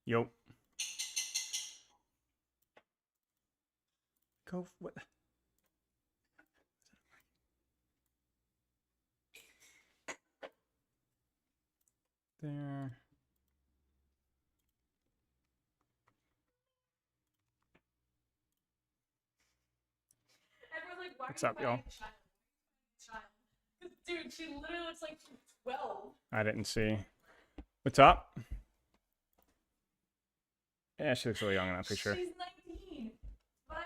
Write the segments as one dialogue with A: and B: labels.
A: Yo. Go. What? There.
B: Like,
A: what's up, y'all?
B: Dude, she literally looks like she's 12.
A: I didn't see. What's up? Yeah, she looks really young in that picture.
B: She's 19. But I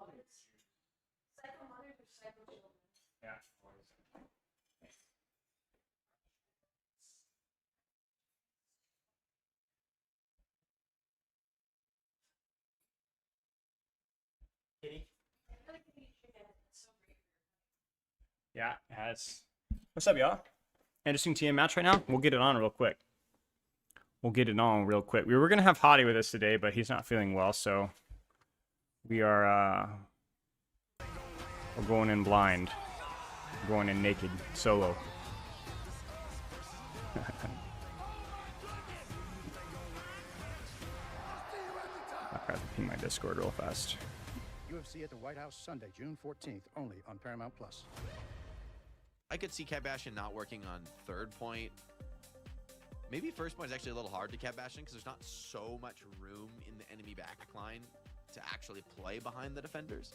B: was like, psycho mothers or psycho children?
A: Yeah. Kitty? Yeah, it has. What's up, y'all? Interesting TM match right now. We'll get it on real quick. We were gonna have Hottie with us today, but he's not feeling well, so we are we're going in blind. We're going in naked, solo. I got to ping my Discord real fast.
C: UFC at the White House Sunday, June 14th, only on Paramount+.
D: I could see Cat Bastion not working on third point. Maybe first point is actually a little hard to Cat Bastion because there's not so much room in the enemy back line to actually play behind the defenders.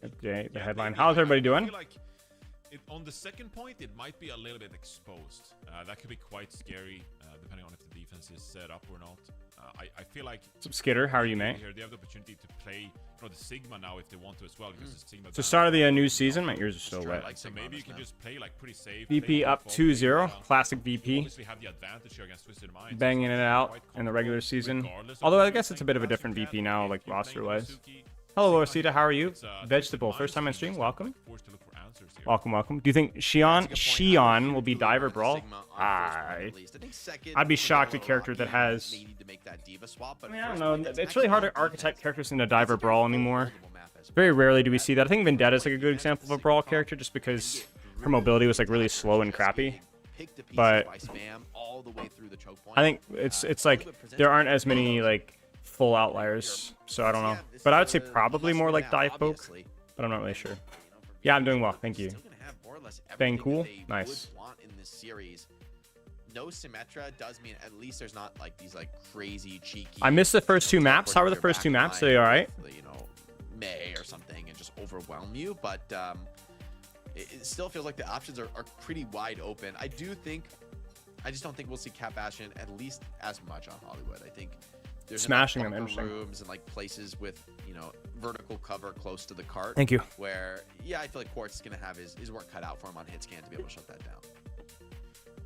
A: Okay, the headline. How's everybody doing?
E: I feel like on the second point, it might be a little bit exposed. That could be quite scary, depending on if the defense is set up or not. I feel like...
A: What's up, Skitter? How are you, mate?
E: Here, they have the opportunity to play the Sigma now if they want to as well. Because the Sigma
A: It's the start of the new season. My ears are still wet.
E: like, so maybe you can just play like pretty safe.
A: VP up 2-0. Classic VP.
E: Obviously have the advantage here against Twisted Minds.
A: Banging it out in the regular season. Although I guess it's a bit of a different VP now, like roster-wise. Hello, Osita. How are you? Vegetable. First time on stream. Welcome. Welcome. Do you think Xion will be Diver Brawl? I'd be shocked a character that has... I mean, I don't know. It's really hard to archetype characters into Diver Brawl anymore. Very rarely do we see that. I think Vendetta's like a good example of a Brawl character just because her mobility was like really slow and crappy. But I think it's like there aren't as many like full outliers, so I don't know. But I would say probably more like Dive Poke, but I'm not really sure. Yeah, I'm doing well, thank you. Staying cool? Nice.
D: No Symmetra does mean at least there's not like these like crazy cheeky...
A: I missed the first two maps. How were the first two maps? Are they alright?
D: You know, May or something and just overwhelm you, but it still feels like the options are pretty wide open. I just don't think we'll see Cat Bastion at least as much on Hollywood. I think there's
A: smashing them, interesting
D: rooms and like places with, you know, vertical cover close to the cart.
A: Thank you.
D: Where, yeah, I feel like Quartz is gonna have his work cut out for him on hit scan to be able to shut that down.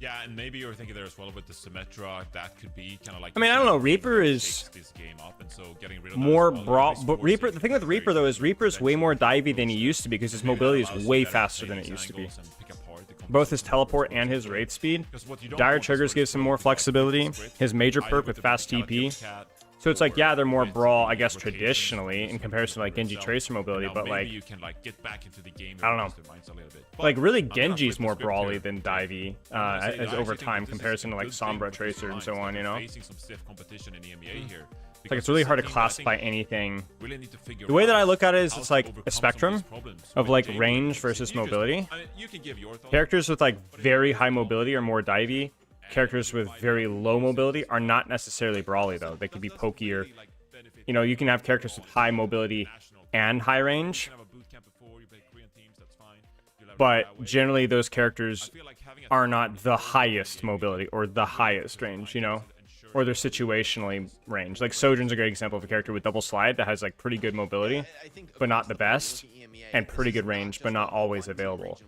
E: Yeah, and maybe you're thinking there as well with the Symmetra, that could be kind of like...
A: I mean, I don't know, Reaper is
E: this game up, and so getting rid of
A: more brawl, but Reaper, the thing with Reaper though is Reaper's way more divey than he used to be because his mobility is way faster than it used to be. Both his teleport and his raid speed. Dire Triggers gives him more flexibility. His major perk with fast TP. So it's like, yeah, they're more brawl, I guess, traditionally in comparison to like Genji Tracer mobility, but like, I don't know. Like really, Genji's more brawly than Divey as over time comparison to like Sombra Tracer and so on, you know? It's like it's really hard to classify anything. The way that I look at it is it's like a spectrum of like range versus mobility. Characters with like very high mobility are more divey. Characters with very low mobility are not necessarily brawly though. They could be pokier. You know, you can have characters with high mobility and high range. But generally those characters are not the highest mobility or the highest range, you know? Or they're situationally ranged. Like Sojourn's a great example of a character with double slide that has like pretty good mobility, but not the best, and pretty good range, but not always available.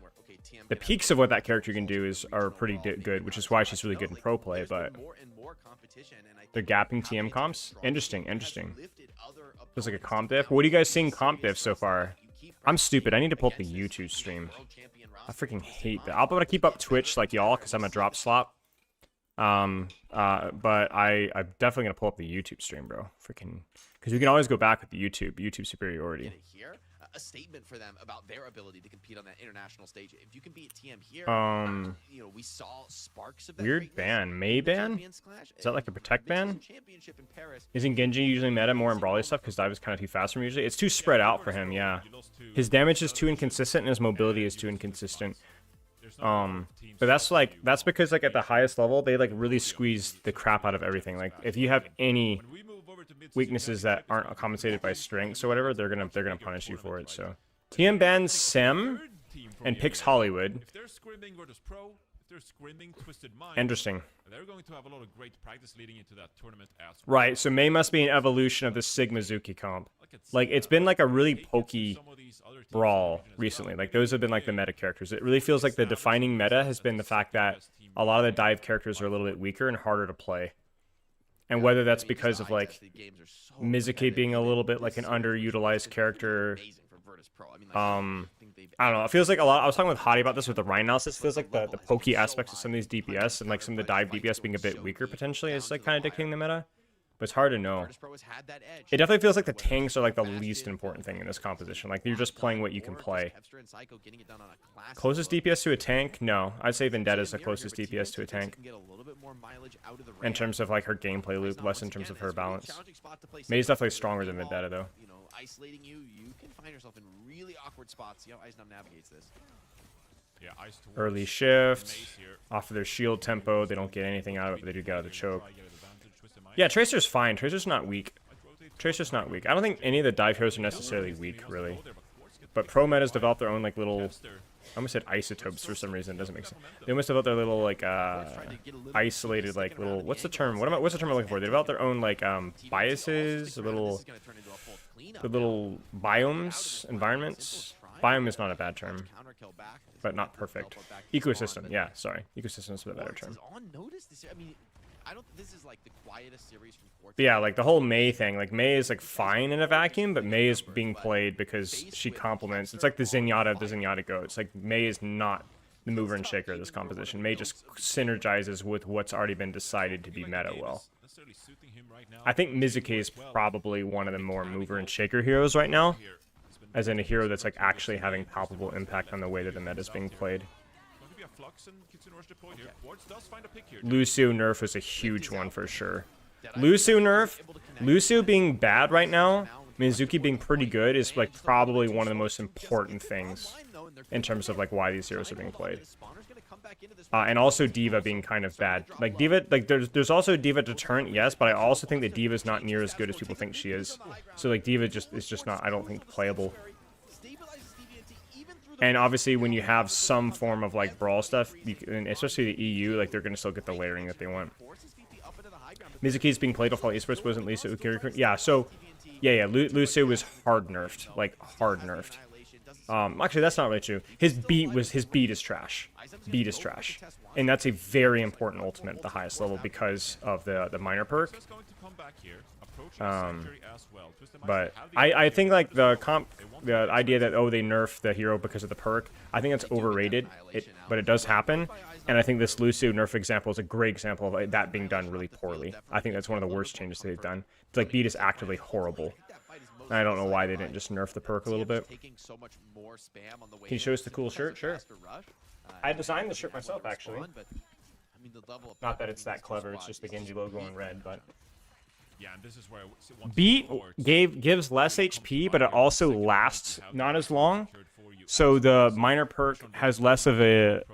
A: The peaks of what that character can do are pretty good, which is why she's really good in pro play, but they're gapping TM comps? Interesting. Feels like a comp diff. What are you guys seeing comp diff so far? I'm stupid. I need to pull up the YouTube stream. I freaking hate that. I'll be able to keep up Twitch like y'all because I'm a drop slop. But I'm definitely gonna pull up the YouTube stream, bro. Freaking, because we can always go back with the YouTube superiority.
D: Get it here. A statement for them about their ability to compete on that international stage. If you can beat TM here, you know, we saw sparks of that
A: Weird
D: greatness
A: ban. May
D: in the
A: ban?
D: Champions Clash.
A: Is that like a protect
D: Mixed
A: ban?
D: Championship in Paris.
A: Isn't Genji usually meta more in Brawly stuff because dive is kind of too fast for him usually? It's too spread out for him, yeah. His damage is too inconsistent and his mobility is too inconsistent. But that's because like at the highest level they like really squeeze the crap out of everything. Like if you have any weaknesses that aren't compensated by strengths or whatever, they're gonna punish you for it. So TM bans Sem and picks Hollywood.
E: If they're scrimming Virtus Pro, if they're scrimming Twisted Mind,
A: Interesting.
E: they're going to have a lot of great practice leading into that tournament as well.
A: Right, so May must be an evolution of the Sigma-Zuki comp. Like, it's been like a really pokey brawl recently. Like, those have been like the meta characters. It really feels like the defining meta has been the fact that a lot of the dive characters are a little bit weaker and harder to play. And whether that's because of like Mizuki being a little bit like an underutilized character. I don't know. It feels like a lot. I was talking with Hottie about this with the Rhine analysis. It feels like the pokey aspects of some of these DPS and like some of the dive DPS being a bit weaker potentially is like kind of dictating the meta. But it's hard to know. It definitely feels like the tanks are like the least important thing in this composition. Like you're just playing what you can play. Closest DPS to a tank? No. I'd say Vendetta is the closest DPS to a tank. In terms of like her gameplay loop, less in terms of her balance. May's definitely stronger than Vendetta though.
D: Isolating you can find yourself in really awkward spots. See how Ice navigates this.
E: Yeah, Ice towards
A: Early shift.
E: Mace here.
A: Off of their shield tempo. They don't get anything out of it, but they do get out of the choke. Yeah, Tracer's fine. Tracer's not weak. Tracer's not weak. I don't think any of the dive heroes are necessarily weak, really. But pro metas developed their own like little... I almost said isotopes for some reason. It doesn't make sense. They almost developed their little like isolated like little... What's the term? What's the term I'm looking for? They developed their own like biases, the little biomes, environments. Biome is not a bad term, but not perfect. Ecosystem, yeah, sorry. Ecosystem is a better term.
D: I don't. This is like the quietest series from Fortnite.
A: But yeah, like the whole May thing. Like May is like fine in a vacuum, but May is being played because she complements. It's like the Zenyatta of the Zenyatta Go. It's like May is not the mover and shaker of this composition. May just synergizes with what's already been decided to be meta well. I think Mizuki is probably one of the more mover and shaker heroes right now, as in a hero that's like actually having palpable impact on the way that the meta is being played. Lucio nerf is a huge one for sure. Lucio nerf, Lucio being bad right now, Mizuki being pretty good is like probably one of the most important things in terms of like why these heroes are being played. And also D.Va being kind of bad. Like D.Va, like there's also D.Va deterrent, yes, but I also think that D.Va is not near as good as people think she is. So like D.Va is just not, I don't think, playable. And obviously, when you have some form of like brawl stuff, and especially the EU, like they're gonna still get the layering that they want. Mizuki is being played off all esports, wasn't Lisa Ukiri? Yeah, so yeah, Lucio was hard nerfed, like hard nerfed. Actually, that's not really true. His beat is trash. Beat is trash, and that's a very important ultimate at the highest level because of the minor perk. But I think like the idea that they nerf the hero because of the perk, I think that's overrated. But it does happen, and I think this Lucio nerf example is a great example of that being done really poorly. I think that's one of the worst changes they've done. It's like beat is actively horrible. I don't know why they didn't just nerf the perk a little bit. Can you show us the cool shirt? Sure. I designed the shirt myself, actually. Not that it's that clever, it's just the Genji logo in red, but...
E: Yeah, and this is where
A: Beat gives less HP, but it also lasts not as long. So the minor perk has less of a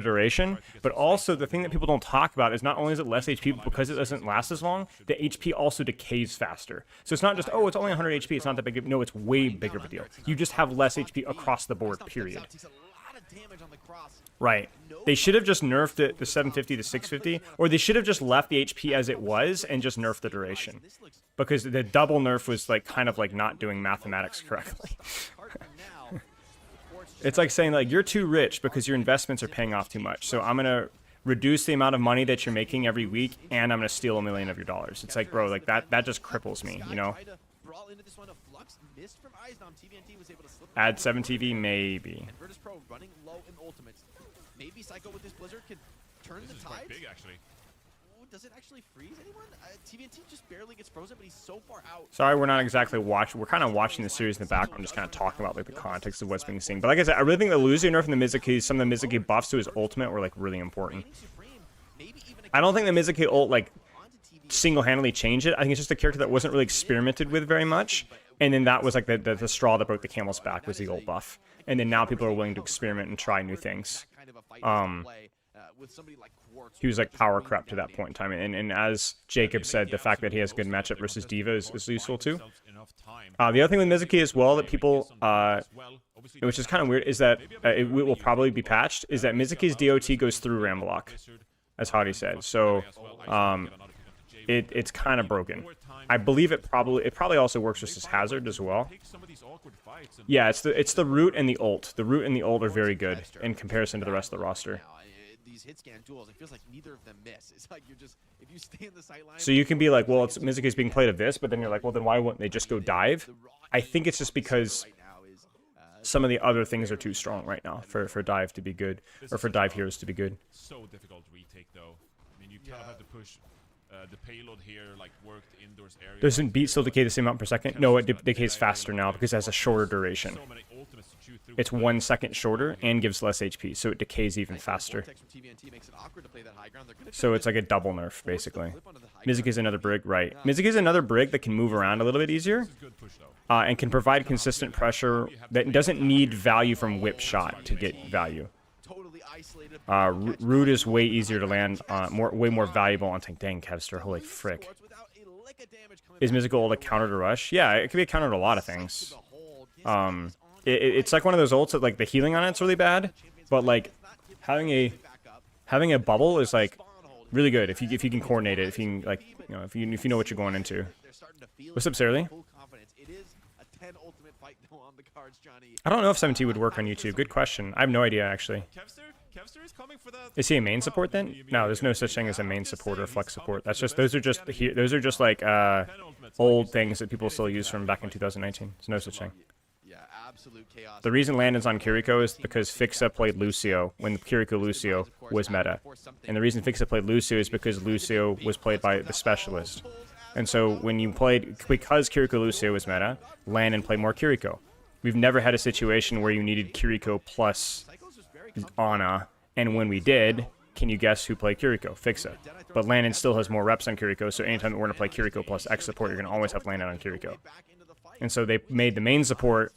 A: duration, but also the thing that people don't talk about is not only is it less HP, but because it doesn't last as long, the HP also decays faster. So it's not just, oh, it's only 100 HP, it's not that big. No, it's way bigger of a deal. You just have less HP across the board, period. Right. They should have just nerfed it the 750 to 650, or they should have just left the HP as it was and just nerfed the duration. Because the double nerf was like kind of like not doing mathematics correctly. It's like saying like you're too rich because your investments are paying off too much. So I'm going to reduce the amount of money that you're making every week and I'm going to steal $1 million of your dollars. It's like, bro, like that just cripples me, you know? Add 7 TV, maybe.
D: Maybe Psycho with this Blizzard could turn the tide.
E: Big, actually.
D: does it actually freeze anyone? TVNT just barely gets frozen, but he's so far out.
A: Sorry, we're not exactly watching. We're kind of watching the series in the background, just kind of talking about like the context of what's being seen. But like I said, I really think the Lucio nerf and the Mizuki, some of the Mizuki buffs to his ultimate were like really important. I don't think the Mizuki ult like single-handedly changed it. I think it's just a character that wasn't really experimented with very much. And then that was like the straw that broke the camel's back was the ult buff. And then now people are willing to experiment and try new things. He was like power crept to that point in time. And as Jacob said, the fact that he has good matchup versus Diva is useful too. The other thing with Mizuki as well that people, which is kind of weird, is that it will probably be patched, is that Mizuki's DOT goes through Ramlock, as Hadi said. So it's kind of broken. I believe it probably also works just as Hazard as well. Yeah, it's the root and the ult. The root and the ult are very good in comparison to the rest of the roster.
D: These hit scan duels, it feels like neither of them miss. It's like you're just, if you stay in the sight line.
A: So you can be like, well, it's Mizuki's being played of this, but then you're like, well, then why wouldn't they just go dive? I think it's just because some of the other things are too strong right now for dive to be good, or for dive heroes to be good.
E: So difficult retake though. I mean, you kind of have to push the payload here, like worked indoors area.
A: Doesn't beat still decay the same amount per second? No, it decays faster now because it has a shorter duration. It's 1 second shorter and gives less HP, so it decays even faster. So it's like a double nerf, basically. Mizuki's another brig, right. Mizuki's another brig that can move around a little bit easier. And can provide consistent pressure that doesn't need value from whip shot to get value. Root is way easier to land, way more valuable on tank. Dang, Kevster, holy frick. Is Mizuki ult a counter to rush? Yeah, it could be a counter to a lot of things. It's like one of those ults that like the healing on it's really bad, but like having a bubble is like really good if you can coordinate it, if you can, like, you know, if you know what you're going into. What's up, Sarah Lee? I don't know if 17 would work on YouTube. Good question. I have no idea actually. Is he a main support then? No, there's no such thing as a main support or flex support. That's just those are just like old things that people still use from back in 2019. There's no such thing. The reason Landon's on Kiriko is because Fixa played Lucio when Kiriko Lucio was meta. And the reason Fixa played Lucio is because Lucio was played by the specialist. And so when you played, because Kiriko Lucio was meta, Landon played more Kiriko. We've never had a situation where you needed Kiriko plus Ana, and when we did, can you guess who played Kiriko? Fixa. But Landon still has more reps on Kiriko, so anytime we're going to play Kiriko plus X support, you're going to always have Landon on Kiriko. And so they made the main support,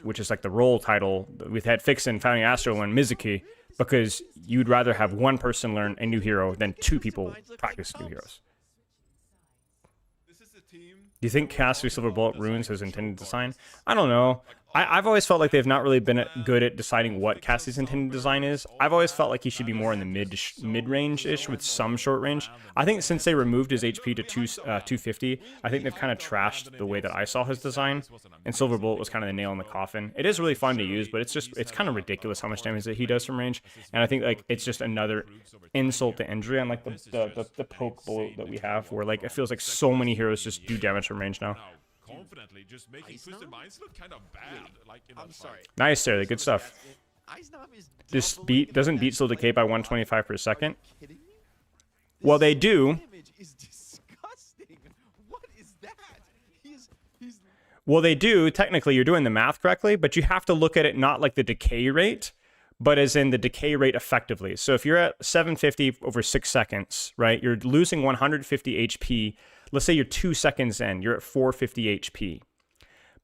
A: which is like the role title. We've had Fixa and Founding Astro learn Mizuki, because you'd rather have one person learn a new hero than two people practice new heroes. Do you think Cassidy Silver Bullet ruins his intended design? I don't know. I've always felt like they've not really been good at deciding what Cassie's intended design is. I've always felt like he should be more in the mid-range-ish with some short range. I think since they removed his HP to 250, I think they've kind of trashed the way that I saw his design. And Silver Bullet was kind of the nail in the coffin. It is really fun to use, but it's kind of ridiculous how much damage that he does from range. And I think like it's just another insult to injury on like the poke bullet that we have, where like it feels like so many heroes just do damage from range now.
E: Confidently just making Twisted Minds look kind of bad. Like in
D: I'm sorry.
A: Nice, Sarah. Good stuff. This doesn't beat still decay by 125 per second. Well, they do. Well, they do. Technically, you're doing the math correctly, but you have to look at it not like the decay rate, but as in the decay rate effectively. So if you're at 750 over 6 seconds, right, you're losing 150 HP. Let's say you're 2 seconds in, you're at 450 HP.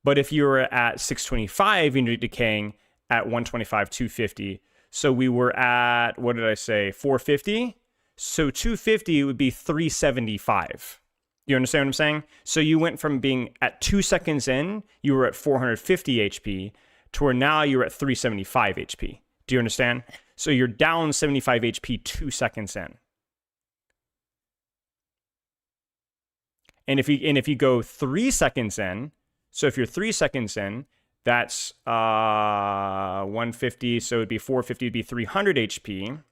A: But if you're at 625 and you're decaying at 125, 250. So we were at, what did I say, 450? So 250 would be 375. You understand what I'm saying? So you went from being at 2 seconds in, you were at 450 HP, to where now you're at 375 HP. Do you understand? So you're down 75 HP 2 seconds in. And if you go 3 seconds in, so if you're 3 seconds in, that's 150, so it'd be 450, it'd be 300 HP.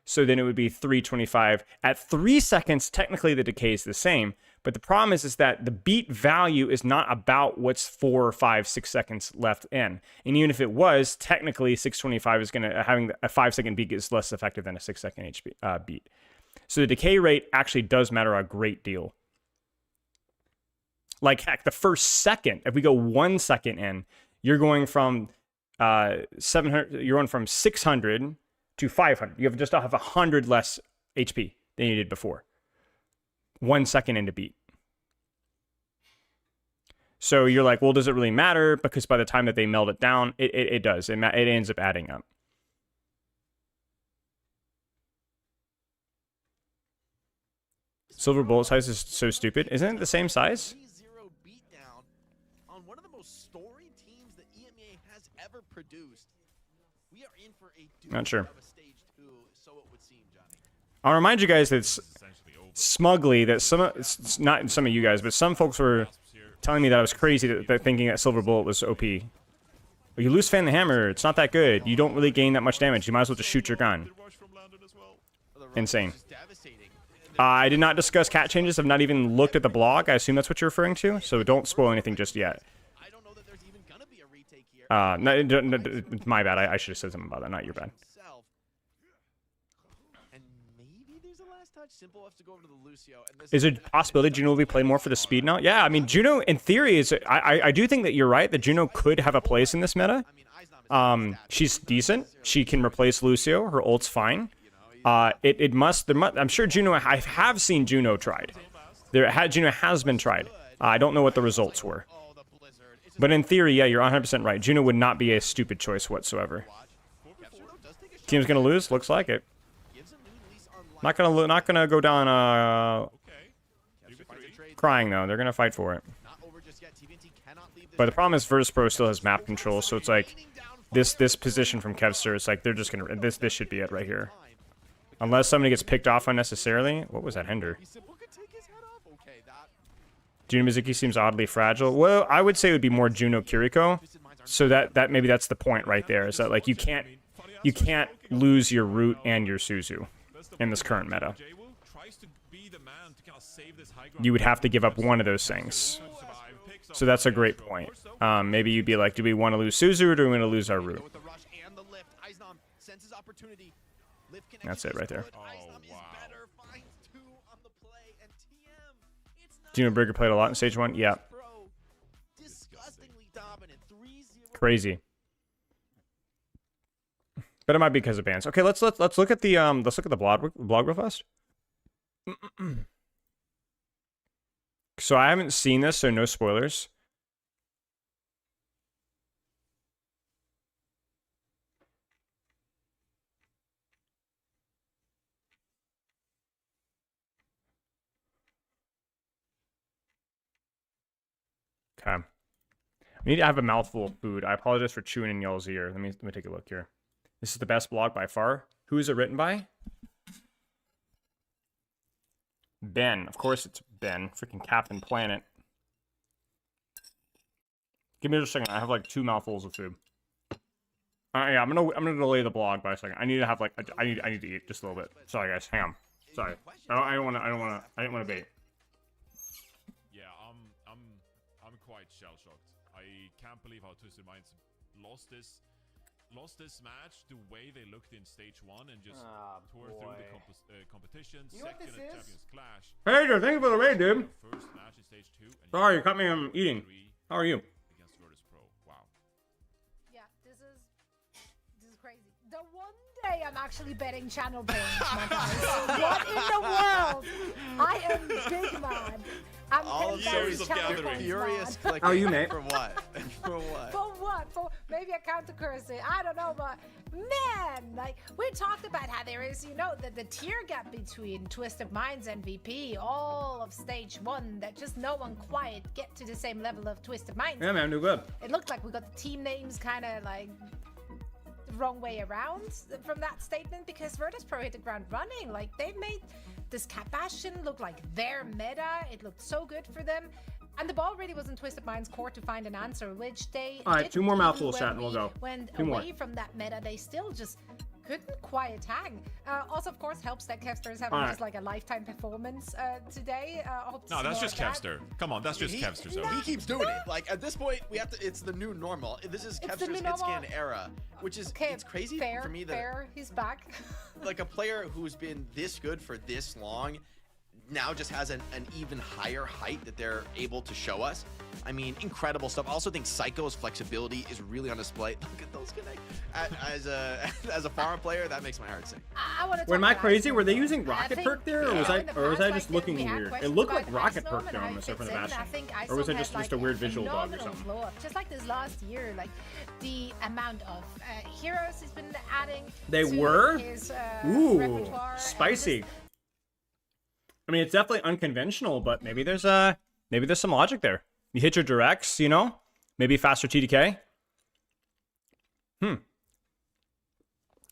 A: So then it would be 325. At 3 seconds, technically the decay is the same, but the problem is that the beat value is not about what's 4, 5, 6 seconds left in. And even if it was, technically 625 is having a 5 second beat is less effective than a 6 second HP beat. So the decay rate actually does matter a great deal. Like, heck, the first second, if we go 1 second in, you're going from 700, you're going from 600 to 500. You have just have 100 less HP than you did before. 1 second into beat. So you're like, well, does it really matter? Because by the time that they melt it down, it does. It ends up adding up. Silver bullet size is so stupid. Isn't it the same size?
D: 3-0 beatdown on one of the most storied teams that EMEA has ever produced. We are in for a
A: Not sure.
D: of a stage 2, so it would seem, Johnny.
A: I'll remind you guys that it's smugly that it's not some of you guys, but some folks were telling me that I was crazy that thinking that silver bullet was OP. Well, you lose fan the hammer. It's not that good. You don't really gain that much damage. You might as well just shoot your gun. Insane. I did not discuss cat changes. I've not even looked at the blog. I assume that's what you're referring to. So don't spoil anything just yet.
D: I don't know that there's even gonna be a retake here.
A: No, my bad. I should have said something about that. Not your bad.
D: And maybe there's a last touch. Simple has to go over to the Lucio. And this
A: Is it a possibility Juno will be playing more for the speed now? Yeah, I mean, Juno, in theory, is. I do think that you're right, that Juno could have a place in this meta. She's decent. She can replace Lucio. Her ult's fine. I'm sure Juno, I have seen Juno tried. Juno has been tried. I don't know what the results were. But in theory, yeah, you're 100% right. Juno would not be a stupid choice whatsoever. Team's gonna lose? Looks like it. Not gonna go down crying though. They're gonna fight for it. But the problem is Virtus Pro still has map control, so it's like this position from Kevster, it's like they're just gonna this should be it right here. Unless somebody gets picked off unnecessarily. What was that hinder? Juno Mizuki seems oddly fragile. Well, I would say it would be more Juno Kiriko. So that maybe that's the point right there. Is that like you can't lose your root and your Suzu in this current meta. You would have to give up one of those things. So that's a great point. Maybe you'd be like, do we want to lose Suzu or do we want to lose our root? That's it right there.
E: Oh, wow.
A: Juno Brigger played a lot in stage 1. Yeah. Crazy. But it might be because of bans. Okay, let's look at the blog real fast. So I haven't seen this, so no spoilers. Okay. I need to have a mouthful of food. I apologize for chewing in y'all's ear. Let me take a look here. This is the best blog by far. Who is it written by? Ben. Of course it's Ben. Freaking Captain Planet. Give me just a second. I have like 2 mouthfuls of food. Yeah, I'm gonna delay the blog by a second. I need to have like I need to eat just a little bit. Sorry guys, hang on. Sorry. I didn't wanna bait.
E: Yeah, I'm quite shell shocked. I can't believe how Twisted Minds lost this match the way they looked in stage 1 and just tore through the competition.
F: You know what
E: Second
F: this
E: at
F: is?
E: Champions Clash.
A: Hey, dude, thank you for the raid, dude.
E: First match in stage 2. And
A: Sorry, you caught me eating. How are you?
E: Against Virtus Pro. Wow.
B: Yeah, this is crazy. The one day I'm actually betting channel points, my guys. What in the world? I am big mad. I'm
D: All
B: betting
D: years of
B: channel
D: gathering.
B: points,
D: Furious
B: man.
D: clicking.
A: How are you, mate?
D: For what? For what?
B: For what? For maybe a counter currency. I don't know, but man, like we talked about how there is, the tier gap between Twisted Minds and VP, all of stage 1, that just no one quite get to the same level of Twisted Minds.
A: Yeah, man, do good.
B: It looked like we got the team names kind of like the wrong way around from that statement, because Virtus Pro hit the ground running. Like they made this Cat Bastion look like their meta. It looked so good for them. And the ball really was in Twisted Mind's court to find an answer, which they
A: All right,
B: didn't
A: 2 more
B: do
A: mouthfuls,
B: when
A: chat, and we'll
B: we
A: go.
B: Went
A: 2 more.
B: away from that meta. They still just couldn't quite hang. Also, of course, helps that Kevster is having just like a lifetime performance today. Hope to
E: No,
B: see
E: that's
B: more
E: just
B: of that.
E: Kevster. Come on, that's just Kevster. So
D: He keeps doing it. Like at this point, we have to. It's the new normal. This is
B: the
D: Kevster's
B: new
D: hit
B: normal.
D: scan era, which is
B: Okay,
D: it's crazy
B: fair,
D: for me that
B: fair. He's back.
D: like a player who's been this good for this long now just has an even higher height that they're able to show us. I mean, incredible stuff. I also think Psycho's flexibility is really on display. Look at those connect. As a farm player, that makes my heart sing.
B: I want to.
A: Wait, am I crazy? Were they using
B: I
A: Rocket
B: think,
A: Perk there, or
B: you
A: was
B: know,
A: I,
B: in the
A: or was
B: past,
A: I just
B: like,
A: looking
B: we had
A: weird? It
B: questions
A: looked like
B: about
A: Rocket
B: Ice
A: Perk
B: Gnome,
A: there on
B: and
A: the surf of the
B: I
A: Bastion.
B: think Ice
A: Or was it
B: Gnome
A: just
B: had,
A: a
B: like,
A: weird visual bug or
B: phenomenal
A: something?
B: blow up. Just like this last year, like the amount of heroes he's been adding.
A: They
B: to
A: were?
B: his,
A: Ooh,
B: repertoire, and
A: spicy.
B: just-
A: I mean, it's definitely unconventional, but maybe there's some logic there. You hit your directs, you know, maybe faster TDK.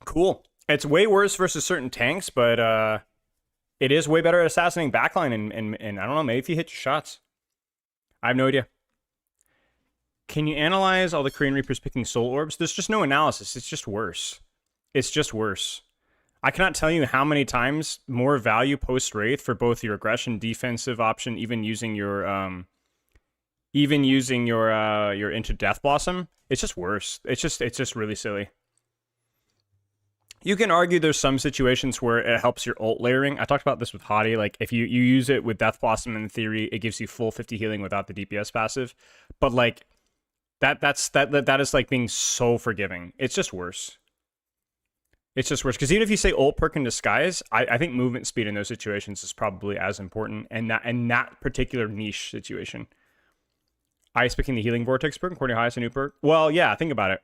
A: Cool. It's way worse versus certain tanks, but it is way better at assassinating backline, and I don't know, maybe if you hit your shots. I have no idea. Can you analyze all the Korean Reapers picking soul orbs? There's just no analysis. It's just worse. It's just worse. I cannot tell you how many times more value post Wraith for both your aggression defensive option, even using your into Death Blossom. It's just worse. It's just really silly. You can argue there's some situations where it helps your ult layering. I talked about this with Hottie. Like if you use it with Death Blossom, in theory, it gives you full 50 healing without the DPS passive. But like that is like being so forgiving. It's just worse. It's just worse, because even if you say ult perk in disguise, I think movement speed in those situations is probably as important, and that particular niche situation. Ice picking the healing vortex perk, according to highest and new perk. Well, yeah, think about it.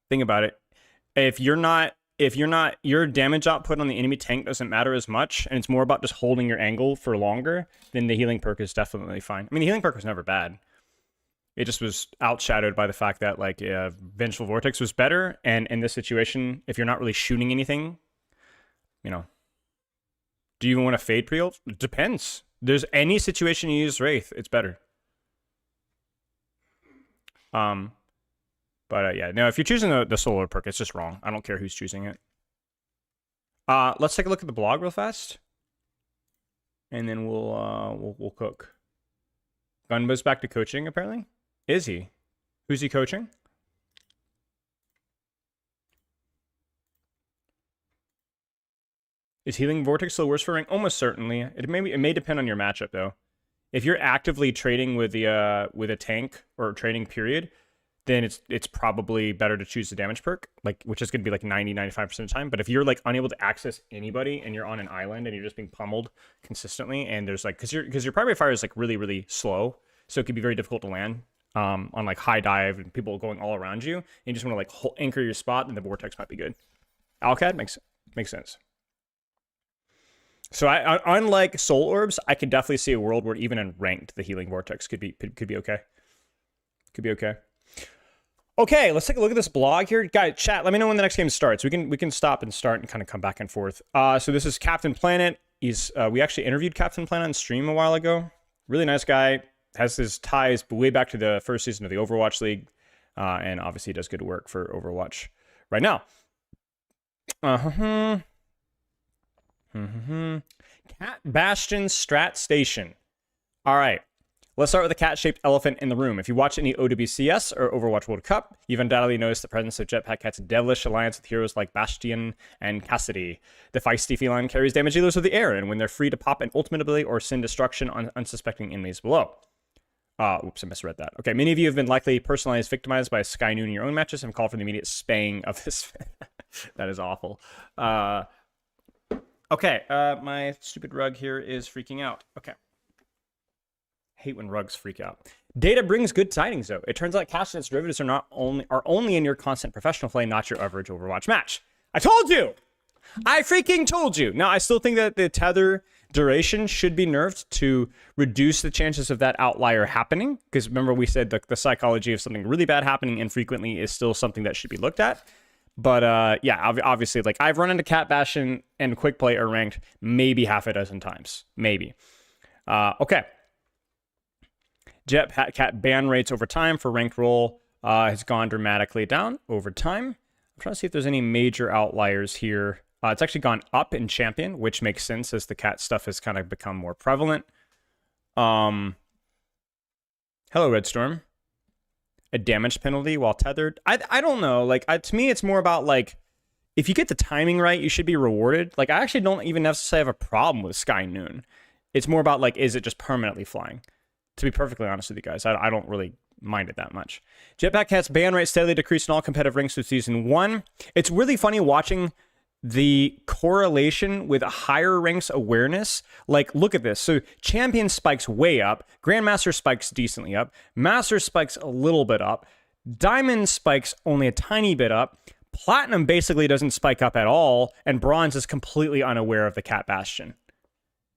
A: Think about it. If you're not, your damage output on the enemy tank doesn't matter as much, and it's more about just holding your angle for longer, then the healing perk is definitely fine. I mean, the healing perk was never bad. It just was outshadowed by the fact that like Vengeful Vortex was better, and in this situation, if you're not really shooting anything, you know, do you even want to fade pre-ult? It depends. There's any situation you use Wraith, it's better. But yeah, no, if you're choosing the solar perk, it's just wrong. I don't care who's choosing it. Let's take a look at the blog real fast, and then we'll cook. Gunbo's back to coaching apparently. Is he? Who's he coaching? Is Healing Vortex still worse for rank? Almost certainly. It may depend on your matchup though. If you're actively trading with a tank or trading period, then it's probably better to choose the damage perk, like which is going to be like 90-95% of the time. But if you're like unable to access anybody and you're on an island and you're just being pummeled consistently, and there's like because your primary fire is like really slow, so it can be very difficult to land on like high dive and people going all around you, and you just want to like anchor your spot, then the vortex might be good. Alcad makes sense. So I unlike soul orbs, I could definitely see a world where even in ranked, the healing vortex could be okay. Could be okay. Okay, let's take a look at this blog here. Guys, chat, let me know when the next game starts. We can stop and start and kind of come back and forth. So this is Captain Planet. We actually interviewed Captain Planet on stream a while ago. Really nice guy. Has his ties way back to the first season of the Overwatch League. And obviously does good work for Overwatch right now. Cat Bastion Strat Station. All right. Let's start with the cat-shaped elephant in the room. If you watch any OWCS or Overwatch World Cup, you've undoubtedly noticed the presence of Jetpack Cat's devilish alliance with heroes like Bastion and Cassidy. The feisty feline carries damage dealers with the air, and when they're free to pop an ultimate ability or send destruction on unsuspecting enemies below. Oops, I misread that. Okay, many of you have been likely personalized victimized by Sky Noon in your own matches and called for the immediate spaying of this. That is awful. Okay, my stupid rug here is freaking out. Okay. Hate when rugs freak out. Data brings good tidings, though. It turns out cash and its derivatives are only in your constant professional play, not your average Overwatch match. I told you! I freaking told you! Now, I still think that the tether duration should be nerfed to reduce the chances of that outlier happening. Because remember, we said the psychology of something really bad happening infrequently is still something that should be looked at. But yeah, obviously, like I've run into Cat Bastion and Quick Play or ranked maybe half a dozen times. Maybe. Okay. Jetpack Cat ban rates over time for ranked role has gone dramatically down over time. I'm trying to see if there's any major outliers here. It's actually gone up in Champion, which makes sense as the cat stuff has kind of become more prevalent. Hello, Redstorm. A damage penalty while tethered. I don't know. Like, to me, it's more about, like, if you get the timing right, you should be rewarded. Like, I actually don't even necessarily have a problem with Sky Noon. It's more about, like, is it just permanently flying? To be perfectly honest with you guys, I don't really mind it that much. Jetpack Cat's ban rate steadily decreased in all competitive ranks through Season 1. It's really funny watching the correlation with higher ranks awareness. Like, look at this. So Champion spikes way up. Grandmaster spikes decently up. Master spikes a little bit up. Diamond spikes only a tiny bit up. Platinum basically doesn't spike up at all. And Bronze is completely unaware of the Cat Bastion.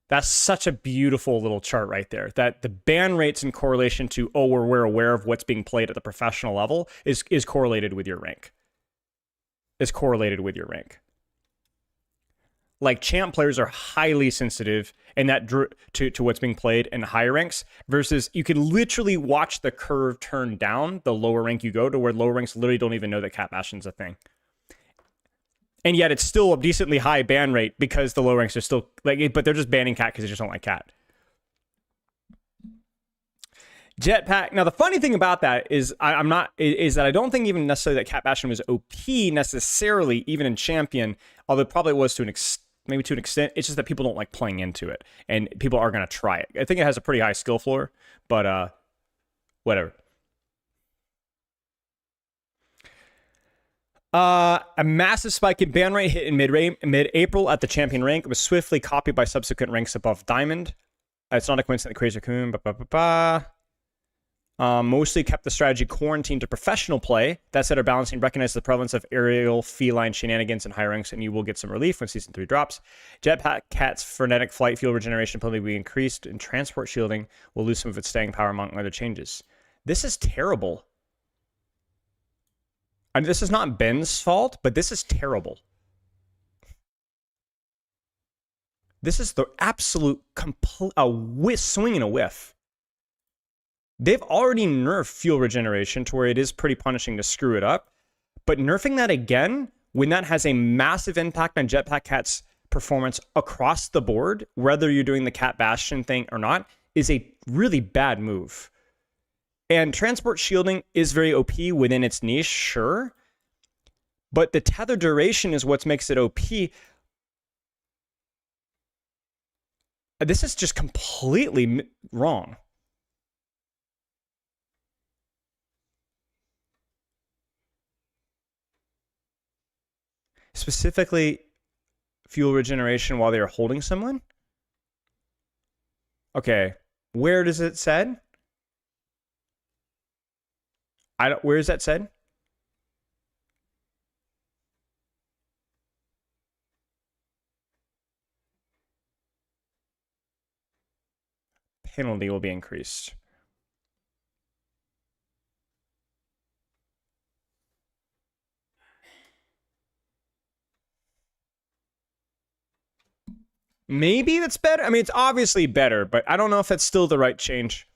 A: That's such a beautiful little chart right there. That the ban rates in correlation to, oh, we're aware of what's being played at the professional level is correlated with your rank. Is correlated with your rank. Like, champ players are highly sensitive and that to what's being played in higher ranks, versus you can literally watch the curve turn down the lower rank you go to, where lower ranks literally don't even know that Cat Bastion's a thing. And yet it's still a decently high ban rate because the low ranks are still like, but they're just banning Cat because they just don't like Cat. Jetpack. Now the funny thing about that is is that I don't think even necessarily that Cat Bastion was OP necessarily, even in Champion, although it probably was to an maybe to an extent. It's just that people don't like playing into it, and people are going to try it. I think it has a pretty high skill floor, but whatever. A massive spike in ban rate hit in mid-April at the Champion rank. It was swiftly copied by subsequent ranks above Diamond. It's not a coincidence that Crazy Raccoon, mostly kept the strategy quarantined to professional play. That said, our balancing recognizes the prevalence of aerial feline shenanigans in high ranks, and you will get some relief when Season 3 drops. Jetpack Cat's frenetic flight fuel regeneration penalty will be increased, and transport shielding will lose some of its staying power, among other changes. This is terrible. And this is not Ben's fault, but this is terrible. This is the absolute swing and a whiff. They've already nerfed fuel regeneration to where it is pretty punishing to screw it up. But nerfing that again, when that has a massive impact on Jetpack Cat's performance across the board, whether you're doing the Cat Bastion thing or not, is a really bad move. And transport shielding is very OP within its niche, sure. But the tether duration is what makes it OP. This is just completely wrong. Specifically, fuel regeneration while they are holding someone? Okay, where does it said? Where is that said? Penalty will be increased. Maybe that's better. I mean, it's obviously better, but I don't know if that's still the right change.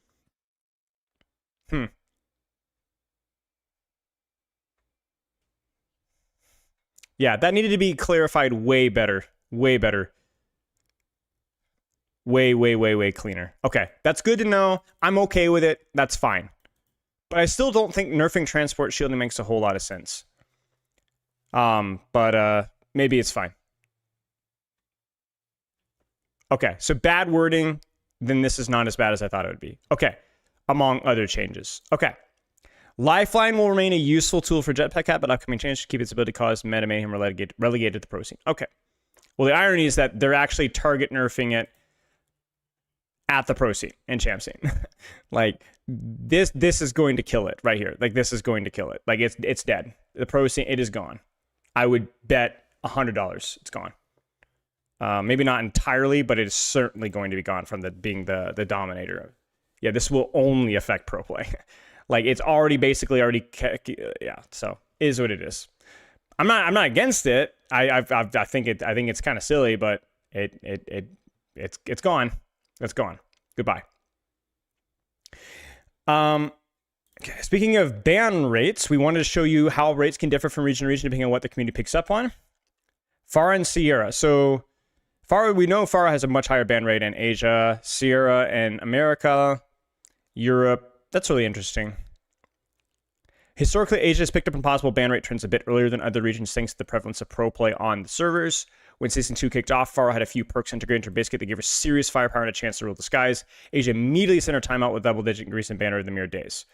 A: Yeah, that needed to be clarified way better. Way better. Way cleaner. Okay, that's good to know. I'm okay with it. That's fine. But I still don't think nerfing transport shielding makes a whole lot of sense. But maybe it's fine. Okay, so bad wording, then this is not as bad as I thought it would be. Okay, among other changes. Okay. Lifeline will remain a useful tool for Jetpack Cat, but upcoming changes to keep its ability to cause meta mayhem relegated to the pro scene. Okay. Well, the irony is that they're actually target nerfing it at the pro scene and champ scene. Like, this is going to kill it right here. Like, this is going to kill it. Like, it's dead. The pro scene, it is gone. I would bet $100 it's gone. Maybe not entirely, but it is certainly going to be gone from being the dominator. Yeah, this will only affect pro play. Like, it's already yeah. So is what it is. I'm not against it. I think it's kind of silly, but it's gone. It's gone. Goodbye. Okay, speaking of ban rates, we wanted to show you how rates can differ from region to region depending on what the community picks up on. Pharah and Sierra. So Pharah, we know Pharah has a much higher ban rate in Asia, Sierra and America, Europe. That's really interesting. Historically, Asia has picked up on possible ban rate trends a bit earlier than other regions thanks to the prevalence of pro play on the servers. When Season 2 kicked off, Pharah had a few perks integrated into her base kit that gave her serious firepower and a chance to rule the skies. Asia immediately sent her timeout with double-digit increase in ban rate in the mere days.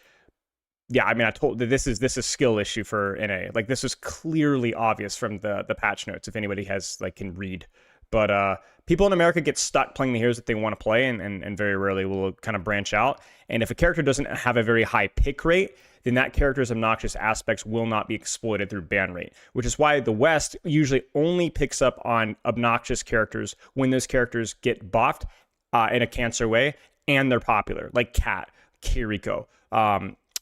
A: Yeah, I mean, I told that this is skill issue for NA. Like, this is clearly obvious from the patch notes if anybody has can read. But people in America get stuck playing the heroes that they want to play and very rarely will kind of branch out. And if a character doesn't have a very high pick rate, then that character's obnoxious aspects will not be exploited through ban rate, which is why the West usually only picks up on obnoxious characters when those characters get buffed in a cancer way and they're popular, like Cat, Kiriko,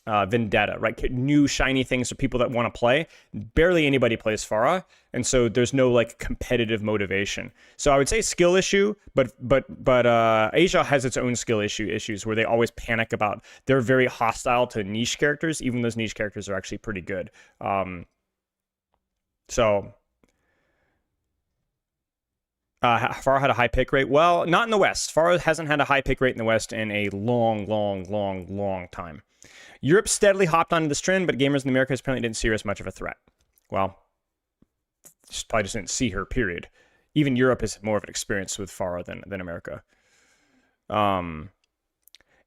A: Vendetta, right? New shiny things for people that want to play. Barely anybody plays Pharah, and so there's no competitive motivation. So I would say skill issue, but Asia has its own skill issues where they always panic about. They're very hostile to niche characters, even those niche characters are actually pretty good. Pharah had a high pick rate. Well, not in the West. Pharah hasn't had a high pick rate in the West in a long time. Europe steadily hopped onto this trend, but gamers in America apparently didn't see her as much of a threat. Well, probably just didn't see her, period. Even Europe is more of an experience with Pharah than America.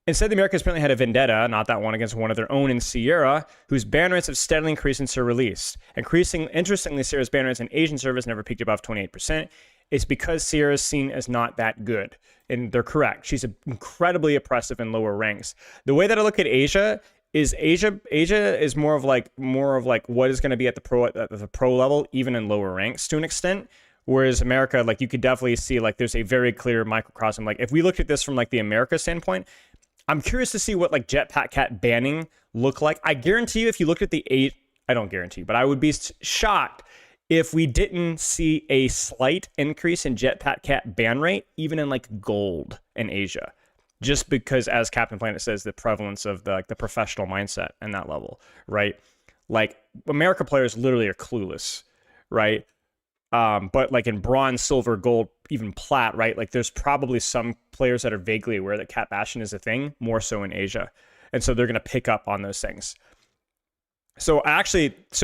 A: Instead, the Americans apparently had a vendetta, not that one, against one of their own in Sierra, whose ban rates have steadily increased since her release. Interestingly, Sierra's ban rates in Asian servers never peaked above 28%. It's because Sierra is seen as not that good. And they're correct. She's incredibly oppressive in lower ranks. The way that I look at Asia is more of like what is going to be at the pro level, even in lower ranks to an extent. Whereas America, you could definitely see there's a very clear microcosm. If we looked at this from the America standpoint, I'm curious to see what Jetpack Cat banning look like. I guarantee you, if you looked at I don't guarantee, but I would be shocked if we didn't see a slight increase in Jetpack Cat ban rate, even in gold in Asia. Just because, as Captain Planet says, the prevalence of the professional mindset and that level, right? America players literally are clueless, right? But in bronze, silver, gold, even plat, right? There's probably some players that are vaguely aware that Cat Bastion is a thing, more so in Asia. And so they're going to pick up on those things. So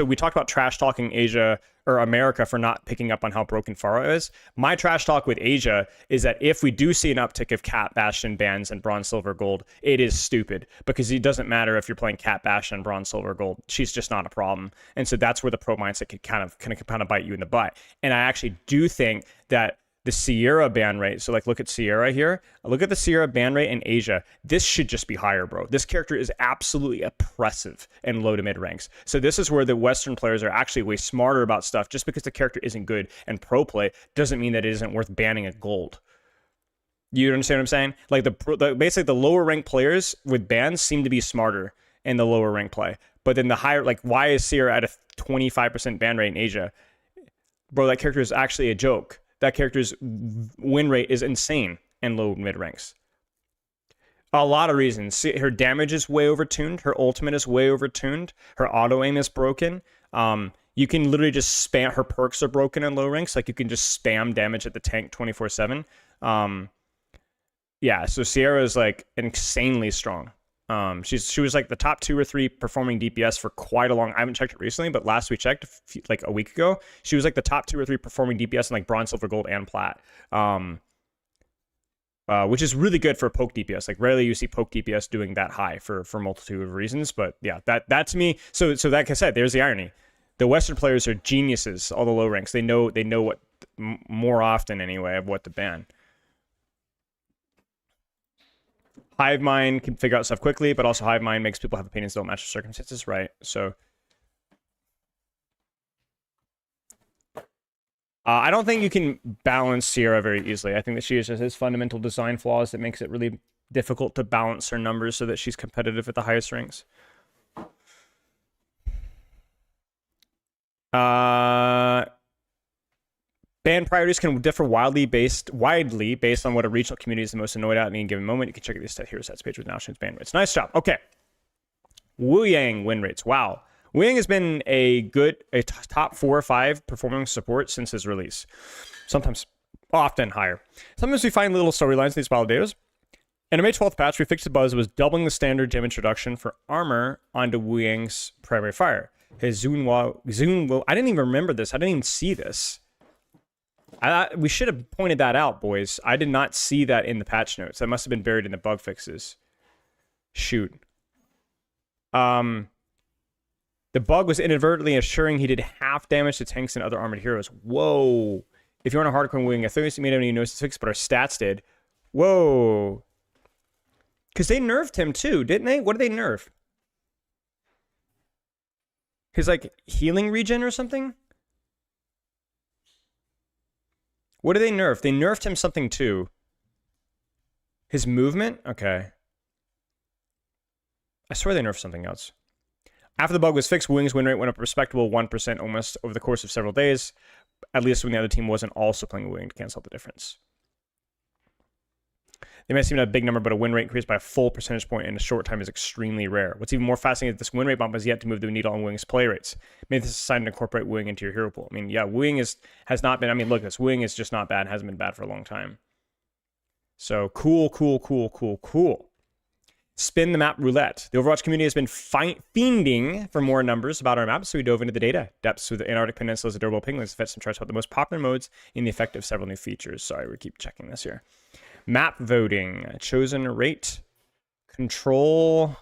A: we talked about trash talking Asia or America for not picking up on how broken Pharah is. My trash talk with Asia is that if we do see an uptick of Cat Bastion bans and bronze, silver, gold, it is stupid because it doesn't matter if you're playing Cat Bastion, bronze, silver, gold. She's just not a problem. And so that's where the pro mindset could kind of bite you in the butt. And I actually do think that the Sierra ban rate, so look at Sierra here. Look at the Sierra ban rate in Asia. This should just be higher, bro. This character is absolutely oppressive in low to mid ranks. So this is where the Western players are actually way smarter about stuff. Just because the character isn't good and pro play doesn't mean that it isn't worth banning at gold. You understand what I'm saying? Basically the lower rank players with bans seem to be smarter in the lower rank play. But then the higher, why is Sierra at a 25% ban rate in Asia? Bro, that character is actually a joke. That character's win rate is insane in low mid ranks. A lot of reasons. See, her damage is way overtuned. Her ultimate is way overtuned. Her auto aim is broken. You can literally just spam. Her perks are broken in low ranks. You can just spam damage at the tank 24/7. Yeah. So Sierra is insanely strong. She was the top 2 or 3 performing DPS for quite a long. I haven't checked it recently, but last we checked, a week ago, she was the top 2 or 3 performing DPS in bronze, silver, gold, and plat. Which is really good for poke DPS. Rarely you see poke DPS doing that high for multitude of reasons. But yeah, that to me. So like I said, there's the irony. The Western players are geniuses. All the low ranks, they know what more often anyway of what to ban. Hive mind can figure out stuff quickly, but also hive mind makes people have opinions that don't match the circumstances, right? So I don't think you can balance Sierra very easily. I think that she has fundamental design flaws that makes it really difficult to balance her numbers so that she's competitive at the highest ranks. Ban priorities can differ widely based on what a regional community is the most annoyed at any given moment. You can check out the Hero Stats page with Nation's ban rates. Nice job. Okay. Wu Yang win rates. Wow. Wu Yang has been a top 4 or 5 performing support since his release. Sometimes, often higher. Sometimes we find little storylines in these Validados. In a May 12th patch, we fixed a buzz that was doubling the standard gem introduction for armor onto Wu Yang's primary fire. His Zunwo, I didn't even remember this. I didn't even see this. We should have pointed that out, boys. I did not see that in the patch notes. That must have been buried in the bug fixes. Shoot. The bug was inadvertently assuring he did half damage to tanks and other armored heroes. Whoa. If you're on a hardcore wing, I think you made any notice to fix, but our stats did. Whoa. Because they nerfed him too, didn't they? What did they nerf? His, like, healing regen or something? What did they nerf? They nerfed him something too. His movement? Okay. I swear they nerfed something else. After the bug was fixed, Wing's win rate went up a respectable 1% almost over the course of several days, at least when the other team wasn't also playing Wing to cancel out the difference. They may seem to have a big number, but a win rate increased by a full percentage point in a short time is extremely rare. What's even more fascinating is this win rate bump has yet to move the needle on Wing's play rates. Maybe this is a sign to incorporate Wing into your hero pool. I mean, yeah, Wing has not been, I mean, look, this Wing is just not bad, hasn't been bad for a long time. So, cool. Spin the map roulette. The Overwatch community has been fiending for more numbers about our maps, so we dove into the data. Depths through the Antarctic Peninsula as a durable ping. Let's fetch some charts about the most popular modes in the effect of several new features. Sorry, we keep checking this here. Map voting. Chosen rate. Control.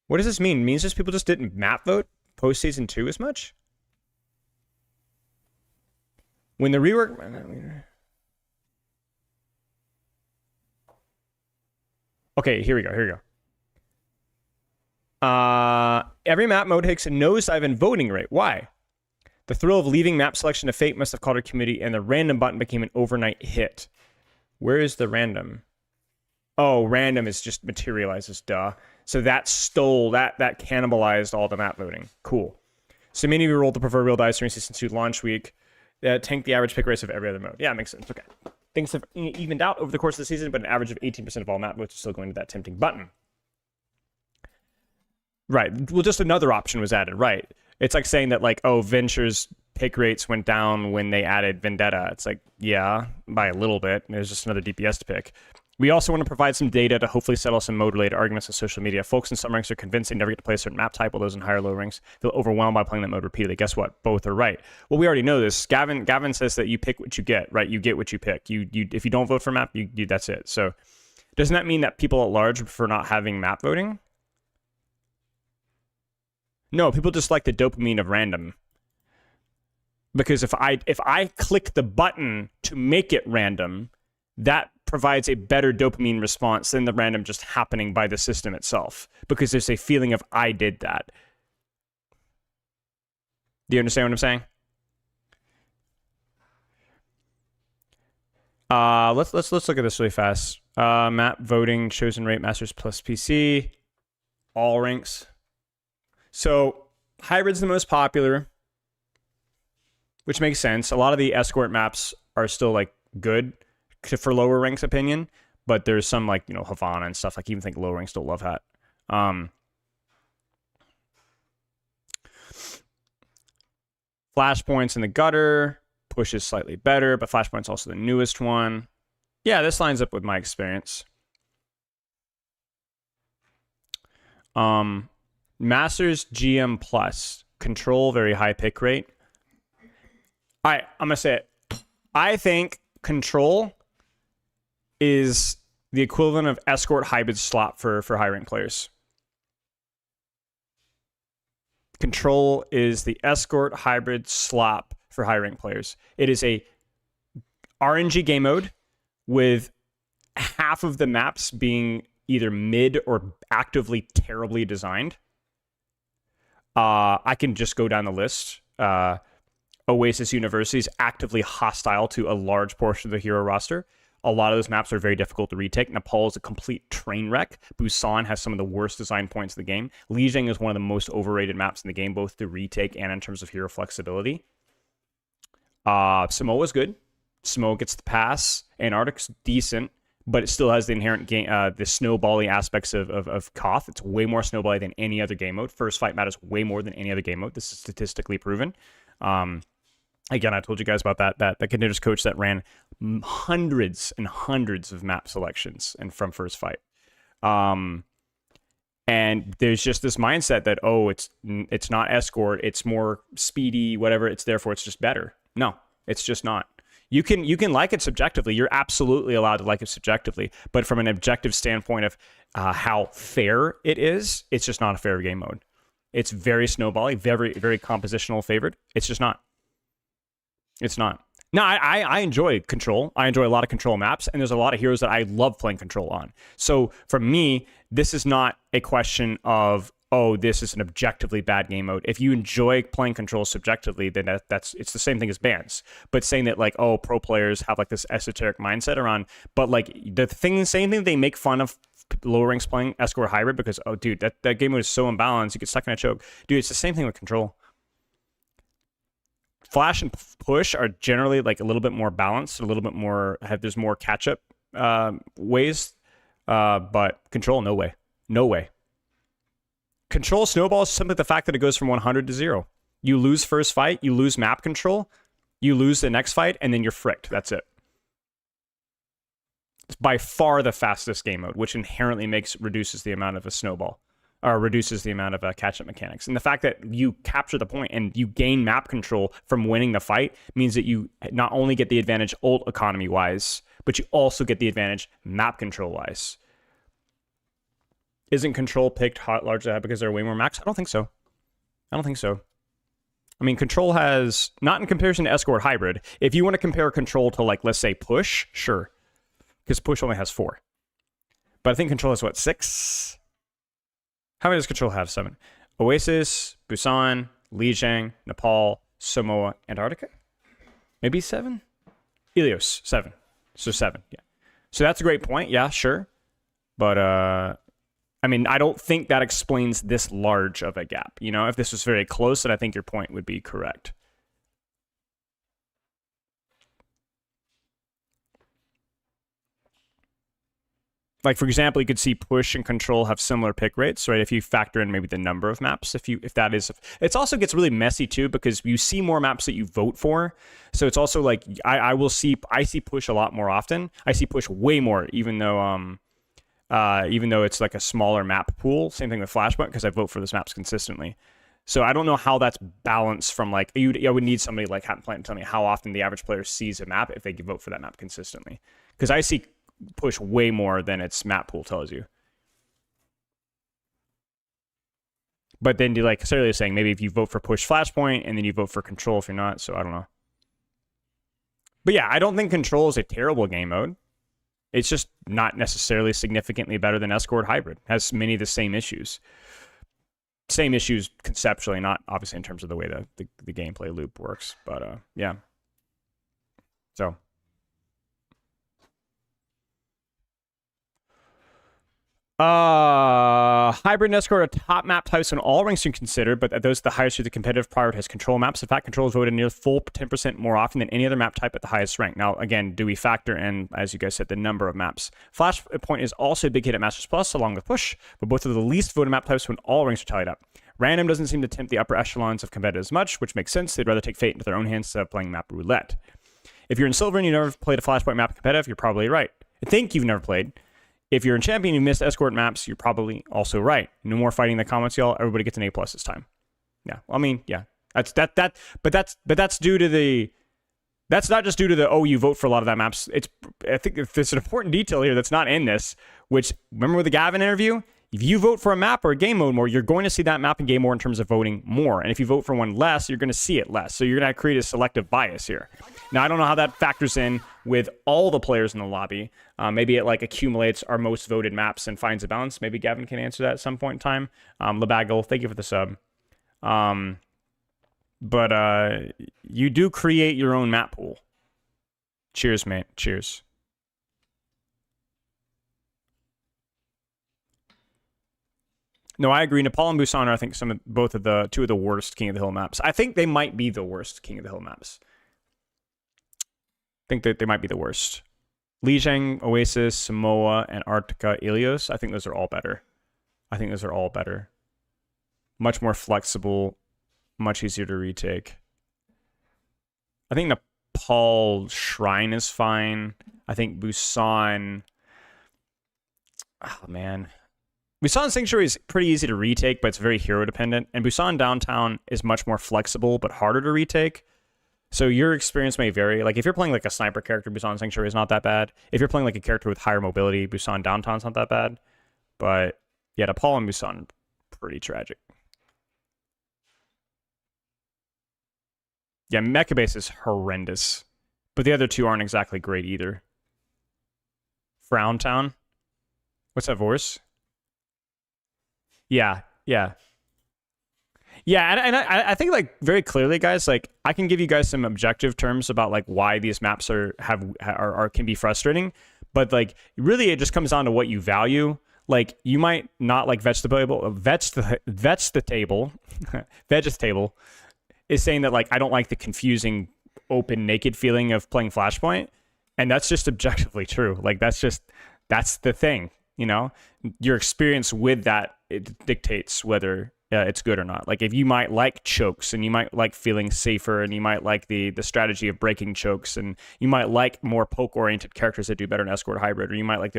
A: What does this mean? It means just people just didn't map vote post season 2 as much? When the rework... Okay, here we go. Every map mode takes a nosedive in voting rate. Why? The thrill of leaving map selection to fate must have caught our community, and the random button became an overnight hit. Where is the random? Oh, random is just materializes, duh. So that stole, that cannibalized all the map voting. Cool. So many of you rolled the proverbial dice during Season 2 launch week. Tanked the average pick rates of every other mode. Yeah, it makes sense. Okay. Things have evened out over the course of the season, but an average of 18% of all map votes are still going to that tempting button. Right. Well, just another option was added. Right. It's like saying that, like, oh, Venture's pick rates went down when they added Vendetta. It's like, yeah, by a little bit. There's just another DPS to pick. We also want to provide some data to hopefully settle some mode-related arguments on social media. Folks in some ranks are convinced they never get to play a certain map type, while those in higher or low ranks feel overwhelmed by playing that mode repeatedly. Guess what? Both are right. Well, we already know this. Gavin says that you pick what you get, right? You get what you pick. You if you don't vote for map, you that's it. So doesn't that mean that people at large prefer not having map voting? No, people just like the dopamine of random. Because if I click the button to make it random, that provides a better dopamine response than the random just happening by the system itself, because there's a feeling of I did that. Do you understand what I'm saying? Let's look at this really fast. Map voting, chosen rate, masters plus PC, all ranks. So hybrid's the most popular, which makes sense. A lot of the escort maps are still like good for lower ranks opinion, but there's some like, you know, Havana and stuff. Like, even think low ranks still love that. Flashpoints in the gutter, push is slightly better, but Flashpoint's also the newest one. Yeah, this lines up with my experience. Masters GM plus control, very high pick rate. All right, I'm gonna say it. I think control is the equivalent of escort hybrid slot for high rank players. Control is the escort hybrid slop for high rank players. It is a RNG game mode with half of the maps being either mid or actively terribly designed. I can just go down the list. Oasis University is actively hostile to a large portion of the hero roster. A lot of those maps are very difficult to retake. Nepal is a complete train wreck. Busan has some of the worst design points in the game. Lijiang is one of the most overrated maps in the game, both to retake and in terms of hero flexibility. Samoa is good. Smoke gets the pass. Antarctic's decent, but it still has the inherent game, the snowbally aspects of Koth. It's way more snowbally than any other game mode. First fight matters way more than any other game mode. This is statistically proven. Again, I told you guys about that contenders coach that ran hundreds and hundreds of map selections and from first fight. And there's just this mindset that, oh, it's not escort, it's more speedy, whatever, therefore it's just better. No, it's just not. You can like it subjectively. You're absolutely allowed to like it subjectively, but from an objective standpoint of how fair it is, it's just not a fair game mode. It's very snowbally, very, very compositional favored. It's just not. It's not. No, I enjoy Control. I enjoy a lot of Control maps, and there's a lot of heroes that I love playing Control on. So for me, this is not a question of, oh, this is an objectively bad game mode. If you enjoy playing Control subjectively, then it's the same thing as bans. But saying that like, oh, pro players have like this esoteric mindset around, but like same thing they make fun of lower ranks playing Escort Hybrid because, oh, dude, that game mode is so imbalanced, you get stuck in a choke. Dude, it's the same thing with Control. Flash and push are generally like a little bit more balanced, a little bit more, there's more catch-up ways, but Control, no way. No way. Control snowball is simply the fact that it goes from 100 to 0. You lose first fight, you lose map control, you lose the next fight, and then you're fricked. That's it. It's by far the fastest game mode, which inherently reduces the amount of a snowball. Or reduces the amount of catch-up mechanics. And the fact that you capture the point and you gain map control from winning the fight means that you not only get the advantage ult economy-wise, but you also get the advantage map control-wise. Isn't Control picked largely because they're way more max? I don't think so. I don't think so. I mean, Control has, not in comparison to Escort Hybrid. If you want to compare Control to, like, let's say Push, sure. Because Push only has 4. But I think Control has, what, 6? How many does Control have? 7. OWCS, Busan, Lijiang, Nepal, Samoa, Antarctica? Maybe 7? Ilios, 7. So 7, yeah. So that's a great point. Yeah, sure. But, I mean, I don't think that explains this large of a gap. You know, if this was very close, then I think your point would be correct. Like, for example, you could see Push and Control have similar pick rates, right? If you factor in maybe the number of maps, if that is, it also gets really messy too because you see more maps that you vote for. So it's also like I see Push a lot more often. I see Push way more, even though it's like a smaller map pool. Same thing with Flashpoint because I vote for those maps consistently. So I don't know how that's balanced from like I would need somebody like Hat and Plant to tell me how often the average player sees a map if they vote for that map consistently. Because I see Push way more than its map pool tells you. But then like Sarah is saying, maybe if you vote for Push Flashpoint and then you vote for Control if you're not, so I don't know. But yeah, I don't think Control is a terrible game mode. It's just not necessarily significantly better than Escort Hybrid. It has many of the same issues. Same issues conceptually, not obviously in terms of the way the gameplay loop works. But yeah. So. Hybrid and Escort are top map types on all ranks you consider, but those the highest are the competitive prioritize Control maps. In fact, Control is voted near full 10% more often than any other map type at the highest rank. Now, again, do we factor in, as you guys said, the number of maps? Flashpoint is also a big hit at Masters Plus, along with Push, but both of the least voted map types when all ranks are tallied up. Random doesn't seem to tempt the upper echelons of competitors much, which makes sense. They'd rather take fate into their own hands instead of playing map roulette. If you're in Silver and you've never played a Flashpoint map competitive, you're probably right. I think you've never played. If you're in Champion and you missed Escort maps, you're probably also right. No more fighting in the comments, y'all. Everybody gets an A+ this time. Yeah, I mean, yeah. But that's due to the... That's not just due to the, oh, you vote for a lot of that maps. I think there's an important detail here that's not in this, which, remember with the Gavin interview? If you vote for a map or a game mode more, you're going to see that map and game more in terms of voting more. And if you vote for one less, you're going to see it less. So you're going to create a selective bias here. Now, I don't know how that factors in with all the players in the lobby. Maybe it like accumulates our most voted maps and finds a balance. Maybe Gavin can answer that at some point in time. Lebaggle, thank you for the sub. But you do create your own map pool. Cheers, mate. Cheers. No, I agree. Nepal and Busan are, I think, two of the worst King of the Hill maps. I think they might be the worst King of the Hill maps. think that they might be the worst. Lijiang, Oasis, Samoa, Antarctica, Ilios. I think those are all better. Much more flexible, much easier to retake. I think Nepal Shrine is fine. I think Busan... Oh, man. Busan Sanctuary is pretty easy to retake, but it's very hero dependent. And Busan Downtown is much more flexible, but harder to retake. So your experience may vary. Like if you're playing like a sniper character, Busan Sanctuary is not that bad. If you're playing like a character with higher mobility, Busan Downtown's not that bad. But yeah, Nepal and Busan, pretty tragic. Yeah, Mecha Base is horrendous. But the other two aren't exactly great either. Frown Town. What's that, Vorse? Yeah. Yeah, and I think like very clearly, guys, like I can give you guys some objective terms about like why these maps are can be frustrating, but like really it just comes down to what you value. Like you might not like vegetable is saying that like I don't like the confusing open naked feeling of playing Flashpoint, and that's just objectively true. Like that's the thing, you know. Your experience with that, it dictates whether it's good or not. Like if you might like chokes and you might like feeling safer and you might like the strategy of breaking chokes and you might like more poke oriented characters that do better in escort hybrid, or you might like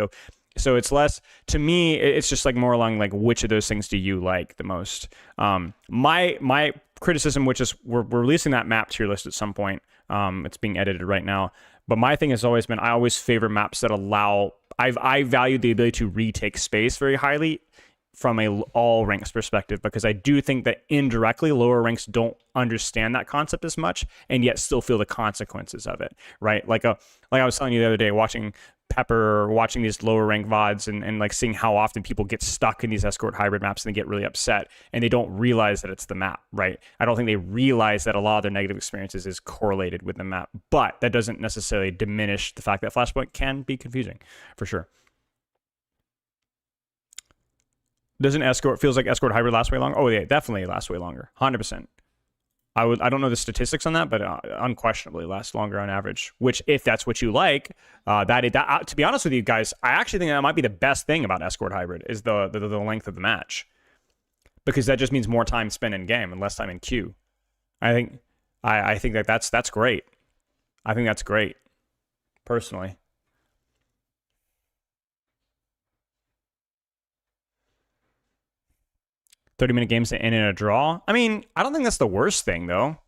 A: so it's less, to me it's just like more along like which of those things do you like the most. My criticism, which is we're releasing that map tier list at some point, it's being edited right now, but my thing has always been I always favor maps that allow I value the ability to retake space very highly from a all ranks perspective, because I do think that indirectly lower ranks don't understand that concept as much and yet still feel the consequences of it, right? Like I was telling you the other day, watching Pepper or watching these lower rank VODs and like seeing how often people get stuck in these escort hybrid maps and they get really upset and they don't realize that it's the map, right? I don't think they realize that a lot of their negative experiences is correlated with the map, but that doesn't necessarily diminish the fact that Flashpoint can be confusing, for sure. Doesn't escort, feels like escort hybrid lasts way longer? Oh yeah, definitely lasts way longer, 100%. I don't know the statistics on that, but unquestionably lasts longer on average. Which, if that's what you like, to be honest with you guys, I actually think that might be the best thing about escort hybrid is the length of the match, because that just means more time spent in game and less time in queue. I think that's great. I think that's great, personally. "30-minute games to end in a draw." I mean, I don't think that's the worst thing, though.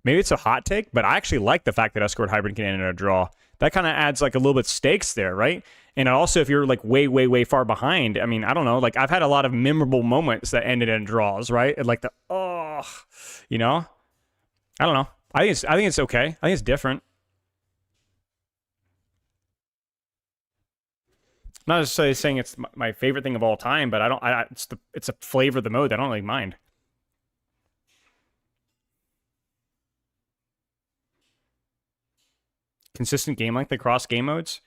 A: Maybe it's a hot take, but I actually like the fact that escort hybrid can end in a draw. That kind of adds like a little bit stakes there, right? And also, if you're like way far behind, I mean, I don't know. Like I've had a lot of memorable moments that ended in draws, right? And like you know, I don't know. I think it's okay. I think it's different. Not necessarily saying it's my favorite thing of all time, but it's a flavor of the mode that I don't really mind. Consistent game length across game modes.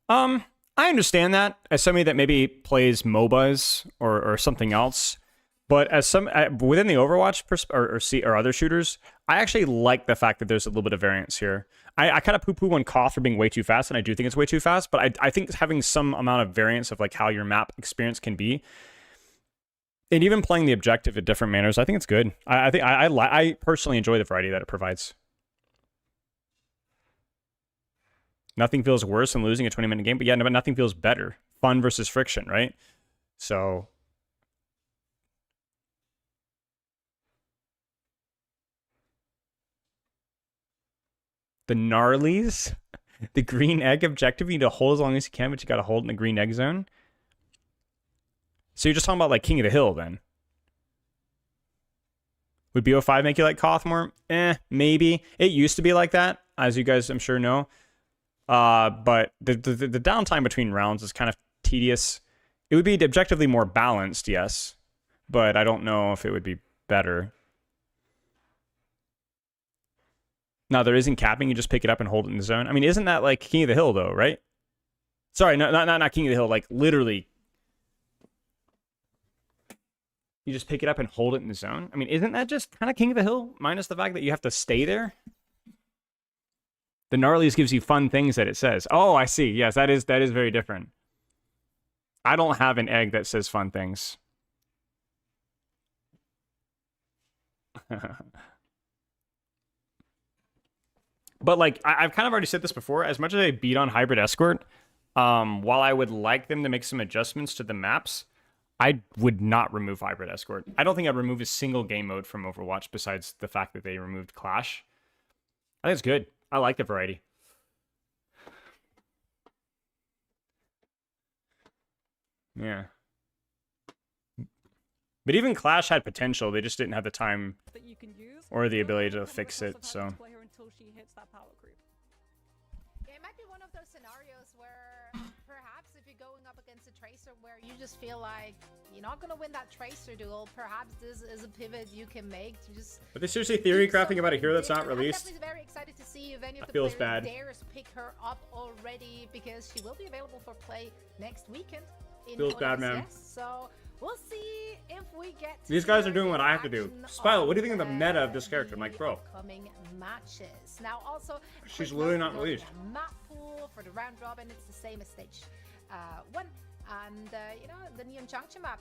A: I understand that as somebody that maybe plays MOBAs or something else, but as some within the Overwatch or other shooters, I actually like the fact that there's a little bit of variance here. I kind of poo-poo on Koth for being way too fast, and I do think it's way too fast, but I think having some amount of variance of like how your map experience can be, and even playing the objective in different manners, I think it's good. I personally enjoy the variety that it provides. Nothing feels worse than losing a 20-minute game, but yeah, but nothing feels better. Fun versus friction, right? So the gnarlies, the green egg objective, you need to hold as long as you can, but you got to hold in the green egg zone. So you're just talking about like King of the Hill then. Would BO5 make you like Koth more? Maybe. It used to be like that, as you guys I'm sure know. But the downtime between rounds is kind of tedious. It would be objectively more balanced, yes, but I don't know if it would be better. No, there isn't capping. You just pick it up and hold it in the zone. I mean, isn't that like King of the Hill, though, right? Sorry, no, not King of the Hill. Like, literally, you just pick it up and hold it in the zone. I mean, isn't that just kind of King of the Hill, minus the fact that you have to stay there? The gnarlies gives you fun things that it says. Oh, I see. Yes, that is very different. I don't have an egg that says fun things. But like I've kind of already said this before, as much as I beat on Hybrid Escort, while I would like them to make some adjustments to the maps, I would not remove Hybrid Escort. I don't think I'd remove a single game mode from Overwatch besides the fact that they removed Clash. I think it's good. I like the variety. Yeah. But even Clash had potential. They just didn't have the time or the ability to fix it, so.
B: Yeah, it might be one of those scenarios where perhaps if you're going up against a Tracer where you just feel like you're not going to win that Tracer duel, perhaps this is a pivot you can make to just...
A: Are they seriously theory crafting about a hero that's not released?
B: I'm definitely very excited to see if any of the
A: feels
B: players
A: bad.
B: dares pick her up already, because she will be available for play next weekend.
A: Feels bad, man.
B: OWCS, so we'll see if we get to
A: These guys are doing what I have to do.
B: action
A: Spilo, what do you think of the
B: on
A: meta of this character? I'm like, bro.
B: upcoming matches. Now, also,
A: She's
B: quick
A: literally
B: note
A: not
B: regarding
A: released.
B: the map pool for the round robin. It's the same as stage 1. And, you know, the Neon Junction map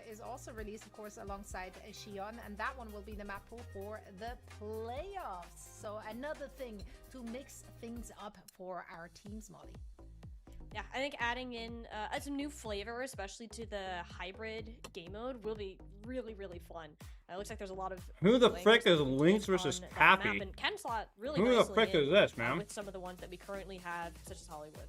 B: is also released, of course, alongside Xion, and that one will be the map pool for the playoffs. So another thing to mix things up for our teams, Molly.
F: Yeah, I think adding in some new flavor, especially to the hybrid game mode, will be really, really fun. It looks like there's a lot of...
A: Who the
F: players
A: frick is
F: on
A: Lynx versus
F: that
A: Pappy?
F: map, and can slot really
A: Who the
F: nicely
A: frick
F: in,
A: is this, man?
F: with some of the ones that we currently have, such as Hollywood.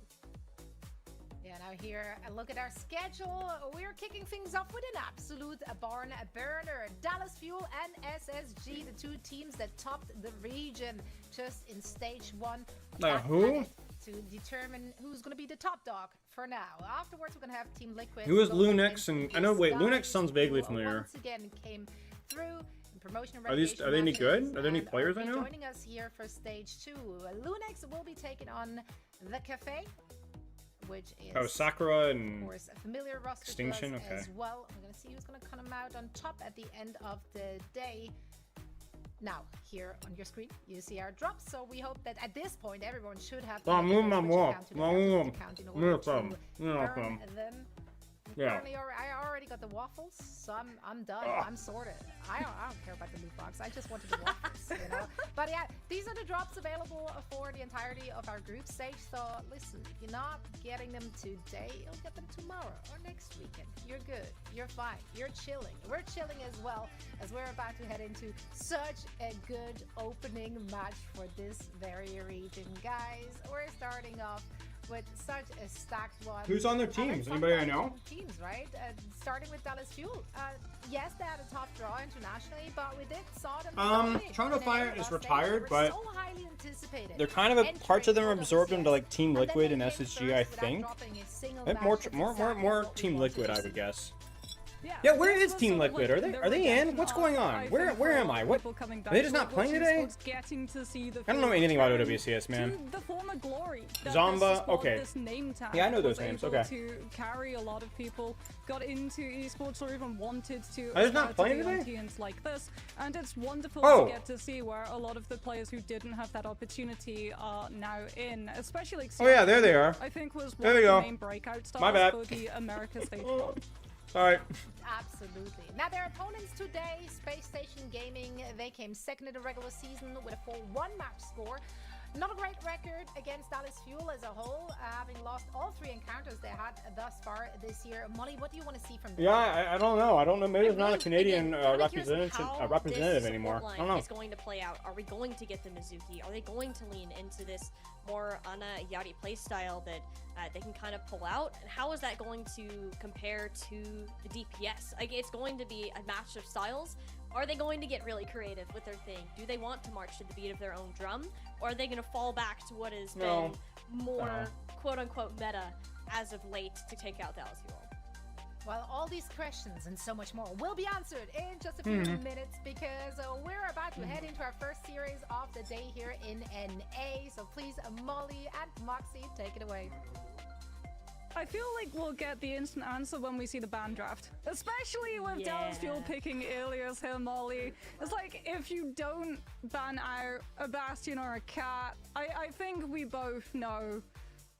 B: Yeah, now here, a look at our schedule. We're kicking things off with an absolute barn burner. Dallas Fuel and SSG, the two teams that topped the region just in stage 1.
A: Who?
B: To determine who's going to be the top dog for now. Afterwards, we're going to have Team Liquid.
A: Who is
B: go
A: Lunex?
B: against
A: And I
B: these
A: know. Wait,
B: guys
A: Lunex sounds vaguely
B: who
A: familiar.
B: Once again, came through in promotion and
A: Are these? Are they any good? Are there any players I know?
B: Joining us here for stage 2. Lunex will be taking on the Cafe, which is
A: Oh, Sakura
B: of
A: and
B: course a familiar roster
A: Extinction,
B: to us
A: okay.
B: as well. We're gonna see who's gonna come out on top at the end of the day. Now, here on your screen, you see our drops. So we hope that at this point, everyone should have.
A: Oh,
B: the
A: move my
B: which
A: wall.
B: account to the
A: Move
B: count,
A: them.
B: to count in
A: Move
B: order
A: them.
B: to
A: Move
B: burn
A: them.
B: them.
A: Yeah.
B: Currently, I already got the waffles, so I'm done. I'm sorted. I don't care about the loot box. I just wanted the waffles, you know. But yeah, these are the drops available for the entirety of our group stage. So listen, if you're not getting them today, you'll get them tomorrow or next weekend. You're good. You're fine. You're chilling. We're chilling as well, as we're about to head into such a good opening match for this very region, guys. We're starting off with such a stacked one.
A: Who's on their teams? Anybody I know?
B: Teams, right? Starting with Dallas Fuel. Yes, they had a tough draw internationally, but we did saw them.
A: Trying to Fire is retired, but
B: so highly anticipated.
A: they're kind of parts of them are absorbed into like Team
B: And then
A: Liquid
B: they
A: and
B: came
A: SSG,
B: third
A: I
B: without
A: think.
B: dropping a single
A: More,
B: match.
A: more,
B: That's
A: more,
B: exactly
A: more
B: what we
A: Team
B: wanted
A: Liquid,
B: to
A: I
B: see.
A: would guess. Yeah, where is Team Liquid? Are they in? What's going on? Where am I? What? Are they just not playing today? I don't know anything about OWCS, man.
G: The former glory.
A: Zomba, okay. Yeah, I know those
G: was
A: names,
G: able
A: okay.
G: To carry a lot of people, got into esports or even wanted to.
A: Are they just not
G: aspire
A: playing
G: to be on
A: today?
G: teams like this, and it's wonderful
A: Oh.
G: to get to see where a lot of the players who didn't have that opportunity are now in, especially.
A: Oh yeah, there they are.
G: I think was
A: There
G: one
A: we
G: of
A: go.
G: the main breakout stars
A: My bad.
G: for the America stage.
A: Alright.
B: Absolutely. Now, their opponents today, Space Station Gaming, they came second in the regular season with a 4-1 match score. Not a great record against Dallas Fuel as a whole, having lost all 3 encounters they had thus far this year. Molly, what do you want to see from them?
A: Yeah, I don't know. I don't know. Maybe it's not a Canadian
F: Again, here's
A: representative
F: how
A: anymore.
F: this
A: I don't know.
F: is going to play out. Are we going to get the Mizuki? Are they going to lean into this more Ana Yari playstyle that they can kind of pull out? And how is that going to compare to the DPS? Like, it's going to be a match of styles. Are they going to get really creative with their thing? Do they want to march to the beat of their own drum? Or are they going to fall back to what has
A: No.
F: been more quote-unquote meta as of late to take out Dallas Fuel?
B: Well, all these questions and so much more will be answered in just a few minutes, because we're about to head into our first series of the day here in NA. So please, Molly and Moxie, take it away.
G: I feel like we'll get the instant answer when we see the ban draft. Especially with Dallas Fuel picking Ilios here, Molly. It's like, if you don't ban out a Bastion or a Cat, I think we both know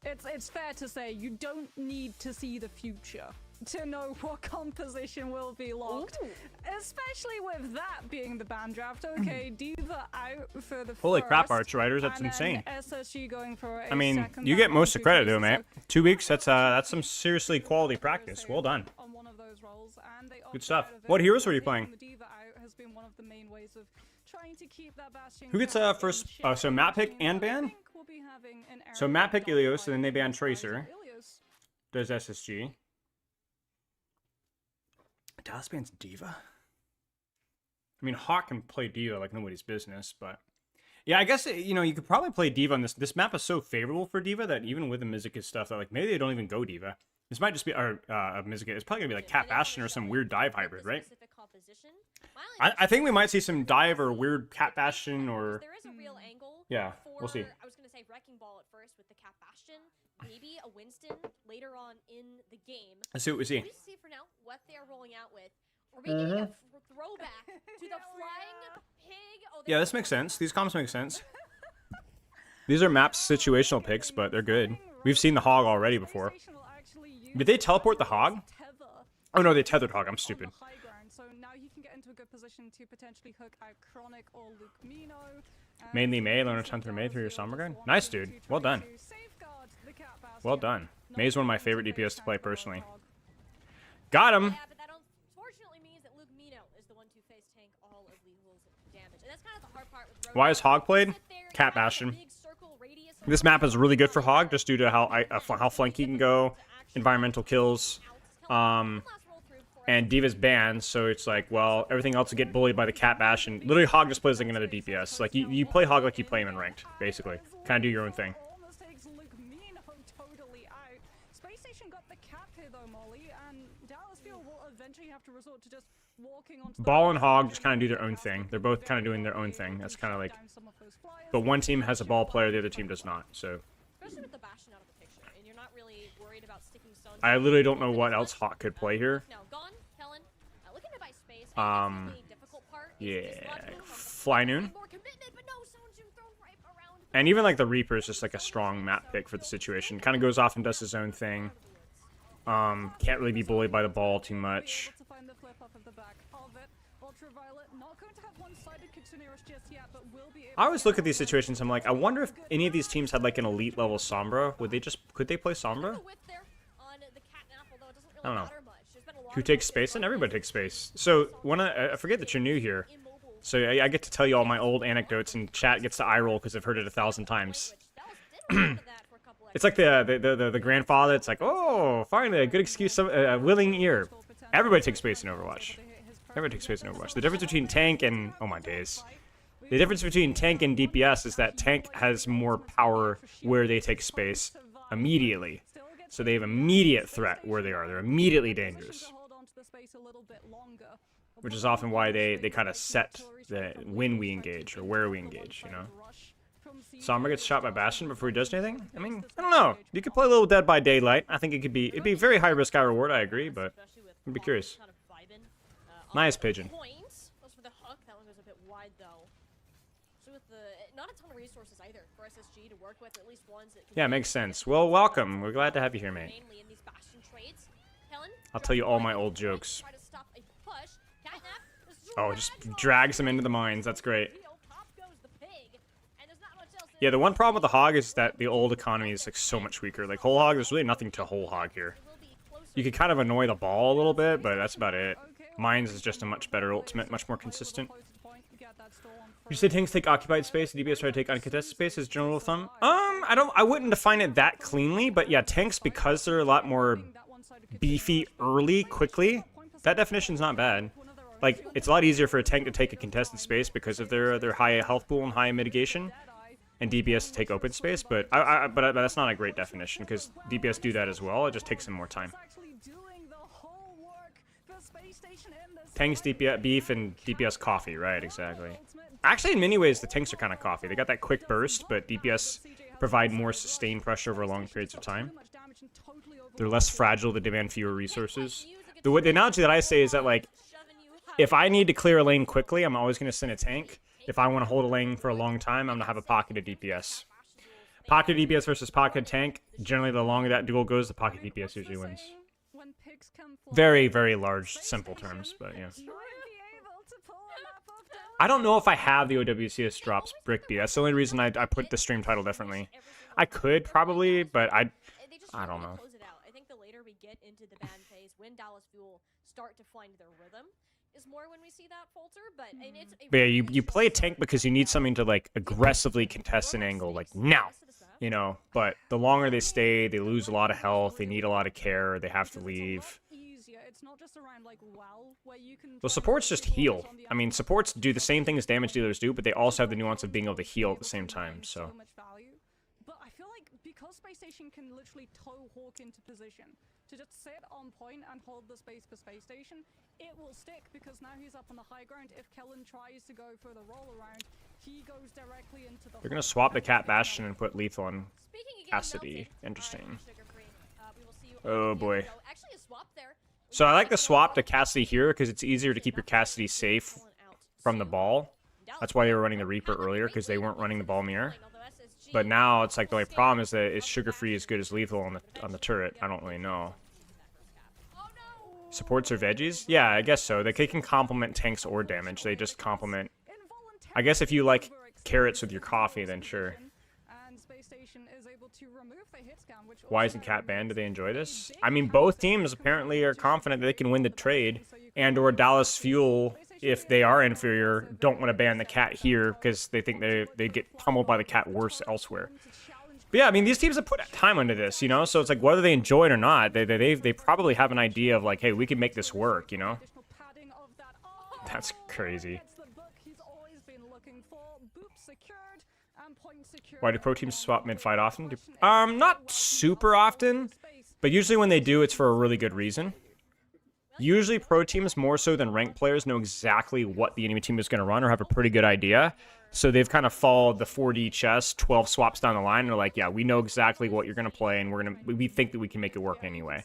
G: it's fair to say you don't need to see the future to know what composition will be locked. Ooh. Especially with that being the ban draft. Okay, Diva out for the
A: Holy
G: first,
A: crap, Arch Riders, that's
G: and
A: insane.
G: SSG going for a
A: I mean,
G: second
A: you get
G: ban
A: most
G: on
A: of credit
G: 2
A: though, mate.
G: so
A: 2 weeks, that's some seriously quality practice. Well done.
G: on one of those roles, and they
A: Good
G: opted
A: stuff.
G: out of it.
A: What heroes were you
G: Taking
A: playing?
G: the Diva out has been one of the main ways of trying to keep that Bastion
A: Who gets
G: count in
A: first?
G: check.
A: So map pick
G: I
A: and ban?
G: think we'll be having an
A: So
G: era
A: map pick
G: of
A: Ilios, and then they ban
G: dogfighting
A: Tracer.
G: Ilios.
A: Does SSG. Dallas bans Diva? I mean, Hawk can play Diva like nobody's business, but... Yeah, I guess, you know, you could probably play Diva on this. This map is so favorable for Diva that even with the Mizuka stuff, that like maybe they don't even go Diva. This might just be, or Mizuka, it's probably gonna be like Cat Bastion or some weird dive hybrid, right? I think we might see some dive or weird Cat Bastion or...
F: There is a real angle.
A: Yeah, we'll see.
F: I was gonna say Wrecking Ball at first with the Cat Bastion, maybe a Winston later on in the game.
A: Let's see what we see.
F: We see for now what they are rolling out with. Are we getting a throwback to the flying pig? Oh,
A: Yeah, this makes sense. These comps make sense. These are maps situational picks, but they're good. We've seen the Hog already before. Did they teleport the Hog? Oh no, they tethered Hog. I'm stupid.
G: So now he can get into a good position to potentially hook out Chronic or Luke Mino.
A: Mainly May, learn a ton through May through your Summer Guard. Nice, dude. Well done. Well done. May is one of my favorite DPS to play personally. Got him.
F: Yeah, but that unfortunately means that Luke Mino is the one to face tank all of Legal's damage. And that's kind of the hard part with
A: Why is Hog played? Cat Bastion. This map is really good for Hog just due to how flanky he can go, environmental kills, and Diva's banned, so it's like, well, everything else will get bullied by the Cat Bastion. Literally, Hog just plays like another DPS. Like, you play Hog like you play him in ranked, basically. Kind of do your own thing.
G: Almost takes Luke Mino totally out. Space Station got the cap here though, Molly, and Dallas Fuel will eventually have to resort to just walking onto
A: Ball and Hog just kind of do their own thing. They're both kind of doing their own thing. That's kind of like... But one team has a ball player, the other team does not, so...
F: Especially with the Bastion out of the picture, and you're not really worried about sticking stones.
A: I literally don't know what else Hawk could play here.
F: Now gone, Helen. Looking to buy space.
A: Yeah, Fly Noon. And even like the Reaper is just like a strong map pick for the situation. Kind of goes off and does his own thing. Can't really be bullied by the ball too much. I always look at these situations, I'm like, I wonder if any of these teams had like an elite level Sombra. Could they play Sombra? I don't know. Who takes space? And everybody takes space. So, I forget that you're new here. So I get to tell you all my old anecdotes, and chat gets to eye roll because I've heard it 1,000 times. It's like the grandfather. It's like, oh, finally a good excuse, a willing ear. Everybody takes space in Overwatch. Everybody takes space in Overwatch. The difference between tank and oh my days. The difference between tank and DPS is that tank has more power where they take space immediately. So they have immediate threat where they are. They're immediately dangerous. Which is often why they kind of set the when we engage or where we engage, you know. Sombra gets shot by Bastion before he does anything? I mean, I don't know. You could play a little Dead by Daylight. I think it'd be very high risk, high reward, I agree, but I'd be curious. Nice pigeon.
F: Not a ton of resources either for SSG to work with, at least ones that
A: Yeah, makes sense. Well, welcome. We're glad to have you here, mate. I'll tell you all my old jokes. Oh, just drags him into the mines. That's great. Yeah, the one problem with the Hog is that the old economy is like so much weaker. Like whole Hog, there's really nothing to whole Hog here. You could kind of annoy the ball a little bit, but that's about it. Mines is just a much better ultimate, much more consistent. You say tanks take occupied space, and DPS try to take uncontested space as general rule of thumb? I wouldn't define it that cleanly, but yeah, tanks, because they're a lot more beefy early, quickly, that definition's not bad. Like, it's a lot easier for a tank to take a contested space because of their high health pool and high mitigation, and DPS to take open space, but that's not a great definition, because DPS do that as well, it just takes them more time. Tanks, DPS, beef, and DPS coffee, right, exactly. Actually, in many ways, the tanks are kind of coffee. They got that quick burst, but DPS provide more sustained pressure over long periods of time. They're less fragile, they demand fewer resources. The analogy that I say is that, like, if I need to clear a lane quickly, I'm always going to send a tank. If I want to hold a lane for a long time, I'm going to have a pocketed DPS. Pocket DPS versus pocket tank, generally the longer that duel goes, the pocket DPS usually wins. Very, very large, simple terms, but yeah. I don't know if I have the OWCS drops Brick B. That's the only reason I put the stream title differently. I could probably, but I don't know.
F: I think the later we get into the ban phase, when Dallas Fuel start to find their rhythm, is more when we see that falter. But
A: yeah, you play a tank because you need something to like aggressively contest an angle, like now. You know, but the longer they stay, they lose a lot of health, they need a lot of care, they have to leave. Well, supports just heal. I mean, supports do the same thing as damage dealers do, but they also have the nuance of being able to heal at the same time, so.
G: But I feel like because Space Station can literally toe Hawk into position, to just sit on point and hold the space for Space Station, it will stick because now he's up on the high ground. If Kellen tries to go for the roll around, he goes directly into the.
A: They're gonna swap the Cat Bastion and put lethal on Cassidy. Interesting. Oh boy. So I like the swap to Cassidy here because it's easier to keep your Cassidy safe from the ball. That's why they were running the Reaper earlier, because they weren't running the ball mirror. But now it's like the only problem is that is Sugar Free as good as lethal on the turret? I don't really know. Supports or veggies? Yeah, I guess so. They can complement tanks or damage. They just complement. I guess if you like carrots with your coffee, then sure. Why isn't Cat banned? Do they enjoy this? I mean, both teams apparently are confident that they can win the trade, and or Dallas Fuel, if they are inferior, don't want to ban the Cat here because they think they get pummeled by the Cat worse elsewhere. But yeah, I mean, these teams have put time into this, you know, so it's like whether they enjoy it or not, they probably have an idea of like, hey, we can make this work, you know? That's crazy. Why do pro teams swap mid-fight often? Not super often, but usually when they do, it's for a really good reason. Usually pro teams, more so than ranked players, know exactly what the enemy team is going to run or have a pretty good idea. So they've kind of followed the 4D chess, 12 swaps down the line, and they're like, yeah, we know exactly what you're going to play, and we think that we can make it work anyway.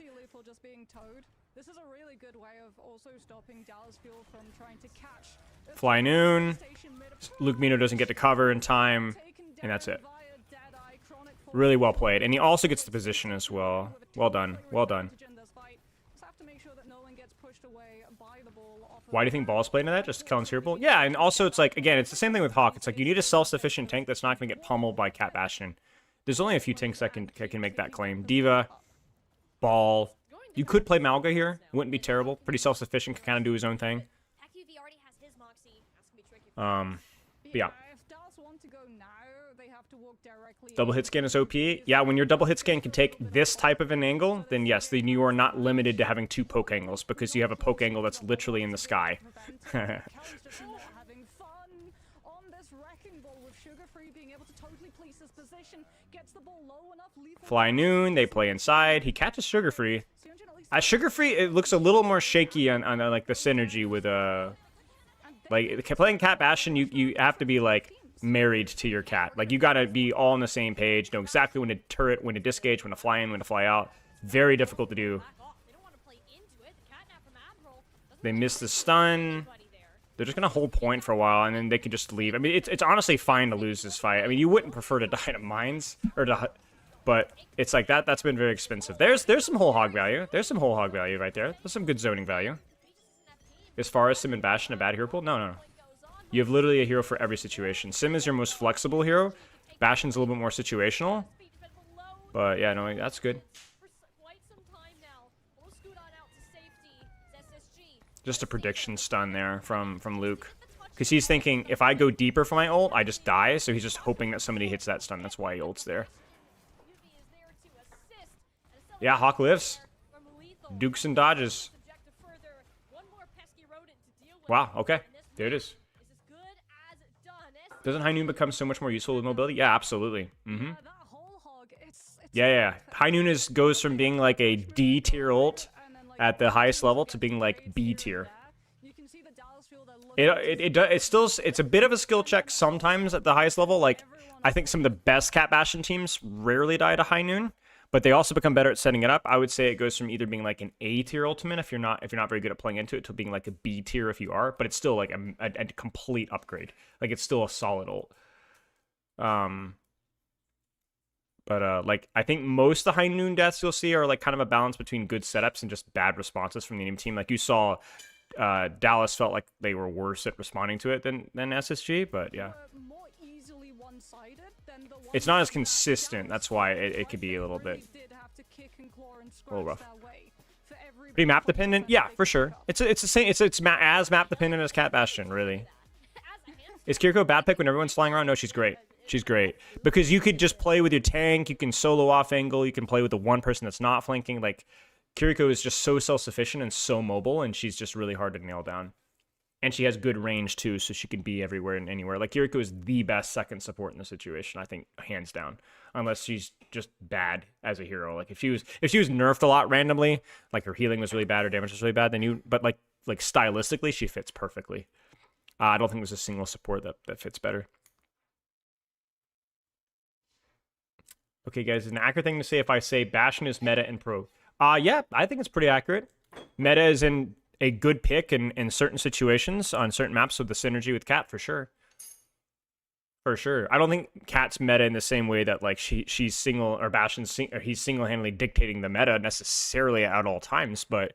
A: Fly Noon. Luke Mino doesn't get to cover in time, and that's it. Really well played. And he also gets the position as well. Well done. Well done. Why do you think Ball's playing into that? Just Kellen's hero pool? Yeah, and also it's like, again, it's the same thing with Hawk. It's like you need a self-sufficient tank that's not going to get pummeled by Cat Bastion. There's only a few tanks that can make that claim. Diva, Ball. You could play Malga here. It wouldn't be terrible. Pretty self-sufficient, can kind of do his own thing. But yeah. Double hit scan is OP. Yeah, when your double hit scan can take this type of an angle, then yes, then you are not limited to having two poke angles because you have a poke angle that's literally in the sky. Fly Noon, they play inside. He catches Sugar Free. Sugar Free, it looks a little more shaky on like the synergy with like playing Cat Bastion. You have to be like married to your cat. Like you gotta be all on the same page, know exactly when to turret, when to disengage, when to fly in, when to fly out. Very difficult to do. They miss the stun. They're just gonna hold point for a while and then they can just leave. I mean, it's honestly fine to lose this fight. I mean, you wouldn't prefer to die to mines or to, but it's like that's been very expensive. There's some whole hog value. There's some whole hog value right there. There's some good zoning value. As far as Sim and Bastion, a bad hero pool? No. You have literally a hero for every situation. Sim is your most flexible hero. Bastion's a little bit more situational. But yeah, no, that's good. Just a prediction stun there from Luke. Because he's thinking, if I go deeper for my ult, I just die. So he's just hoping that somebody hits that stun. That's why he ults there. Yeah, Hawk lives. Dukes and dodges. Wow, okay. There it is. Doesn't High Noon become so much more useful with mobility? Yeah, absolutely. Yeah. High Noon goes from being like a D tier ult at the highest level to being like B tier. It's a bit of a skill check sometimes at the highest level. Like I think some of the best Cat Bastion teams rarely die to High Noon, but they also become better at setting it up. I would say it goes from either being like an A tier ultimate if you're not very good at playing into it to being like a B tier if you are, but it's still like a complete upgrade. Like it's still a solid ult. Like I think most of the High Noon deaths you'll see are like kind of a balance between good setups and just bad responses from the enemy team. Like you saw Dallas felt like they were worse at responding to it than SSG, but yeah. It's not as consistent. That's why it could be a little bit rough. Pretty map dependent, yeah, for sure. It's the same. It's as map dependent as Cat Bastion, really. Is Kiriko a bad pick when everyone's flying around? No, she's great. She's great because you could just play with your tank. You can solo off angle. You can play with the one person that's not flanking. Like Kiriko is just so self-sufficient and so mobile, and she's just really hard to nail down. And she has good range too, so she can be everywhere and anywhere. Like Kiriko is the best second support in the situation, I think, hands down. Unless she's just bad as a hero. Like if she was nerfed a lot randomly, like her healing was really bad, her damage was really bad, then but like stylistically, she fits perfectly. I don't think there's a single support that fits better. Okay, guys, is an accurate thing to say if I say Bastion is meta and pro? Yeah, I think it's pretty accurate. Meta is in a good pick in certain situations on certain maps with the synergy with Cat, for sure. For sure. I don't think Cat's meta in the same way that like she's single or Bastion's or he's single-handedly dictating the meta necessarily at all times, but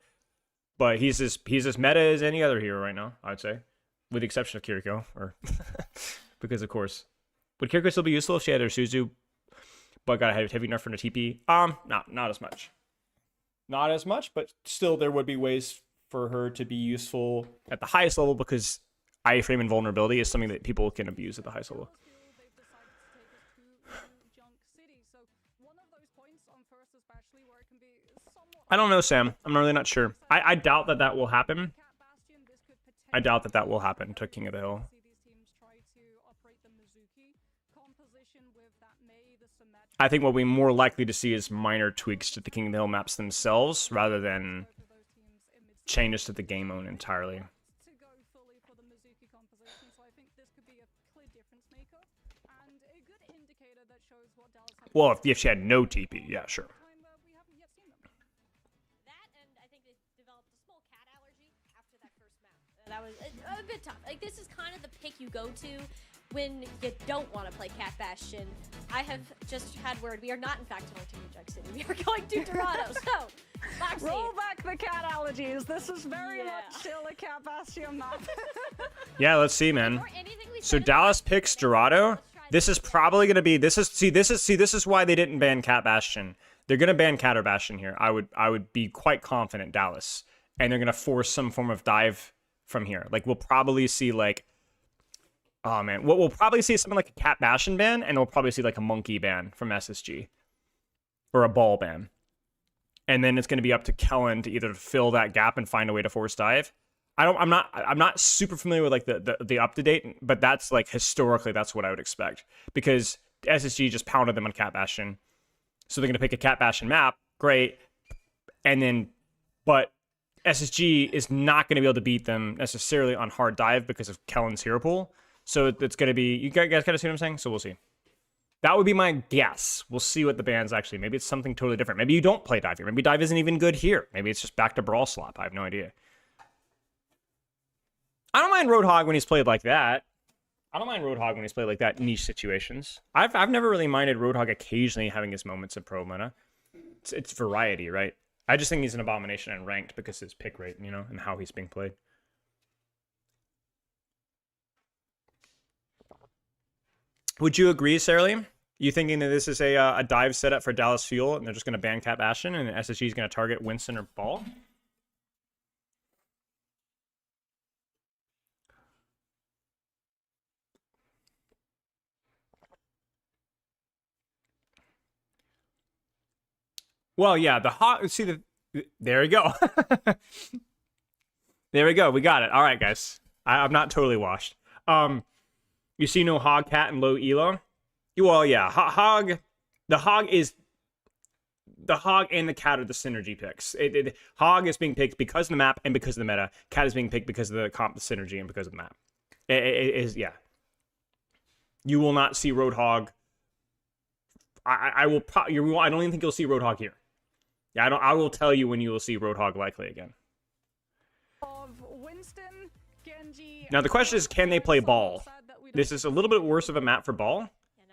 A: he's as meta as any other hero right now, I would say, with the exception of Kiriko, or because of course. Would Kiriko still be useful if she had her Suzu but got a heavy nerf from the TP? Not as much. Not as much, but still there would be ways for her to be useful at the highest level because iframe invulnerability is something that people can abuse at the highest level. I don't know, Sam. I'm really not sure. I doubt that will happen. I doubt that will happen to King of the Hill. I think what we're more likely to see is minor tweaks to the King of the Hill maps themselves rather than changes to the game mode entirely. Well, if she had no TP, yeah, sure.
F: That, and I think they developed a small cat allergy after that first map. That was a bit tough. Like, this is kind of the pick you go to when you don't want to play Cat Bastion. I have just had word. We are not, in fact, going to New York City. We are going to Toronto. So, Foxy.
G: Roll back the cat allergies. This is very much still a Cat Bastion map.
A: Yeah, let's see, man. So Dallas picks Dorado. This is probably going to be. This is why they didn't ban Cat Bastion. They're going to ban Cat or Bastion here. I would be quite confident, Dallas, and they're going to force some form of dive from here. Like we'll probably see like. Oh man, we'll probably see something like a Cat Bastion ban, and we'll probably see like a Monkey ban from SSG, or a Ball ban, and then it's going to be up to Kellen to either fill that gap and find a way to force dive. I'm not super familiar with like the up to date, but that's like historically that's what I would expect because SSG just pounded them on Cat Bastion, so they're going to pick a Cat Bastion map, great, and then but SSG is not going to be able to beat them necessarily on hard dive because of Kellen's hero pool. So it's going to be, you guys kind of see what I'm saying? So we'll see. That would be my guess. We'll see what the ban's actually, maybe it's something totally different. Maybe you don't play dive here. Maybe dive isn't even good here. Maybe it's just back to brawl slop. I have no idea. I don't mind Roadhog when he's played like that. I don't mind Roadhog when he's played like that in niche situations. I've never really minded Roadhog occasionally having his moments of pro meta. It's variety, right? I just think he's an abomination and ranked because his pick rate, you know, and how he's being played. Would you agree, Sarah? You thinking that this is a dive setup for Dallas Fuel and they're just going to ban Cat Bastion and SSG is going to target Winston or Ball? Well, yeah, the hot. See there we go. There we go. We got it. All right, guys. I'm not totally washed. You see no Hog, Cat, and low elo? Well, yeah. The Hog and the Cat are the synergy picks. Hog is being picked because of the map and because of the meta. Cat is being picked because of the synergy and because of the map. It is, yeah. You will not see Roadhog. I will. I don't even think you'll see Roadhog here. Yeah, I will tell you when you will see Roadhog likely again.
G: Of Winston, Genji,
A: Now the question is, can they play ball? This is a little bit worse of a map for ball,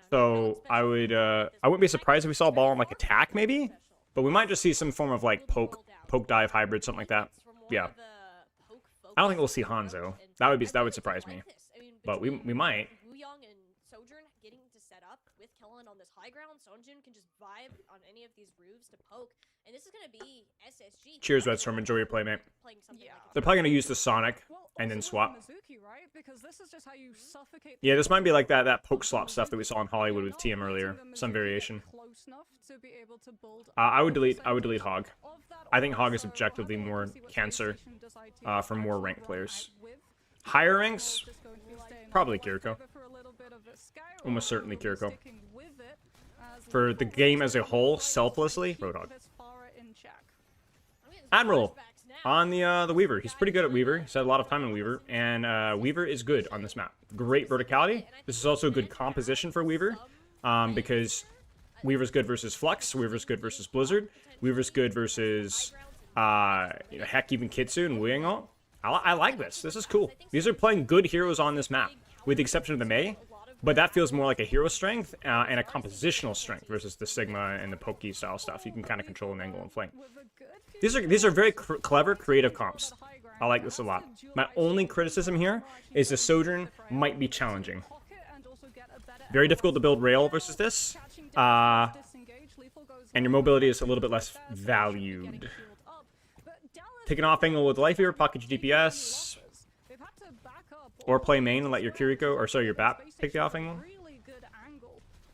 A: so I wouldn't be surprised if we saw ball on like attack maybe, but we might just see some form of like poke dive hybrid, something like that. Yeah. I don't think we'll see Hanzo. That would surprise me, but we might.
F: Wuyong and Sojourn getting to set up with Kellen on this high ground. Sonjun can just vibe on any of these roofs to poke, and this is gonna be SSG.
A: Cheers, Red Storm. Enjoy your play, mate. They're probably gonna use the Sonic and then swap. Yeah, this might be like that poke swap stuff that we saw in Hollywood with TM earlier. Some variation. I would delete Hog. I think Hog is objectively more cancer for more ranked players. Higher ranks, probably Kiriko. Almost certainly Kiriko. For the game as a whole, selflessly, Roadhog. Admiral on the Weaver. He's pretty good at Weaver. He's had a lot of time in Weaver, and Weaver is good on this map. Great verticality. This is also a good composition for Weaver, because Weaver's good versus Flux. Weaver's good versus Blizzard. Weaver's good versus, heck, even Kitsu and Wuyang ult. I like this. This is cool. These are playing good heroes on this map, with the exception of the Mei. But that feels more like a hero strength and a compositional strength versus the Sigma and the Pokey style stuff. You can kind of control an angle and flank. These are very clever, creative comps. I like this a lot. My only criticism here is the Sojourn might be challenging. Very difficult to build rail versus this. And your mobility is a little bit less valued. Take an off angle with Life here, pocket your DPS. Or play main and let your Kiriko, or sorry, your BAP take the off angle.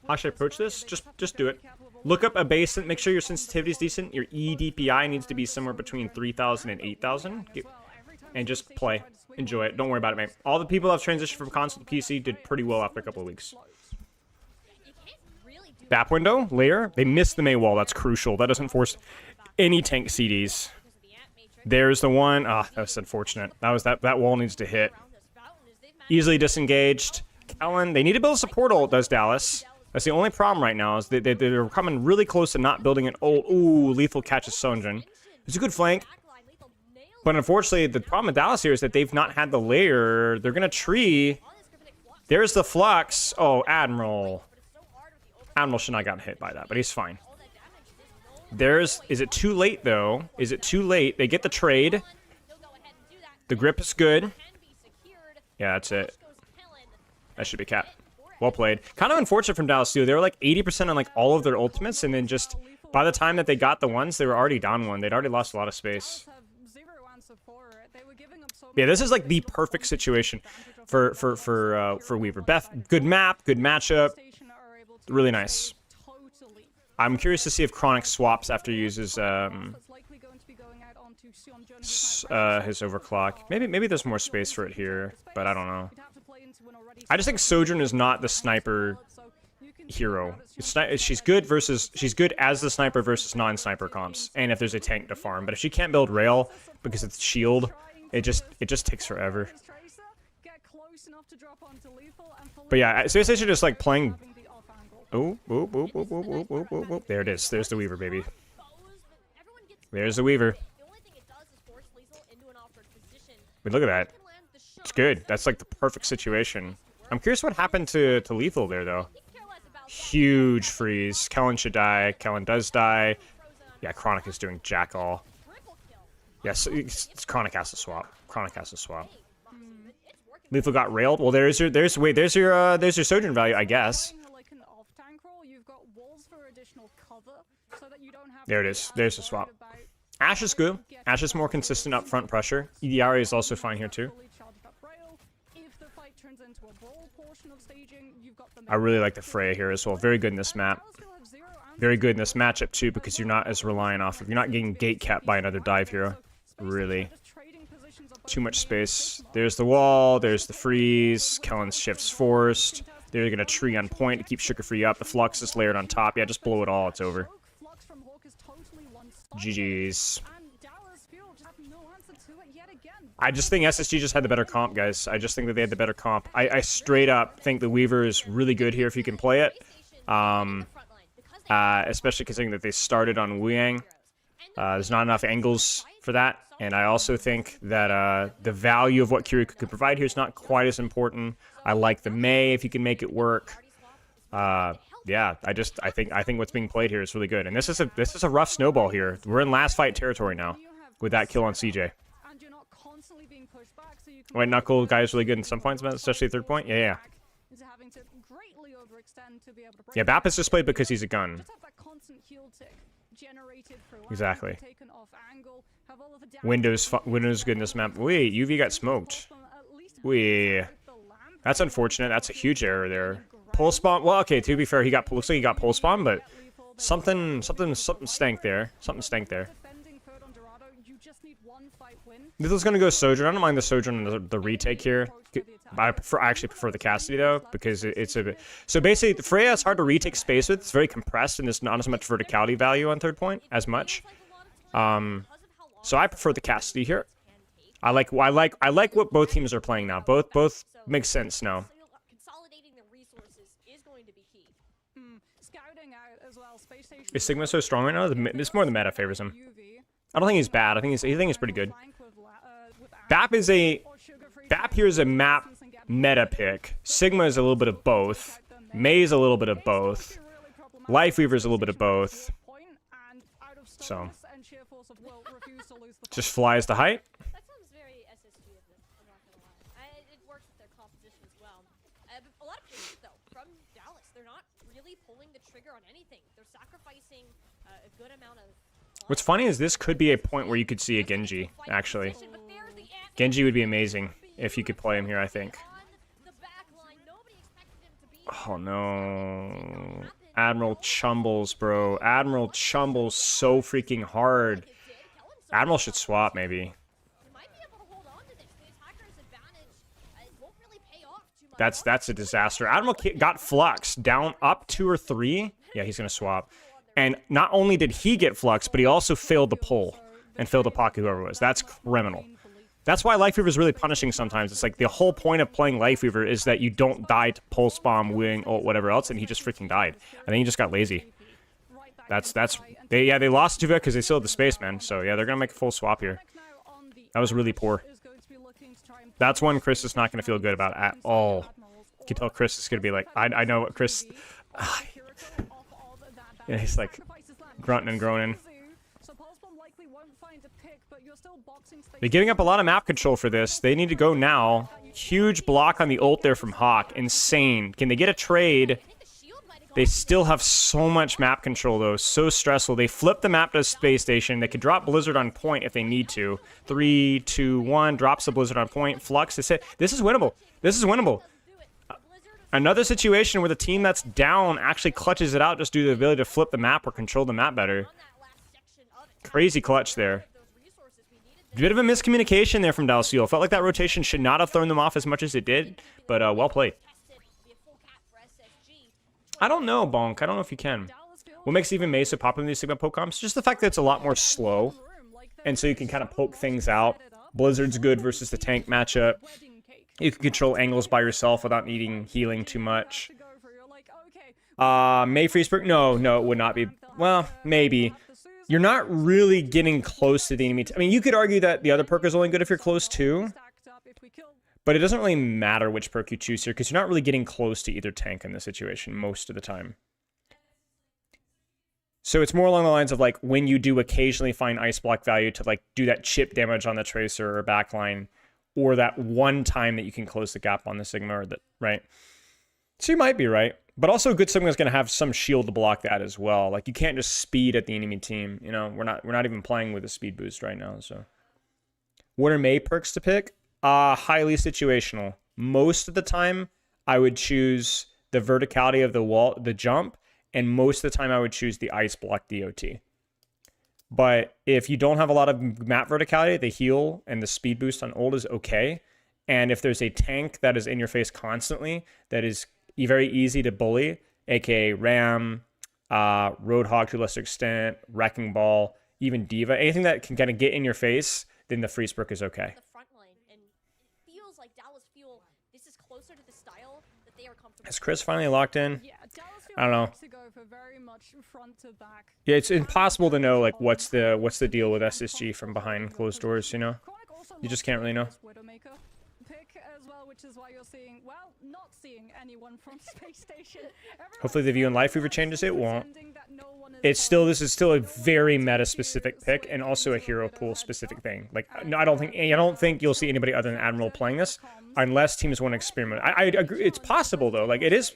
A: How should I approach this? Just do it. Look up a base and make sure your sensitivity is decent. Your EDPI needs to be somewhere between 3,000 and 8,000. And just play. Enjoy it. Don't worry about it, mate. All the people that have transitioned from console to PC did pretty well after a couple of weeks. BAP window, layer. They missed the Mei wall. That's crucial. That doesn't force any tank CDs. There's the one. Ah, that was unfortunate. That wall needs to hit. Easily disengaged. Kellen, they need to build a support ult, does Dallas. That's the only problem right now, is they're coming really close to not building an ult. Ooh, lethal catches Sonjun. It's a good flank. But unfortunately, the problem with Dallas here is that they've not had the layer. They're going to tree. There's the Flux. Oh, Admiral. Admiral should not have gotten hit by that, but he's fine. Is it too late, though? Is it too late? They get the trade. The grip is good. Yeah, that's it. That should be cap. Well played. Kind of unfortunate from Dallas, too. They were like 80% on like all of their ultimates, and then just by the time that they got the ones, they were already down one. They'd already lost a lot of space. Yeah, this is like the perfect situation for Weaver. Beth, good map, good matchup. Really nice. I'm curious to see if Chronic swaps after he uses his overclock. Maybe there's more space for it here, but I don't know. I just think Sojourn is not the sniper hero. She's good as the sniper versus non-sniper comps, and if there's a tank to farm. But if she can't build rail because it's shield, it just takes forever. But yeah, so essentially just like playing. Oh, there it is. There's the Weaver, baby. There's the Weaver. Wait, look at that. It's good. That's like the perfect situation. I'm curious what happened to Lethal there, though. Huge freeze. Kellen should die. Kellen does die. Yeah, Chronic is doing jack all. Yes, Chronic has to swap. Chronic has to swap. Lethal got railed. Well, there's your Sojourn value, I guess. There it is. There's the swap. Ashe is good. Ashe is more consistent up front pressure. EDR is also fine here too. I really like the Freya here as well. Very good in this map. Very good in this matchup too, because you're not as reliant off of. You're not getting gate capped by another dive hero. Really. Too much space. There's the wall. There's the freeze. Kellen's shift's forced. They're gonna tree on point to keep Sugar Free up. The Flux is layered on top. Yeah, just blow it all. It's over. GG's.
G: no answer to it yet again.
A: I just think SSG just had the better comp, guys. I just think that they had the better comp. I straight up think the Weaver is really good here if you can play it. Especially considering that they started on Wu Yang. There's not enough angles for that. And I also think that the value of what Kiryu could provide here is not quite as important. I like the Mei if you can make it work. Yeah, I think what's being played here is really good. And this is a rough snowball here. We're in last fight territory now with that kill on CJ. Wait, Knuckle guy is really good in some points, especially third point. Yeah. Yeah, Bap is just played because he's a gun. Exactly. Windows good in this map. Wait, UV got smoked. Wait, that's unfortunate. That's a huge error there. Pull spawn. Well, okay. To be fair, looks like he got pull spawn, but something stank there. Something stank there. Little's gonna go Sojourn. I don't mind the Sojourn and the retake here. I actually prefer the Cassidy though, because it's a bit. So basically, Freya is hard to retake space with. It's very compressed, and there's not as much verticality value on third point as much. So I prefer the Cassidy here. I like what both teams are playing now. Both make sense now. Is Sigma so strong right now? It's more the meta favors him. I don't think he's bad. I think he's pretty good. Bap here is a map meta pick. Sigma is a little bit of both. Mei is a little bit of both. Lifeweaver is a little bit of both. So just flies to height.
F: That sounds very SSG of them, I'm not gonna lie. It works with their composition as well. A lot of players, though, from Dallas, they're not really pulling the trigger on anything. They're sacrificing a good amount of...
A: What's funny is this could be a point where you could see a Genji, actually. Genji would be amazing if you could play him here, I think. Oh, no. Admiral Chumbles, bro. Admiral Chumbles so freaking hard. Admiral should swap, maybe. That's a disaster. Admiral got Flux down up 2 or 3. Yeah, he's going to swap. And not only did he get Flux, but he also failed the pull and failed to pocket whoever it was. That's criminal. That's why Lifeweaver is really punishing sometimes. It's like the whole point of playing Lifeweaver is that you don't die to pulse bomb, wing, or whatever else, and he just freaking died. I think he just got lazy. They lost to it because they still had the space, man. So yeah, they're gonna make a full swap here. That was really poor. That's one Chris is not gonna feel good about at all. You can tell Chris is gonna be like, I know what Chris. Yeah, he's like grunting and groaning. They're giving up a lot of map control for this. They need to go now. Huge block on the ult there from Hawk. Insane. Can they get a trade? They still have so much map control, though. So stressful. They flip the map to Space Station. They could drop Blizzard on point if they need to. 3, 2, 1. Drops the Blizzard on point. Flux is hit. This is winnable. This is winnable. Another situation where the team that's down actually clutches it out just due to the ability to flip the map or control the map better. Crazy clutch there. A bit of a miscommunication there from Dalciel. Felt like that rotation should not have thrown them off as much as it did, but well played. I don't know, Bonk. I don't know if you can. What makes even Mei so popular in these Sigma poke comps? Just the fact that it's a lot more slow, and so you can kind of poke things out. Blizzard's good versus the tank matchup. You can control angles by yourself without needing healing too much. Mei freeze perk? No, it would not be. Well, maybe. You're not really getting close to the enemy. I mean, you could argue that the other perk is only good if you're close too. But it doesn't really matter which perk you choose here, because you're not really getting close to either tank in this situation most of the time. So it's more along the lines of like when you do occasionally find ice block value to like do that chip damage on the tracer or backline, or that one time that you can close the gap on the Sigma, or that, right? So you might be right. But also a good Sigma is going to have some shield to block that as well. Like you can't just speed at the enemy team. You know, we're not even playing with a speed boost right now. So what are Mei perks to pick? Highly situational. Most of the time, I would choose the verticality of the wall, the jump, and most of the time I would choose the ice block DOT. But if you don't have a lot of map verticality, the heal and the speed boost on ult is okay. And if there's a tank that is in your face constantly, that is very easy to bully, aka Ram, Roadhog to a lesser extent, Wrecking Ball, even Diva, anything that can kind of get in your face then the freeze brick is okay.
F: The front line, and it feels like Dallas feel this is closer to the style that they are comfortable.
A: Is Chris finally locked in?
G: Yeah, Dallas
A: I don't know.
G: likes to go for very much front to back.
A: Yeah, it's impossible to know like what's the deal with SSG from behind closed doors, you know?
G: Chronic also
A: You just
G: loves
A: can't really know.
G: this Widowmaker pick as well, which is why you're seeing, well, not seeing anyone from Space Station.
A: Hopefully the view and life weaver changes, it won't.
G: Pretending that no one is
A: It's still, this is still a very meta specific pick and also a hero pool specific thing. Like, no, I don't think you'll see anybody other than Admiral playing this unless teams want to experiment. I agree. It's possible though. Like it is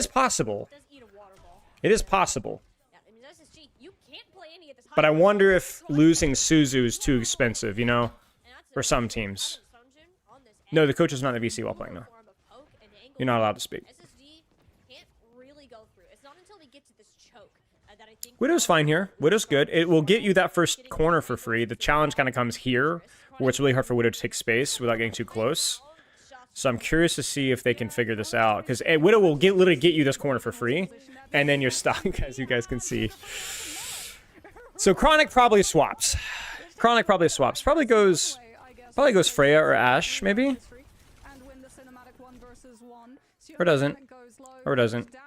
A: possible.
F: Does eat a water ball.
A: It is possible.
F: Yeah, I mean, SSG, you can't play any of this.
A: But I wonder if losing Suzu is too expensive, you know,
F: And that's
A: for
F: a-
A: some teams.
F: Sunjin on this
A: No,
F: edge.
A: the coach is not in the VC while playing though.
F: Form of poke and angle.
A: You're not allowed to speak.
F: SSG can't really go through. It's not until they get to this choke that I think
A: Widow's fine here. Widow's good. It will get you that first corner for free. The challenge kind of comes here, where it's really hard for Widow to take space without getting too close. So I'm curious to see if they can figure this out, because Widow will literally get you this corner for free, and then you're stuck, as you guys can see. So Chronic probably swaps. Chronic probably swaps. Probably goes Freya or Ashe, maybe,
G: and win the cinematic 1v1. So
A: or doesn't,
G: goes low,
A: or doesn't.
G: down,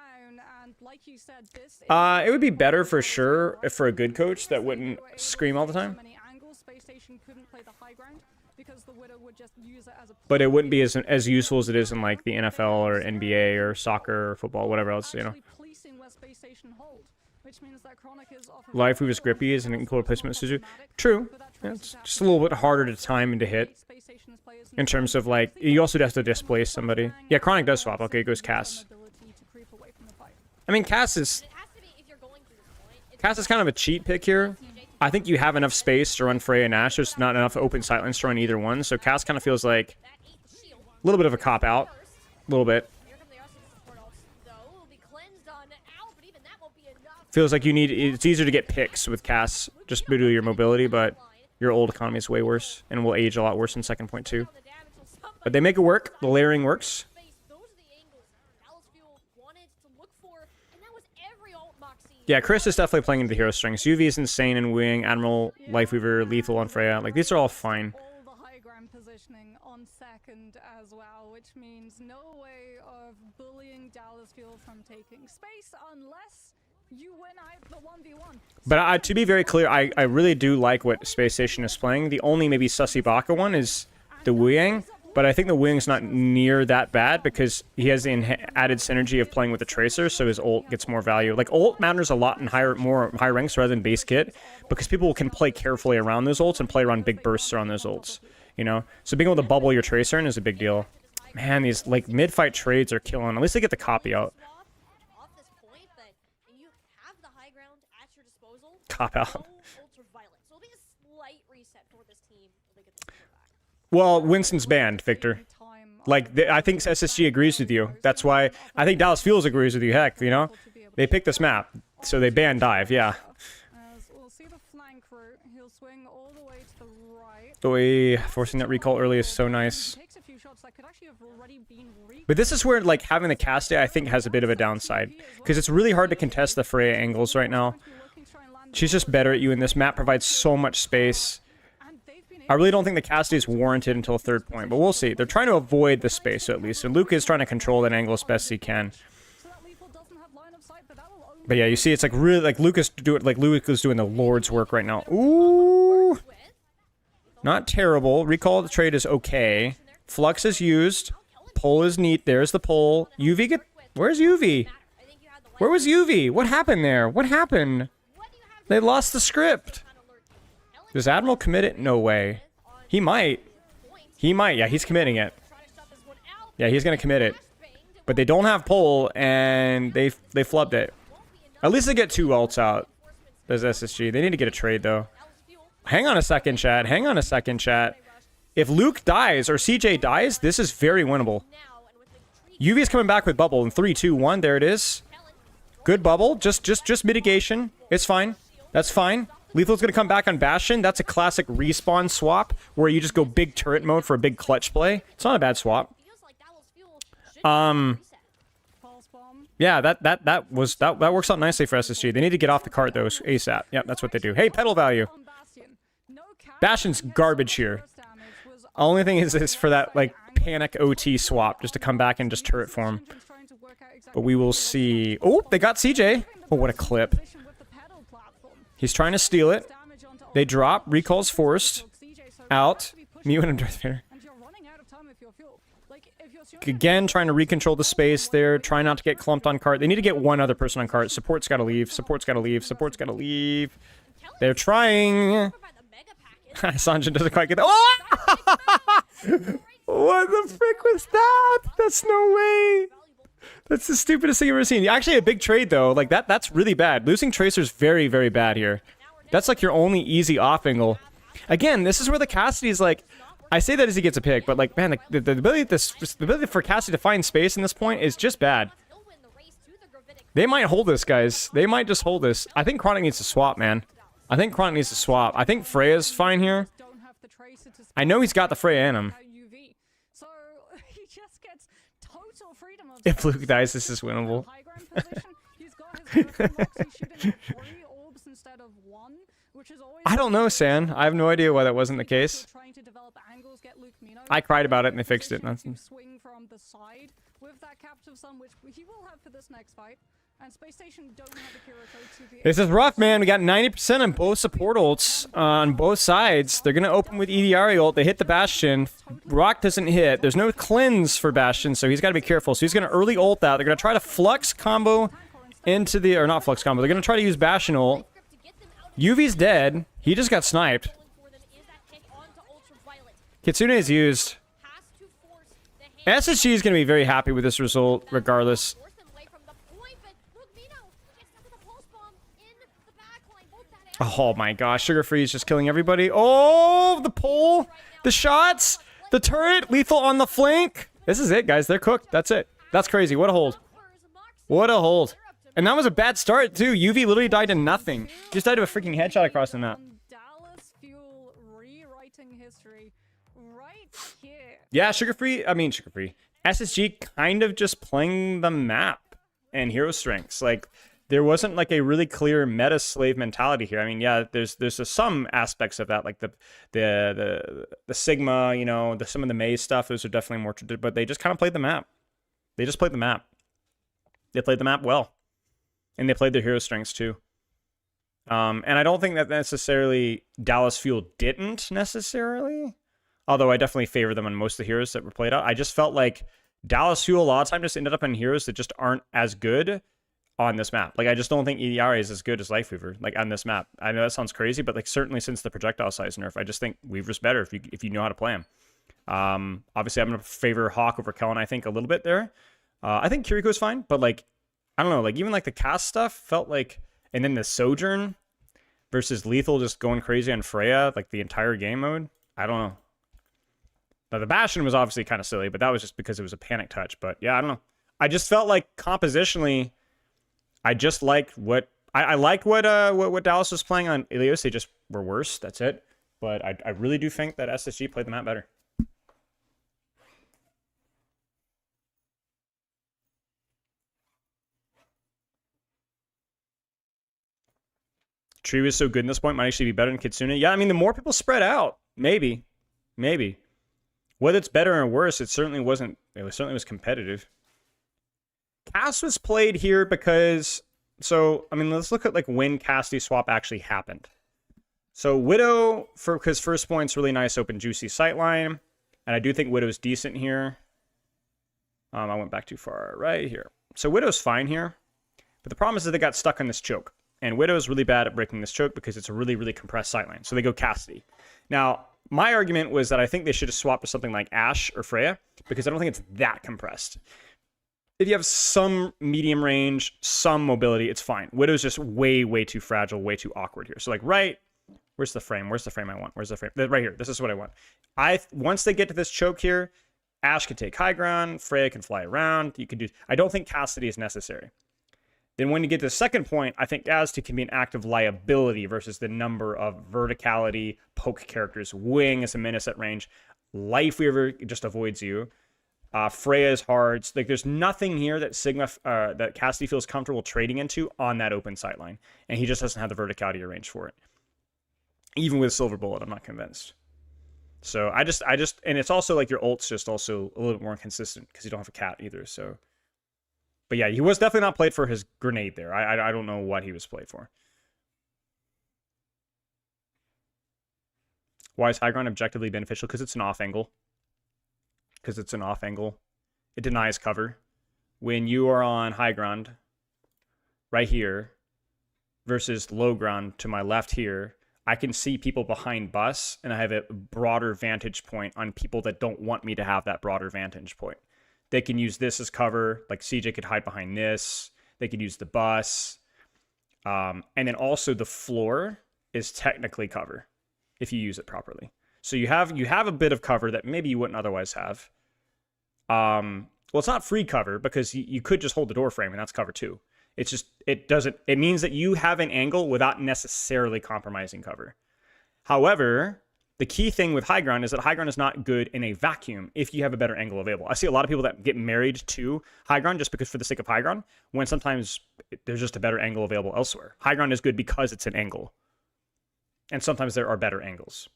G: and like you said, this
A: It would be better for sure if for a good coach that wouldn't scream all the time.
G: many angles, Space Station couldn't play the high ground because the Widow would just use it as a
A: But it wouldn't be as useful as it is in like the NFL or NBA or soccer or football, whatever else, you know.
G: actually policing where Space Station hold, which means that Chronic is off of
A: Life Weave is grippy is an equal replacement with Suzu. True. Yeah, it's just a little bit harder to time and to hit
G: Space Station's players
A: in terms of like, you also have to displace somebody. Yeah, Chronic does swap. Okay, it goes Cass.
G: ability to creep away from the fight.
A: I mean, Cass is
F: it has to be if you're going through this point. It's
A: Cass is kind of a cheat pick here. I think you have enough space to run Freya and Ashe. There's not enough open silence to run either one. So Cass kind of feels like
F: that 8 shield.
A: a little bit of a cop out. A little bit.
F: Here come the rest of the support ults, though. Will be cleansed on Owl, but even that won't be enough.
A: Feels like it's easier to get picks with Cass just due to your mobility, but your old economy is way worse and will age a lot worse in second point too.
F: The damage will somebody
A: But they make it work. The layering works.
F: face. Those are the angles Dallas Fuel wanted to look for, and that was every ult Moxie.
A: Yeah, Chris is definitely playing into hero strings. UV is insane in Wing, Admiral, Lifeweaver, Lethal on Freya. Like, these are all fine.
G: All the high ground positioning on second as well, which means no way of bullying Dallas Fuel from taking space unless you win out the 1v1.
A: But to be very clear, I really do like what Space Station is playing. The only maybe sussy Baka one is the Wu Yang. But I think the Wu Yang's not near that bad because he has the added synergy of playing with the Tracer, so his ult gets more value. Like, ult matters a lot in more high ranks rather than base kit because people can play carefully around those ults and play around big bursts around those ults, you know? So being able to bubble your Tracer in is a big deal. Man, these, like, mid-fight trades are killing. At least they get the copy out.
F: Off this point, but and you have the high ground at your disposal.
A: Cop out.
F: No ultraviolet. So it'll be a slight reset for this team when they get the support back.
A: Well, Winston's banned, Victor. Like, I think SSG agrees with you. That's why I think Dallas Fuels agrees with you. Heck, you know? They picked this map, so they banned Dive, yeah.
G: As we'll see the flank route, he'll swing all the way to the right.
A: Doi forcing that recall early is so nice.
G: Takes a few shots that could actually have already been
A: But this is where, like, having the cast day, I think, has a bit of a downside. Because it's really hard to contest the Freya angles right now. She's just better at you, and this map provides so much space. I really don't think the cast day is warranted until third point, but we'll see. They're trying to avoid the space, at least. And Luke is trying to control that angle as best he can. But yeah, you see, it's like really, like Luke is doing the Lord's work right now. Ooh, not terrible. Recall the trade is okay. Flux is used. Pull is neat. There's the pull. UV where's UV? Where was UV? What happened there? What happened? They lost the script. Does Admiral commit it? No way. He might. He might. Yeah, he's committing it. Yeah, he's gonna commit it. But they don't have pull, and they flubbed it. At least they get 2 ults out. There's SSG. They need to get a trade, though. Hang on a second, chat. Hang on a second, chat. If Luke dies or CJ dies, this is very winnable. UV is coming back with bubble in 3, 2, 1. There it is. Good bubble. Just mitigation. It's fine. That's fine. Lethal's going to come back on Bastion. That's a classic respawn swap where you just go big turret mode for a big clutch play. It's not a bad swap. Yeah, that works out nicely for SSG. They need to get off the cart though ASAP. Yep, that's what they do. Hey, pedal value.
G: No cap
A: Bastion's garbage here. Only thing is for that, like, panic OT swap, just to come back and just turret form. But we will see. Oh, they got CJ. Oh, what a clip. He's trying to steal it. They drop. Recall's forced. Out. Mew and Darth Vader. Again, trying to recontrol the space there. Trying not to get clumped on cart. They need to get one other person on cart. Support's got to leave. Support's got to leave. Support's got to leave. They're trying. Sanjin doesn't quite get that. Oh! What the frick was that? That's no way. That's the stupidest thing I've ever seen. Actually, a big trade, though. Like, that's really bad. Losing Tracer's very, very bad here. That's, like, your only easy off angle. Again, this is where the Cassidy's, like... I say that as he gets a pick, but, like, man, the ability for Cassidy to find space in this point is just bad. They might hold this, guys. They might just hold this. I think Chronic needs to swap, man. I think Chronic needs to swap. I think Freya's fine here. I know he's got the Freya in him. If Luke dies, this is winnable. I don't know, San. I have no idea why that wasn't the case. I cried about it and they fixed it. This is rough, man. We got 90% on both support ults on both sides. They're going to open with EDR ult. They hit the Bastion. Rock doesn't hit. There's no cleanse for Bastion, so he's got to be careful. So he's going to early ult that. They're going to try to flux combo into the... Or not flux combo. They're going to try to use Bastion ult. Yuvi's dead. He just got sniped. Kitsune is used. SSG is going to be very happy with this result, regardless. Oh my gosh, Sugar Free is just killing everybody. Oh, the pull, the shots, the turret, lethal on the flank. This is it, guys. They're cooked. That's it. That's crazy. What a hold. What a hold. And that was a bad start, too. UV literally died to nothing. Just died to a freaking headshot across the map. Yeah, Sugar Free. SSG kind of just playing the map and hero strengths. Like, there wasn't like a really clear meta slave mentality here. I mean, yeah, there's some aspects of that, like the Sigma, you know, some of the maze stuff. Those are definitely more traditional, but they just kind of played the map. They just played the map. They played the map well, and they played their hero strengths too. And I don't think that necessarily Dallas Fuel didn't necessarily, although I definitely favor them on most of the heroes that were played out. I just felt like Dallas Fuel a lot of time just ended up in heroes that just aren't as good on this map. Like, I just don't think EDR is as good as Life Weaver, like, on this map. I know that sounds crazy, but, like, certainly since the projectile size nerf, I just think Weaver's better if you know how to play him. Obviously, I'm going to favor Hawk over Kellen, I think, a little bit there. I think Kiriko's fine, but, like, I don't know, like, even, like, the cast stuff felt like... And then the Sojourn versus Lethal just going crazy on Freya, like, the entire game mode. I don't know. Now, the Bastion was obviously kind of silly, but that was just because it was a panic touch. But, yeah, I don't know. I just felt like compositionally... I just liked what I liked what Dallas was playing on Ilios. They just were worse. That's it. But I really do think that SSG played the map better. Tree was so good in this point, might actually be better than Kitsune. Yeah, I mean, the more people spread out, maybe. Whether it's better or worse, it certainly wasn't. It certainly was competitive. Cass was played here because, so, I mean, let's look at, like, when Cassidy swap actually happened. So, Widow, because first point's really nice, open, juicy sightline. And I do think Widow's decent here. I went back too far right here. So, Widow's fine here. But the problem is that they got stuck on this choke. And Widow's really bad at breaking this choke because it's a really, really compressed sightline. So, they go Cassidy. Now, my argument was that I think they should have swapped to something like Ashe or Freya because I don't think it's that compressed. If you have some medium range, some mobility, it's fine. Widow's just way, way too fragile, way too awkward here. So, like, where's the frame? Where's the frame I want? Where's the frame? Right here. This is what I want. Once they get to this choke here, Ashe can take high ground. Freya can fly around. You can do... I don't think Cassidy is necessary. Then when you get to the second point, I think Aztec can be an active liability versus the number of verticality, poke characters. Wing is a menace at range. Life Weaver just avoids you. Freya is hard. Like, there's nothing here that that Cassidy feels comfortable trading into on that open sightline, and he just doesn't have the verticality or range for it. Even with Silver Bullet, I'm not convinced. So I just, and it's also like your ult's just also a little bit more inconsistent because you don't have a cat either. So, but yeah, he was definitely not played for his grenade there. I don't know what he was played for. Why is high ground objectively beneficial? Because it's an off angle. Because it's an off angle. It denies cover. When you are on high ground, right here, versus low ground to my left here, I can see people behind bus, and I have a broader vantage point on people that don't want me to have that broader vantage point. They can use this as cover, like CJ could hide behind this. They could use the bus. And then also the floor is technically cover if you use it properly. So you have a bit of cover that maybe you wouldn't otherwise have. Well, it's not free cover because you could just hold the door frame and that's cover too. It's just, it means that you have an angle without necessarily compromising cover. However, the key thing with high ground is that high ground is not good in a vacuum if you have a better angle available. I see a lot of people that get married to high ground just because for the sake of high ground, when sometimes there's just a better angle available elsewhere. High ground is good because it's an angle. And sometimes there are better angles.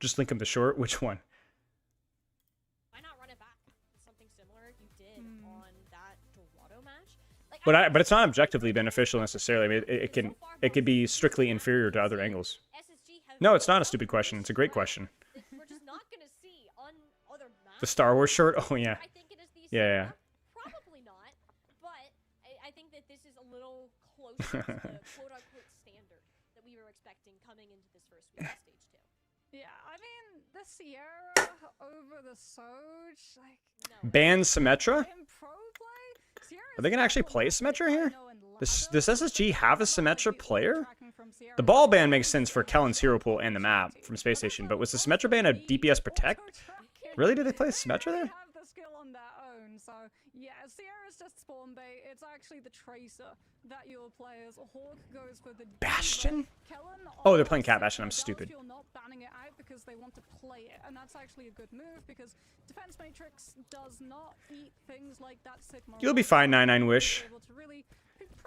A: Just link him to short. Which one?
F: Why not run it back? Something similar you did on that Dorado match. Like,
A: But it's not objectively beneficial necessarily. I mean, it could be strictly inferior to other angles. No, it's not a stupid question. It's a great question.
F: We're just not gonna see on other maps.
A: The Star Wars short? Oh yeah.
F: I think it is the
A: Yeah.
F: Probably not, but I think that this is a little closer to the quote-unquote standard that we were expecting coming into this first week of stage 2.
G: Yeah, I mean, the Sierra over the Soj, like...
F: No.
A: Ban Symmetra?
G: In pro play, Sierra's
A: Are they gonna actually play Symmetra here? Does SSG have a Symmetra player?
G: Sierra.
A: The ball ban makes sense for Kellen's hero pool and the map from Space Station, but was the Symmetra ban a DPS protect? Really? Did they play Symmetra there?
G: Have the skill on their own, so yeah, Sierra's just spawn bait. It's actually the Tracer that you'll play as. Hawk goes for the
A: Bastion?
G: Kellen
A: Oh, they're playing Cat Bastion. I'm stupid.
G: You're not banning it out because they want to play it, and that's actually a good move because Defense Matrix does not eat things like that Sigma.
A: You'll be fine, 99 Wish.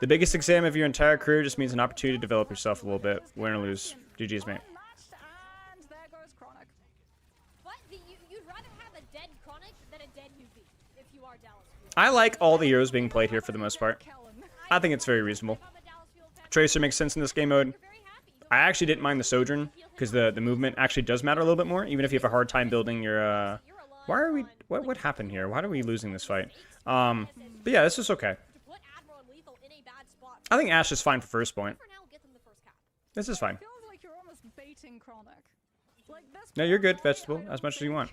A: The biggest exam of your entire career just means an opportunity to develop yourself a little bit. Win or lose. GG's, mate.
G: And there goes Chronic.
F: But you'd rather have a dead Chronic than a dead UV if you are Dallas Fuel.
A: I like all the heroes being played here for the most part. I think it's very reasonable. Tracer makes sense in this game mode. I actually didn't mind the Sojourn because the movement actually does matter a little bit more, even if you have a hard time building your why are we what happened here? Why are we losing this fight? But yeah, this is okay. I think Ashe is fine for first point. This is fine.
G: Feels like you're almost baiting Chronic. Like this.
A: No, you're good, Vegetable, as much as you want.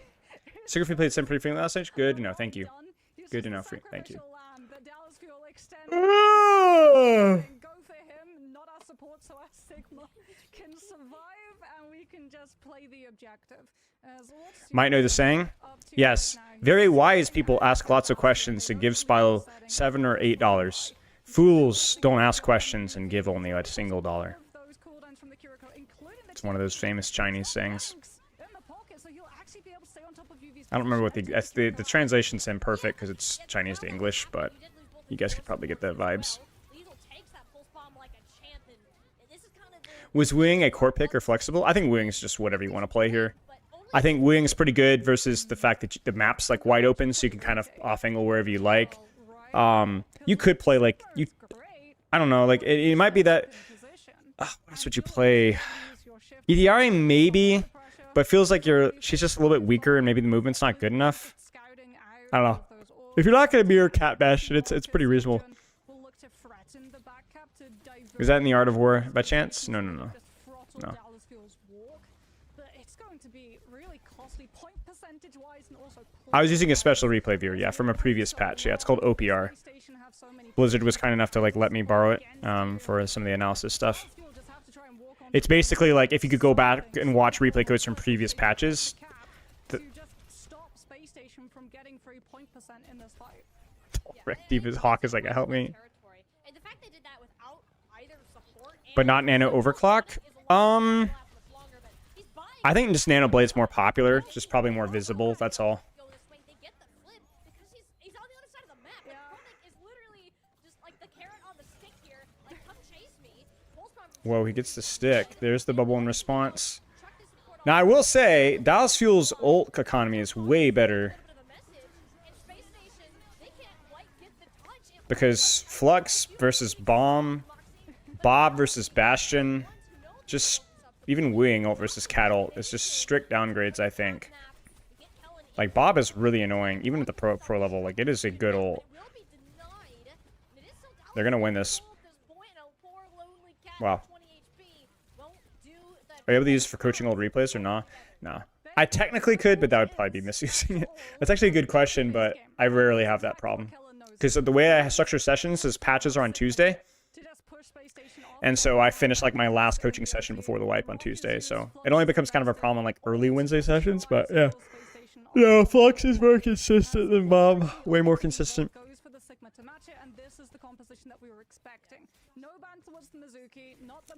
A: Sigraphy played Symphony Free last stage? Good to know, thank you. Good to know, Free. Thank you.
G: Go for him, not our support, so our Sigma can survive and we can just play the objective.
A: Might know the saying? Yes. Very wise people ask lots of questions to give Spilo $7 or $8. Fools don't ask questions and give only a single dollar. It's one of those famous Chinese sayings. I don't remember what the translation's imperfect because it's Chinese to English, but you guys could probably get the vibes. Was Wing a core pick or flexible? I think Wing's just whatever you want to play here. I think Wing's pretty good versus the fact that the map's like wide open, so you can kind of off angle wherever you like. You could play like I don't know, like it might be that. What else would you play? EDRA maybe, but feels like she's just a little bit weaker and maybe the movement's not good enough. I don't know. If you're not gonna mirror Cat Bastion, it's pretty reasonable. Is that in the Art of War by chance? No. No. I was using a special replay viewer, yeah, from a previous patch. Yeah, it's called OPR. Blizzard was kind enough to like let me borrow it for some of the analysis stuff. It's basically like if you could go back and watch replay codes from previous patches. Diva's Hawk is like, help me. But not Nano Overclock? I think just Nano Blade's more popular, just probably more visible, that's all. Whoa, he gets the stick. There's the bubble in response. Now, I will say, Dallas Fuel's ult economy is way better. Because Flux versus Bomb, Bob versus Bastion, just even Wing ult versus Cat ult is just strict downgrades, I think. Like, Bob is really annoying, even at the pro level. Like, it is a good ult. They're gonna win this. Wow. Are you able to use it for coaching old replays or not? Nah. I technically could, but that would probably be misusing it. That's actually a good question, but I rarely have that problem. Because the way I structure sessions is patches are on Tuesday. And so I finish like my last coaching session before the wipe on Tuesday. So it only becomes kind of a problem on like early Wednesday sessions, but yeah. Yeah, Flux is more consistent than Bob. Way more consistent.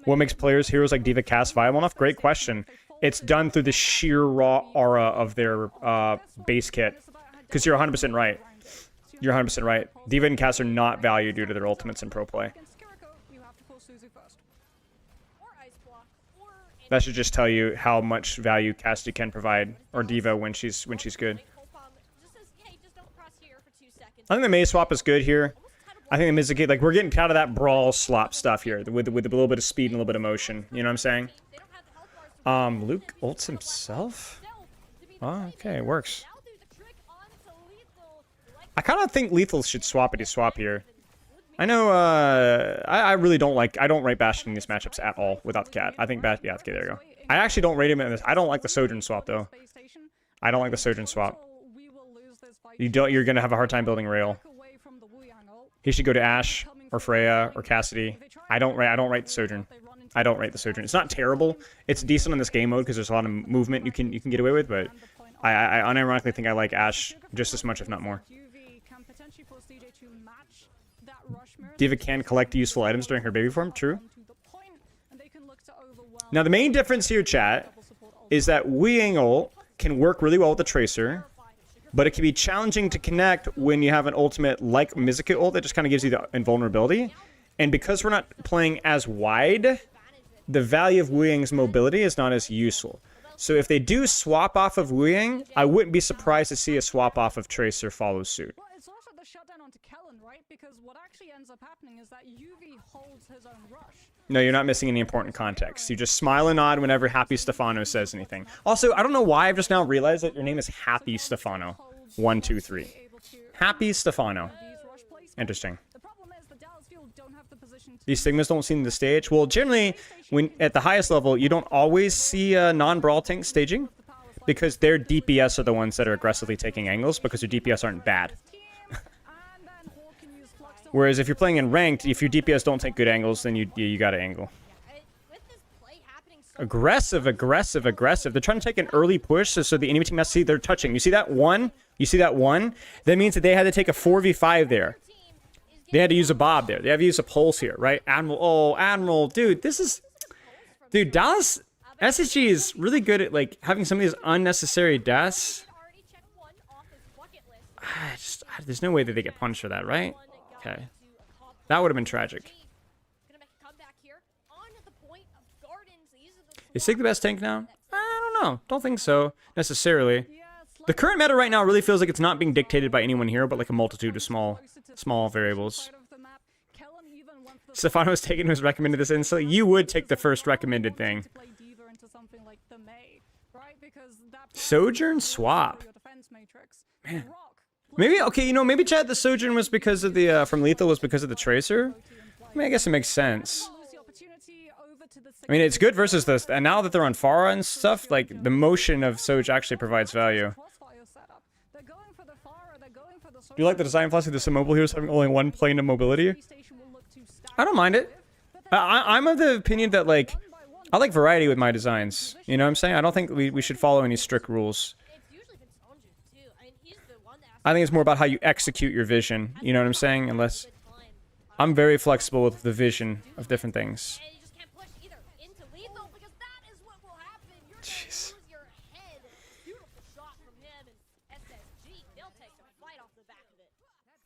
A: What makes players heroes like D.Va cast viable enough? Great question. It's done through the sheer raw aura of their base kit. Because you're 100% right. You're 100% right. D.Va and Cass are not valued due to their ultimates in pro play. That should just tell you how much value Cassidy can provide, or D.Va when she's good. I think the Mei swap is good here. I think the Mizuki, like, we're getting out of that brawl slop stuff here with a little bit of speed and a little bit of motion. You know what I'm saying? Luke ults himself? Oh, okay, it works. I kind of think Lethal should swappity swap here. I know, I really don't like, I don't rate Bastion in these matchups at all without the cat. I think Bastion, yeah, okay, there you go. I actually don't rate him in this. I don't like the Sojourn swap, though. I don't like the Sojourn swap. You're gonna have a hard time building rail. He should go to Ashe, or Freya, or Cassidy. I don't rate the Sojourn. I don't rate the Sojourn. It's not terrible. It's decent in this game mode because there's a lot of movement you can get away with, but I unironically think I like Ashe just as much, if not more. D.Va can collect useful items during her baby form. True. Now, the main difference here, chat, is that Wing ult can work really well with the Tracer, but it can be challenging to connect when you have an ultimate like Mizuki ult that just kind of gives you the invulnerability. And because we're not playing as wide, the value of Wuying's mobility is not as useful. So if they do swap off of Wuying, I wouldn't be surprised to see a swap off of Tracer follow suit.
G: Well, it's also the shutdown onto Kellen, right? Because what actually ends up happening is that UV holds his own rush.
A: No, you're not missing any important context. You just smile and nod whenever Happy Stefano says anything. Also, I don't know why I've just now realized that your name is Happy Stefano. 1, 2, 3. Happy Stefano. Interesting. These Sigmas don't seem the stage. Well, generally, when at the highest level, you don't always see non-brawl tanks staging because their DPS are the ones that are aggressively taking angles because their DPS aren't bad. Whereas if you're playing in ranked, if your DPS don't take good angles, then you got to angle. Aggressive, aggressive, aggressive. They're trying to take an early push so the enemy team has to see they're touching. You see that one? You see that one? That means that they had to take a 4v5 there. They had to use a Bob there. They had to use a Pulse here, right? Admiral. Oh, Admiral. Dude, this is... Dude, Dallas... SSG is really good at, like, having some of these unnecessary deaths. There's no way that they get punished for that, right? Okay. That would have been tragic. Is Sig the best tank now? I don't know. Don't think so, necessarily. The current meta right now really feels like it's not being dictated by anyone here, but like a multitude of small variables. Stefano was taken was recommended this instantly. You would take the first recommended thing. Sojourn swap. Man. Maybe, okay, you know, maybe Chad, the Sojourn was because of the, from Lethal was because of the Tracer? I mean, I guess it makes sense. I mean, it's good versus this, and now that they're on Pharah and stuff, like, the motion of Soj actually provides value. Do you like the design philosophy of the mobile heroes having only one plane of mobility? I don't mind it. I'm of the opinion that, like, I like variety with my designs. You know what I'm saying? I don't think we should follow any strict rules. I think it's more about how you execute your vision. You know what I'm saying? Unless... I'm very flexible with the vision of different things. Jeez.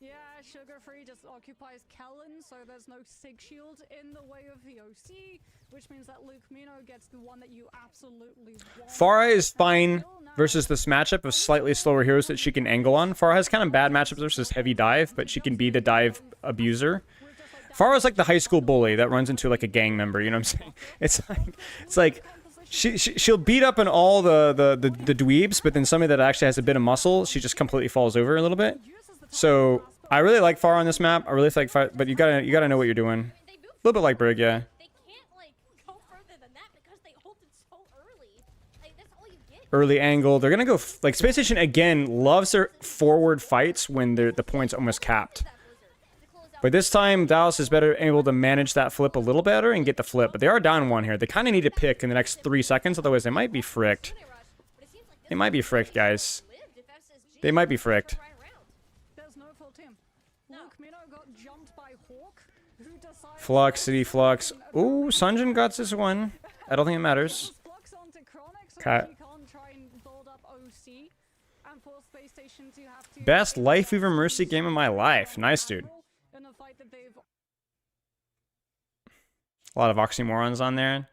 G: Yeah, Sugar referee just occupies Kellen, so there's no Sig shield in the way of the OC, which means that Luke Mino gets the one that you absolutely want.
A: Farah is fine versus this matchup of slightly slower heroes that she can angle on. Farah has kind of bad matchups versus heavy dive, but she can be the dive abuser. Farah's like the high school bully that runs into like a gang member, you know what I'm saying? It's like she'll beat up on all the dweebs, but then somebody that actually has a bit of muscle, she just completely falls over a little bit. So I really like Farah on this map. I really like Farah, but you gotta know what you're doing. A little bit like Brig, yeah.
F: They can't like go further than that because they ulted so early. Like that's all you get.
A: Early angle. They're gonna go like Space Station again loves their forward fights when the point's almost capped. But this time, Dallas is better able to manage that flip a little better and get the flip. But they are down one here. They kind of need to pick in the next 3 seconds. Otherwise, they might be fricked. They might be fricked, guys. They might be fricked.
G: There's no full team. Luke Mino got jumped by Hawk, who decided
A: Flux, City Flux. Ooh, Sunjin got this one. I don't think it matters.
G: Flux onto Chronic, so
A: Okay.
G: he can't try and build up OC and force Space Station to have to
A: Best Life Weaver Mercy game of my life. Nice, dude.
G: in a fight that they've
A: A lot of oxymorons on there.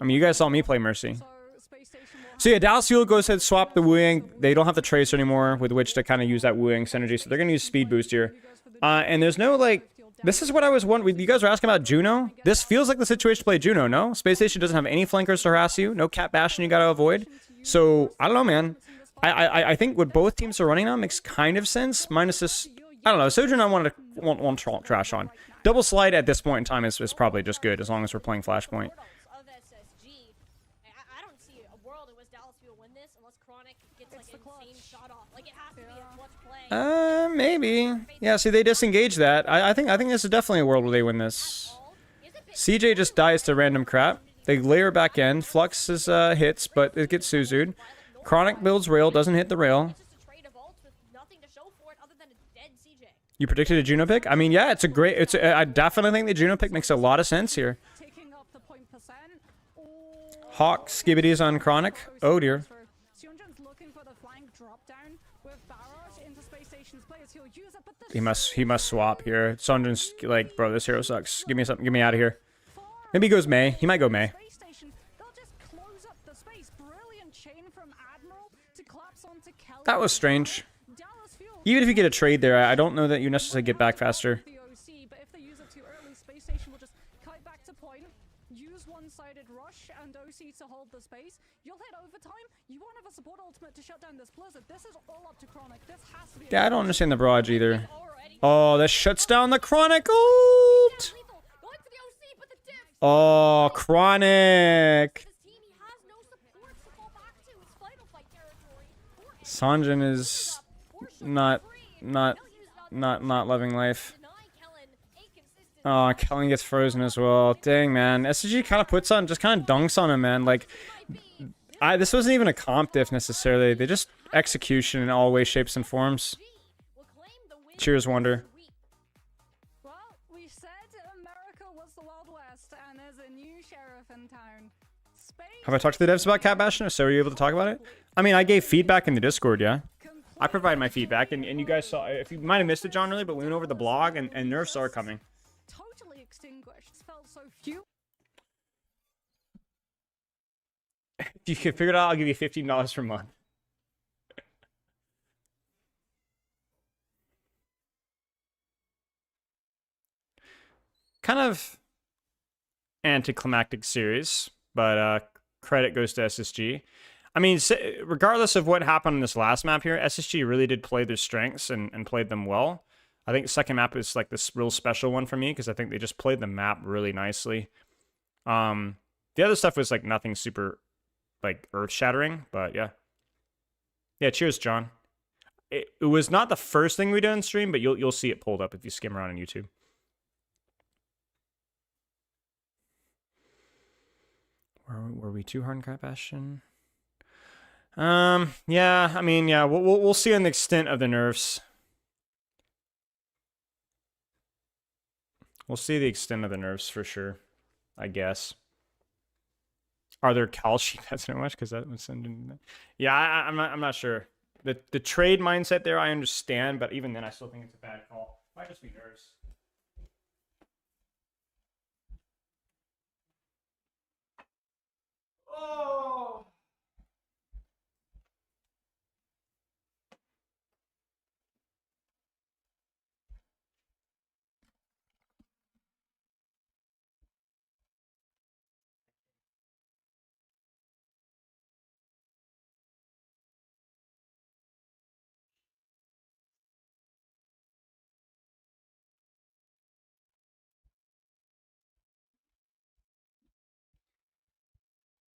A: I mean, you guys saw me play Mercy.
G: so Space Station will
A: So yeah, Dallas Fuel goes ahead, swap the wooing. They don't have the tracer anymore with which to kind of use that wooing synergy. So they're going to use speed boost here. And there's no like, this is what I was wondering. You guys were asking about Juno. This feels like the situation to play Juno, no? Space Station doesn't have any flankers to harass you. No cap bashing you got to avoid. So I don't know, man. I think what both teams are running on makes kind of sense. Minus this, I don't know. Sojourn I want trash on. Double slide at this point in time is probably just good as long as we're playing Flashpoint.
F: Of SSG, I don't see a world in which Dallas will win this unless Chronic gets like an insane shot off. Like it has to be a clutch play.
A: Maybe. Yeah, see, they disengage that. I think this is definitely a world where they win this. CJ just dies to random crap. They layer back in. Flux is hits, but it gets Suzu'd. Chronic builds rail, doesn't hit the rail.
F: Just a trade of ults with nothing to show for it other than a dead CJ.
A: You predicted a Juno pick? I mean, yeah, it's a great. I definitely think the Juno pick makes a lot of sense here.
G: taking up the point percent.
A: Hawk skibbities on Chronic. Oh dear.
G: Sionjan's looking for the flank drop down with Barrage into Space Station's players. He'll use it, but the
A: He must swap here. Sunjin's like, bro, this hero sucks. Give me something. Get me out of here. Maybe he goes May. He might go May.
G: Space Station, they'll just close up the space. Brilliant chain from Admiral to collapse onto Kelly.
A: That was strange.
G: Dallas Fuel
A: Even if you get a trade there, I don't know that you necessarily get back faster.
G: the OC, but if they use it too early, Space Station will just kite back to point, use one-sided rush and OC to hold the space. You'll hit overtime. You won't have a support ultimate to shut down this blizzard. This is all up to Chronic. This has to be.
A: Yeah, I don't understand the barrage either. Oh, that shuts down the Chronic ult.
F: Lethal, going for the OC, but the diff.
A: Oh, Chronic.
F: His team, he has no support to fall back to. It's final fight territory.
A: Sanjin is not loving life.
F: Deny Kellen, inconsistent.
A: Oh, Kellen gets frozen as well. Dang, man. SG kind of puts on, just kind of dunks on him, man. Like, this wasn't even a comp diff necessarily. They just execution in all ways, shapes, and forms.
F: Will claim the win
A: Cheers, Wonder.
F: this week.
G: Well, we said America was the Wild West, and there's a new sheriff in town. Space
A: Have I talked to the devs about Cat Bastion? So were you able to talk about it? I mean, I gave feedback in the Discord, yeah. I provided my feedback, and you guys saw, if you might have missed it, John, really, but we went over the blog, and nerfs are coming.
G: totally extinguished. Felt so few.
A: If you can figure it out, I'll give you $15 per month. Kind of anticlimactic series, but credit goes to SSG. I mean, regardless of what happened in this last map here, SSG really did play their strengths and played them well. I think the second map is like this real special one for me because I think they just played the map really nicely. The other stuff was like nothing super like earth-shattering, but yeah. Yeah, cheers, John. It was not the first thing we did on stream, but you'll see it pulled up if you skim around on YouTube. Were we too hard in Cat Bastion? Yeah, I mean, yeah, we'll see on the extent of the nerfs. We'll see the extent of the nerfs for sure, I guess. Are there Cal sheep? That's not much because that was sending. Yeah, I'm not sure. The trade mindset there, I understand, but even then, I still think it's a bad call. Might just be nerves. Oh.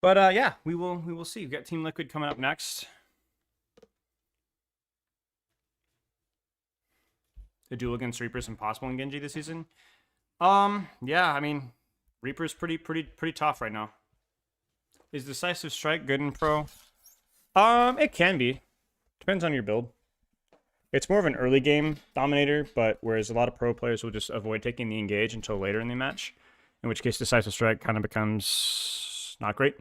A: But yeah, we will see. We've got Team Liquid coming up next. The duel against Reaper's impossible in Genji this season. Yeah, I mean, Reaper's pretty tough right now. Is Decisive Strike good in Pro? It can be. Depends on your build. It's more of an early game dominator, but whereas a lot of pro players will just avoid taking the engage until later in the match, in which case Decisive Strike kind of becomes not great.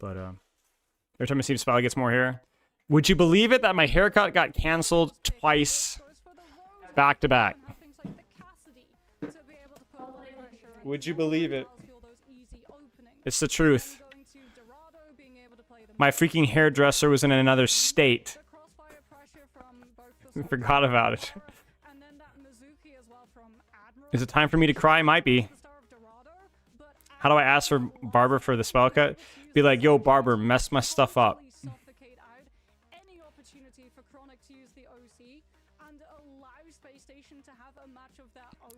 A: But every time I see Spell gets more hair. Would you believe it that my haircut got canceled twice back to back? Would you believe it? It's the truth. My freaking hairdresser was in another state. We forgot about it. Is it time for me to cry? Might be. How do I ask for Barber for the spell cut? Be like, yo, Barber, mess my stuff up.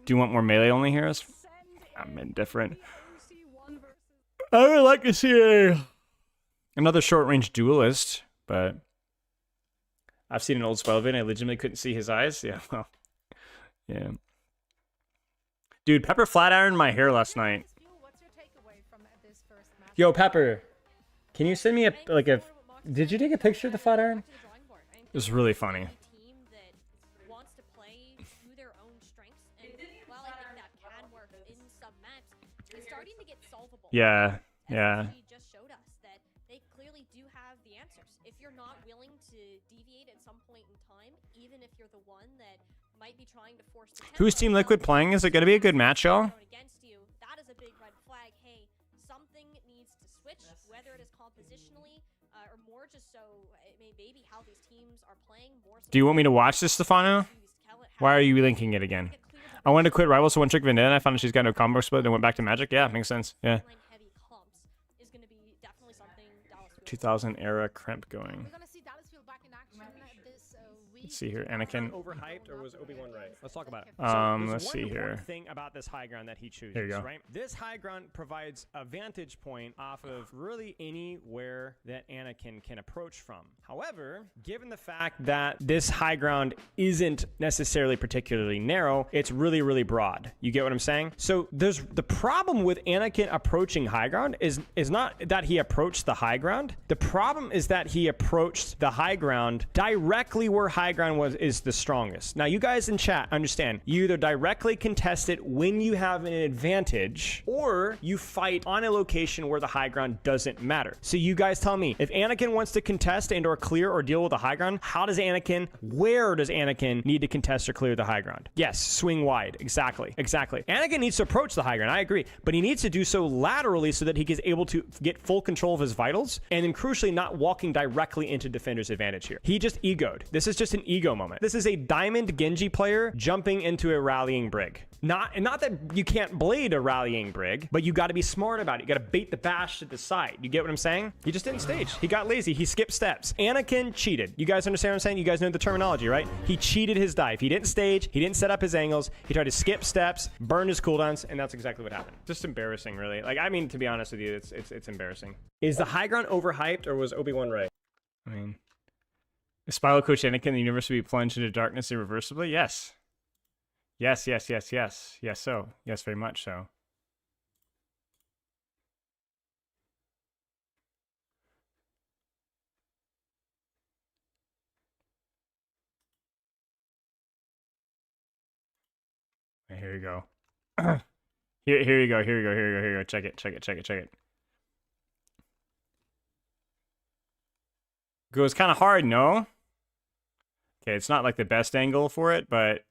A: Do you want more melee only heroes? I'm indifferent. I would like to see another short range duelist, but I've seen an old spell vid and I legitimately couldn't see his eyes. Yeah, well, yeah. Dude, Pepper flat ironed my hair last night. Yo, Pepper, can you send me a did you take a picture of the flat iron? It was really funny. Yeah, yeah.
F: Just showed us that they clearly do have the answers. If you're not willing to deviate at some point in time, even if you're the one that might be trying to force the
A: Who's Team Liquid playing? Is it going to be a good match, y'all?
F: Against you, that is a big red flag. Hey, something needs to switch, whether it is compositionally or more just so it may maybe how these teams are playing more.
A: Do you want me to watch this, Stefano? Why are you linking it again? I wanted to quit Rivals to one trick Vendetta and I found out she's got no combo split and went back to Magic. Yeah, makes sense. Yeah. 2000 era crimp going. Let's see here, Anakin. Overhyped, or was Obi-Wan right? Let's talk about it. Let's see here. Thing about this high ground that he chooses, here you go. Right? This high ground provides a vantage point off of really anywhere that Anakin can approach from. However, given the fact that this high ground isn't necessarily particularly narrow, it's really broad. You get what I'm saying? So there's the problem with Anakin approaching high ground is not that he approached the high ground. The problem is that he approached the high ground directly where high ground is the strongest. Now, you guys in chat understand, you either directly contest it when you have an advantage, or you fight on a location where the high ground doesn't matter. So you guys tell me, if Anakin wants to contest and or clear or deal with the high ground, where does Anakin need to contest or clear the high ground? Yes, swing wide. Exactly. Anakin needs to approach the high ground, I agree, but he needs to do so laterally so that he is able to get full control of his vitals, and then crucially not walking directly into defender's advantage here. He just egoed. This is just an ego moment. This is a diamond Genji player jumping into a rallying brig. Not that you can't blade a rallying brig, but you got to be smart about it. You got to bait the bash to the side. You get what I'm saying? He just didn't stage. He got lazy. He skipped steps. Anakin cheated. You guys understand what I'm saying? You guys know the terminology, right? He cheated his dive. He didn't stage. He didn't set up his angles. He tried to skip steps, burned his cooldowns, and that's exactly what happened. Just embarrassing, really. Like, I mean, to be honest with you, it's embarrassing. Is the high ground overhyped, or was Obi-Wan right? I mean, is Spyro Coach Anakin in the universe to be plunged into darkness irreversibly? Yes. Yes, so. Yes, very much so. Here you go. Here you go. Check it. Goes kind of hard, no? Okay, it's not like the best angle for it, but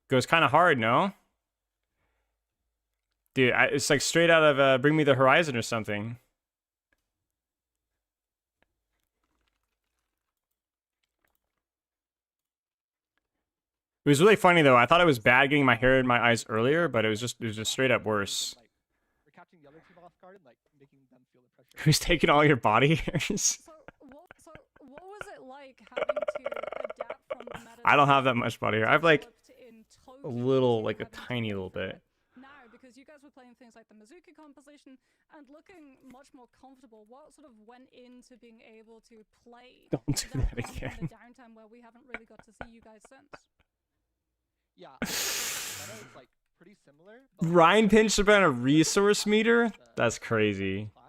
A: goes kind of hard, no? Dude, it's like straight out of Bring Me the Horizon or something. It was really funny though. I thought it was bad getting my hair in my eyes earlier, but it was just straight up worse.
H: We're catching the other team off guard and like making them feel the pressure.
A: Who's taking all your body hairs?
G: So what was it like having to adapt from the meta?
A: I don't have that much body hair. I have like
G: developed in
A: a
G: Tokyo
A: little,
G: to
A: like a
G: having to
A: tiny
G: play
A: little
G: through
A: bit.
G: it now, because you guys were playing things like the Mizuki composition and looking much more comfortable. What sort of went into being able to play
A: Don't do that
G: comp in
A: again.
G: the downtime where we haven't really got to see you guys since?
H: Yeah, I think the meta is like pretty similar. But
A: Ryan pinched about a resource meter? That's crazy.
H: Clash.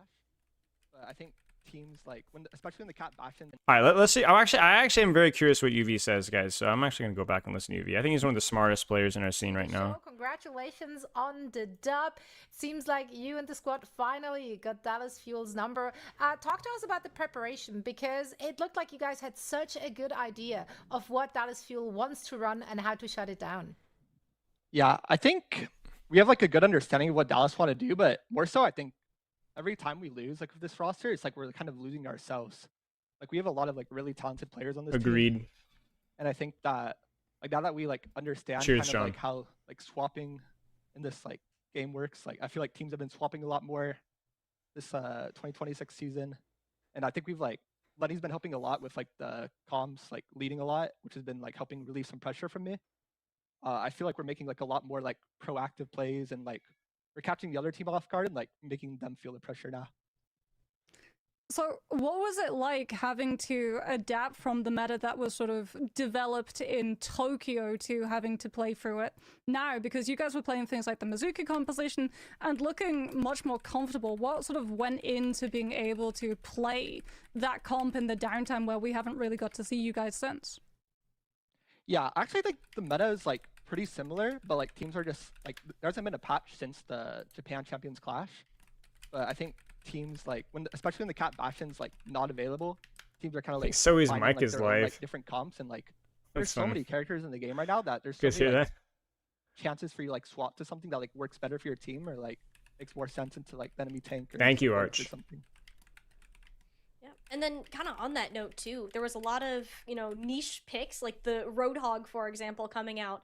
H: But I think teams like especially in the Cat Bastion.
A: All right, let's see. I actually am very curious what UV says, guys. So I'm actually gonna go back and listen to UV. I think he's one of the smartest players in our scene right now.
B: So congratulations on the dub. Seems like you and the squad finally got Dallas Fuel's number. Talk to us about the preparation, because it looked like you guys had such a good idea of what Dallas Fuel wants to run and how to shut it down.
H: Yeah, I think we have like a good understanding of what Dallas want to do, but more so, I think every time we lose like with this roster, it's like we're kind of losing ourselves. Like we have a lot of like really talented players on this team.
A: Agreed.
H: And I think that like now that we like understand
A: Cheers,
H: kind of
A: Sean.
H: like how like swapping in this like game works, like I feel like teams have been swapping a lot more this 2026 season. And I think we've like Lenny's been helping a lot with like the comms, like leading a lot, which has been like helping relieve some pressure from me. I feel like we're making like a lot more like proactive plays, and like we're catching the other team off guard and like making them feel the pressure now.
G: So what was it like having to adapt from the meta that was sort of developed in Tokyo to having to play through it now? Because you guys were playing things like the Mizuki composition and looking much more comfortable. What sort of went into being able to play that comp in the downtime where we haven't really got to see you guys since?
H: Yeah, actually, I think the meta is like pretty similar, but like teams are just like there hasn't been a patch since the Japan Champions Clash. But I think teams like especially when the Cat Bastion's like not available, teams are kind of like
A: so his
H: finding,
A: mic
H: like,
A: is
H: their own,
A: live.
H: like, different comps, and like there's
A: That's
H: so
A: fun.
H: many characters in the game right now that there's so
A: Guys
H: many
A: hear
H: like,
A: that?
H: chances for you like swap to something that like works better for your team or like makes more sense into like the enemy tank. Or
A: Thank you,
H: support or
A: Arch.
H: something.
F: Yeah, and then kind of on that note too, there was a lot of niche picks, like the Roadhog, for example, coming out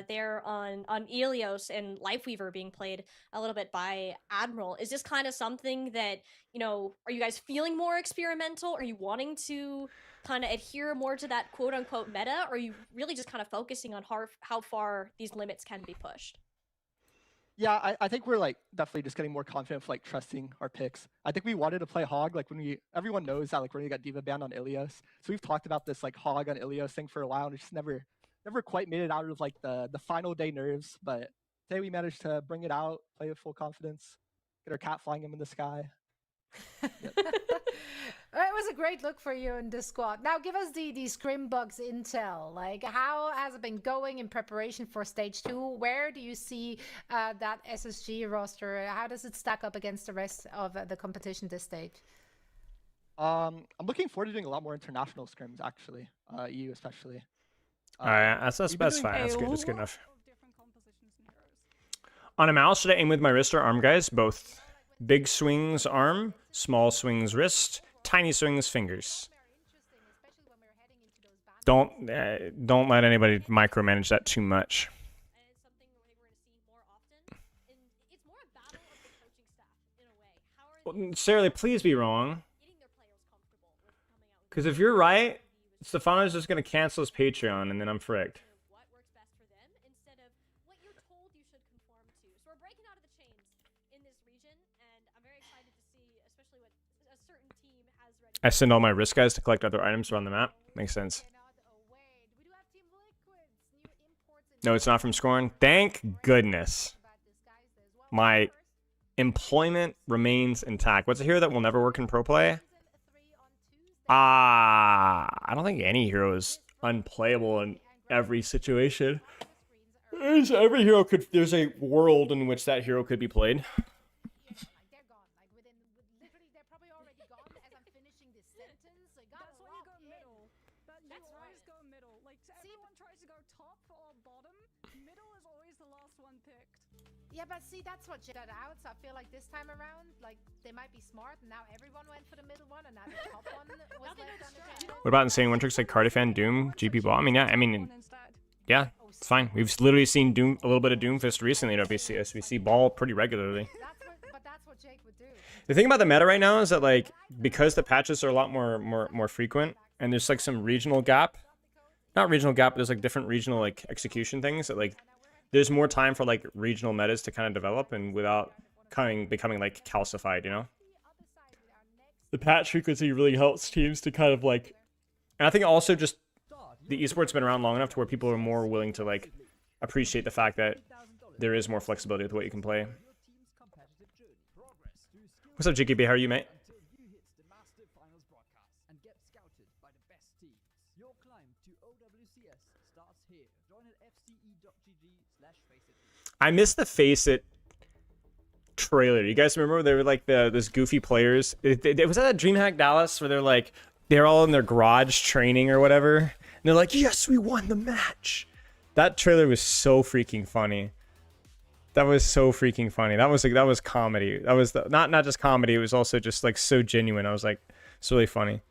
F: there on Ilios, and Lifeweaver being played a little bit by Admiral. Is this kind of something that are you guys feeling more experimental? Are you wanting to kind of adhere more to that quote unquote meta, or are you really just kind of focusing on how far these limits can be pushed?
H: Yeah, I think we're like definitely just getting more confident with like trusting our picks. I think we wanted to play Hog like everyone knows that like when we got Diva banned on Ilios. So we've talked about this like Hog on Ilios thing for a while, and it's just never quite made it out of like the final day nerves. But today we managed to bring it out, play with full confidence, get our cat flying him in the sky.
B: It was a great look for you in the squad. Now give us the Scrimbugs intel. Like, how has it been going in preparation for stage 2? Where do you see that SSG roster? How does it stack up against the rest of the competition this stage?
H: I'm looking forward to doing a lot more international scrims actually, EU especially.
A: Alright, that's
H: we've been doing
A: fine. That's good. That's good
G: lot
A: enough.
G: of different compositions and heroes.
A: On a mouse, should I aim with my wrist or arm, guys? Both. Big swings arm, small swings wrist, tiny swings fingers. Don't let anybody micromanage that too much.
F: And it's something we're going to see more often. And it's more a battle of the coaching staff in a way. How are they
A: Sarah, please be wrong.
F: getting their players comfortable with coming out with
A: Because if you're right, Stefano's just going to cancel his Patreon, and then I'm fricked.
F: what works best for them instead of what you're told you should conform to. So we're breaking out of the chains in this region, and I'm very excited to see, especially what a certain team has ready.
A: I send all my wrist guys to collect other items around the map. Makes sense. No, it's not from Scorn. Thank goodness. My employment remains intact. What's a hero that will never work in pro play? I don't think any hero is unplayable in every situation. There's a world in which that hero could be played.
G: That's why you go middle. You always go middle.
B: see, that's what shut out. So I feel like this time around, like they might be smart, and now everyone went for the middle one, and now the top one was left unattended.
A: What about insane one tricks like Cardiffan, Doom, GP Ball? I mean, yeah, I mean,
G: Instead.
A: yeah, it's fine. We've literally seen Doom, a little bit of Doomfist recently at OWCS. We see Ball pretty regularly.
B: That's what Jake would do.
A: The thing about the meta right now is that like because the patches are a lot more frequent, and there's like some regional gap, not regional gap, but there's like different regional like execution things that like there's more time for like regional metas to kind of develop and without becoming like calcified, you know. The patch frequency really helps teams to kind of like, and I think also just the esports been around long enough to where people are more willing to like appreciate the fact that there is more flexibility with what you can play. What's up, JKB? How are you, mate? I missed the Face It trailer. You guys remember they were like those goofy players? Was that at DreamHack Dallas where they're all in their garage training or whatever? And they're like, yes, we won the match. That trailer was so freaking funny. That was so freaking funny. That was comedy. That was not just comedy. It was also just like so genuine. I was like, it's really funny.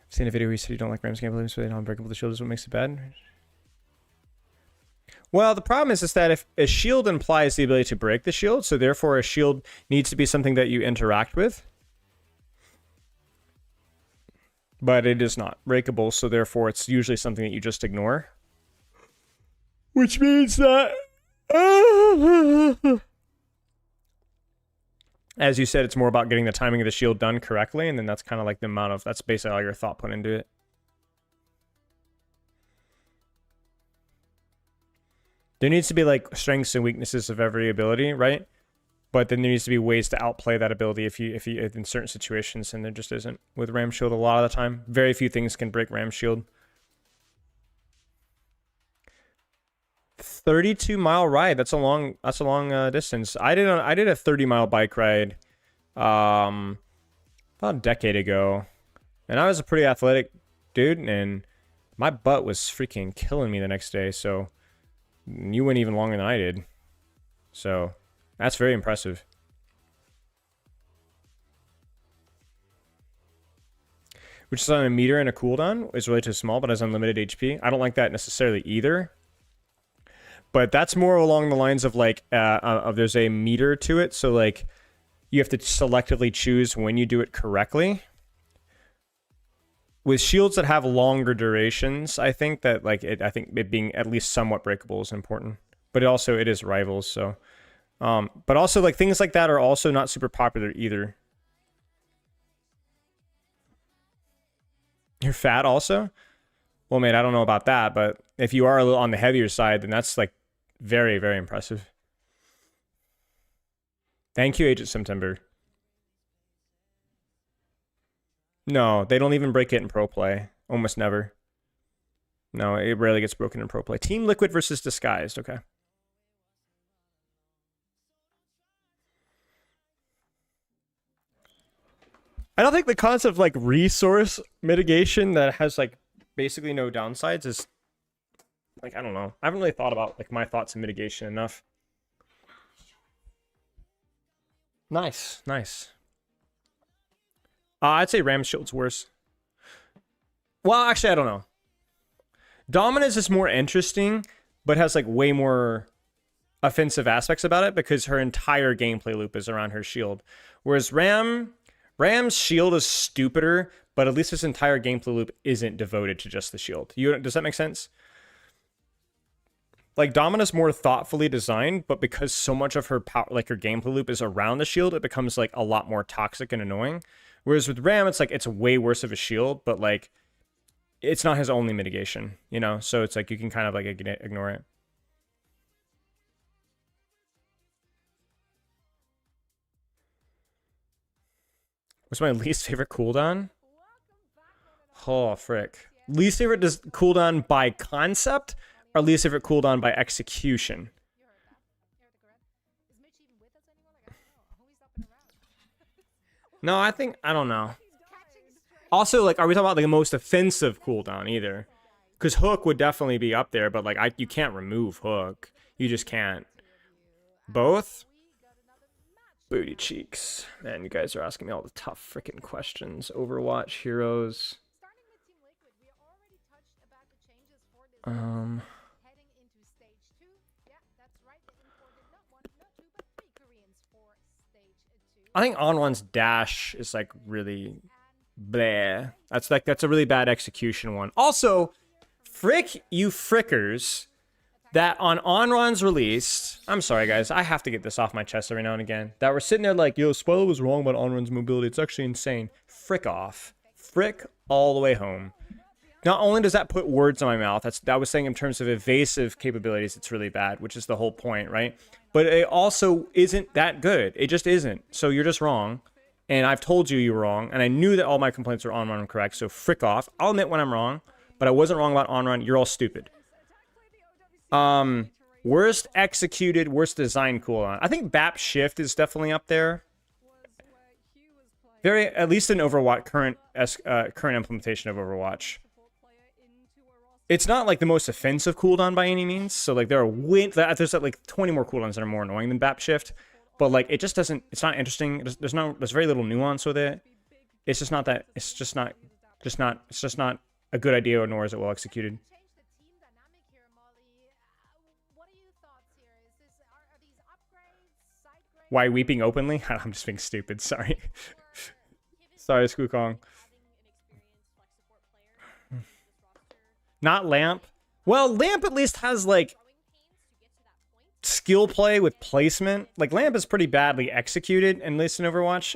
A: I've seen a video where you said you don't like Rams gameplay, so they don't unbreakable. The shield is what makes it bad. Well, the problem is that if a shield implies the ability to break the shield, so therefore a shield needs to be something that you interact with. But it is not breakable, so therefore it's usually something that you just ignore. Which means that... as you said, it's more about getting the timing of the shield done correctly, and then that's kind of like the amount of... That's basically all your thought put into it. There needs to be like strengths and weaknesses of every ability, right? But then there needs to be ways to outplay that ability if you in certain situations, and there just isn't with Ram Shield a lot of the time. Very few things can break Ram Shield. 32-mile ride. That's a long distance. I did a 30-mile bike ride about a decade ago, and I was a pretty athletic dude, and my butt was freaking killing me the next day. So you went even longer than I did. So that's very impressive. Which is on a meter and a cooldown is relatively small, but has unlimited HP. I don't like that necessarily either. But that's more along the lines of like, there's a meter to it. So like you have to selectively choose when you do it correctly. With shields that have longer durations, I think that like it being at least somewhat breakable is important. But it is rivals, so. But also like things like that are also not super popular either. You're fat also? Well, mate, I don't know about that, but if you are a little on the heavier side, then that's like very, very impressive. Thank you, Agent September. No, they don't even break it in pro play. Almost never. No, it rarely gets broken in pro play. Team Liquid versus Disguised. Okay. I don't think the concept of like resource mitigation that has like basically no downsides is like, I don't know. I haven't really thought about like my thoughts on mitigation enough. Nice, nice. I'd say Ram Shield's worse. Well, actually, I don't know. Dominance is more interesting, but has like way more offensive aspects about it because her entire gameplay loop is around her shield. Whereas Ram's shield is stupider, but at least his entire gameplay loop isn't devoted to just the shield. Does that make sense? Like Domina's more thoughtfully designed, but because so much of her power, like her gameplay loop is around the shield, it becomes like a lot more toxic and annoying. Whereas with Ram, it's like it's way worse of a shield, but like it's not his only mitigation, you know? So it's like you can kind of like ignore it. What's my least favorite cooldown? Oh, frick. Least favorite cooldown by concept or least favorite cooldown by execution? No, I don't know. Also, like, are we talking about like the most offensive cooldown either? Because Hook would definitely be up there, but like you can't remove Hook. You just can't. Both? Booty cheeks. Man, you guys are asking me all the tough freaking questions. Overwatch, heroes. I think On1's dash is like really bleh. That's a really bad execution one. Also, frick you frickers that on Onron's release, I'm sorry guys, I have to get this off my chest every now and again, that we're sitting there like, yo, Spoiler was wrong about Onron's mobility. It's actually insane. Frick off. Frick all the way home. Not only does that put words in my mouth, that was saying in terms of evasive capabilities, it's really bad, which is the whole point, right? But it also isn't that good. It just isn't. So you're just wrong. And I've told you you're wrong. And I knew that all my complaints were on-run correct. So frick off. I'll admit when I'm wrong. But I wasn't wrong about on-run. You're all stupid. Worst executed, worst design cooldown. I think BAP shift is definitely up there. At least in Overwatch, current implementation of Overwatch. It's not like the most offensive cooldown by any means. So like there's like 20 more cooldowns that are more annoying than BAP shift. But like it just doesn't, it's not interesting. There's very little nuance with it. It's just not a good idea, nor is it well executed. Why weeping openly? I'm just being stupid, sorry. Sorry, Skookong. Not Lamp. Well, Lamp at least has like skill play with placement. Like Lamp is pretty badly executed, at least in Overwatch.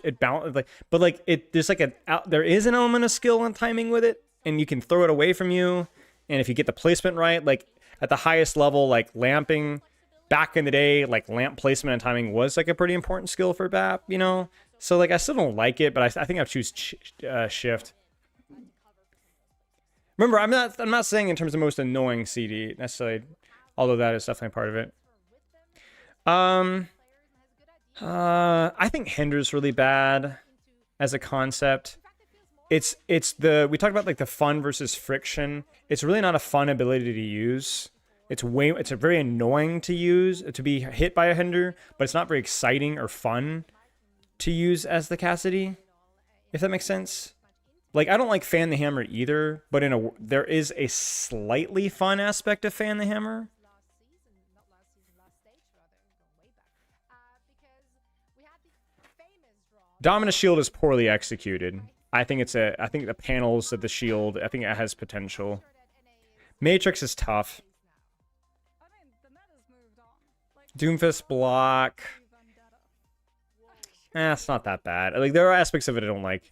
A: There is an element of skill and timing with it, and you can throw it away from you. And if you get the placement right, like at the highest level, like lamping back in the day, like lamp placement and timing was like a pretty important skill for BAP, you know? So like I still don't like it, but I think I choose shift. Remember, I'm not saying in terms of most annoying CD necessarily, although that is definitely part of it. I think Hinder's really bad as a concept. We talked about like the fun versus friction. It's really not a fun ability to use. It's very annoying to use, to be hit by a Hinder, but it's not very exciting or fun to use as the Cassidy, if that makes sense. Like, I don't like Fan the Hammer either, but there is a slightly fun aspect of Fan the Hammer. Dominus Shield is poorly executed. I think the panels of the shield, I think it has potential. Matrix is tough. Doomfist block. It's not that bad. Like, there are aspects of it I don't like.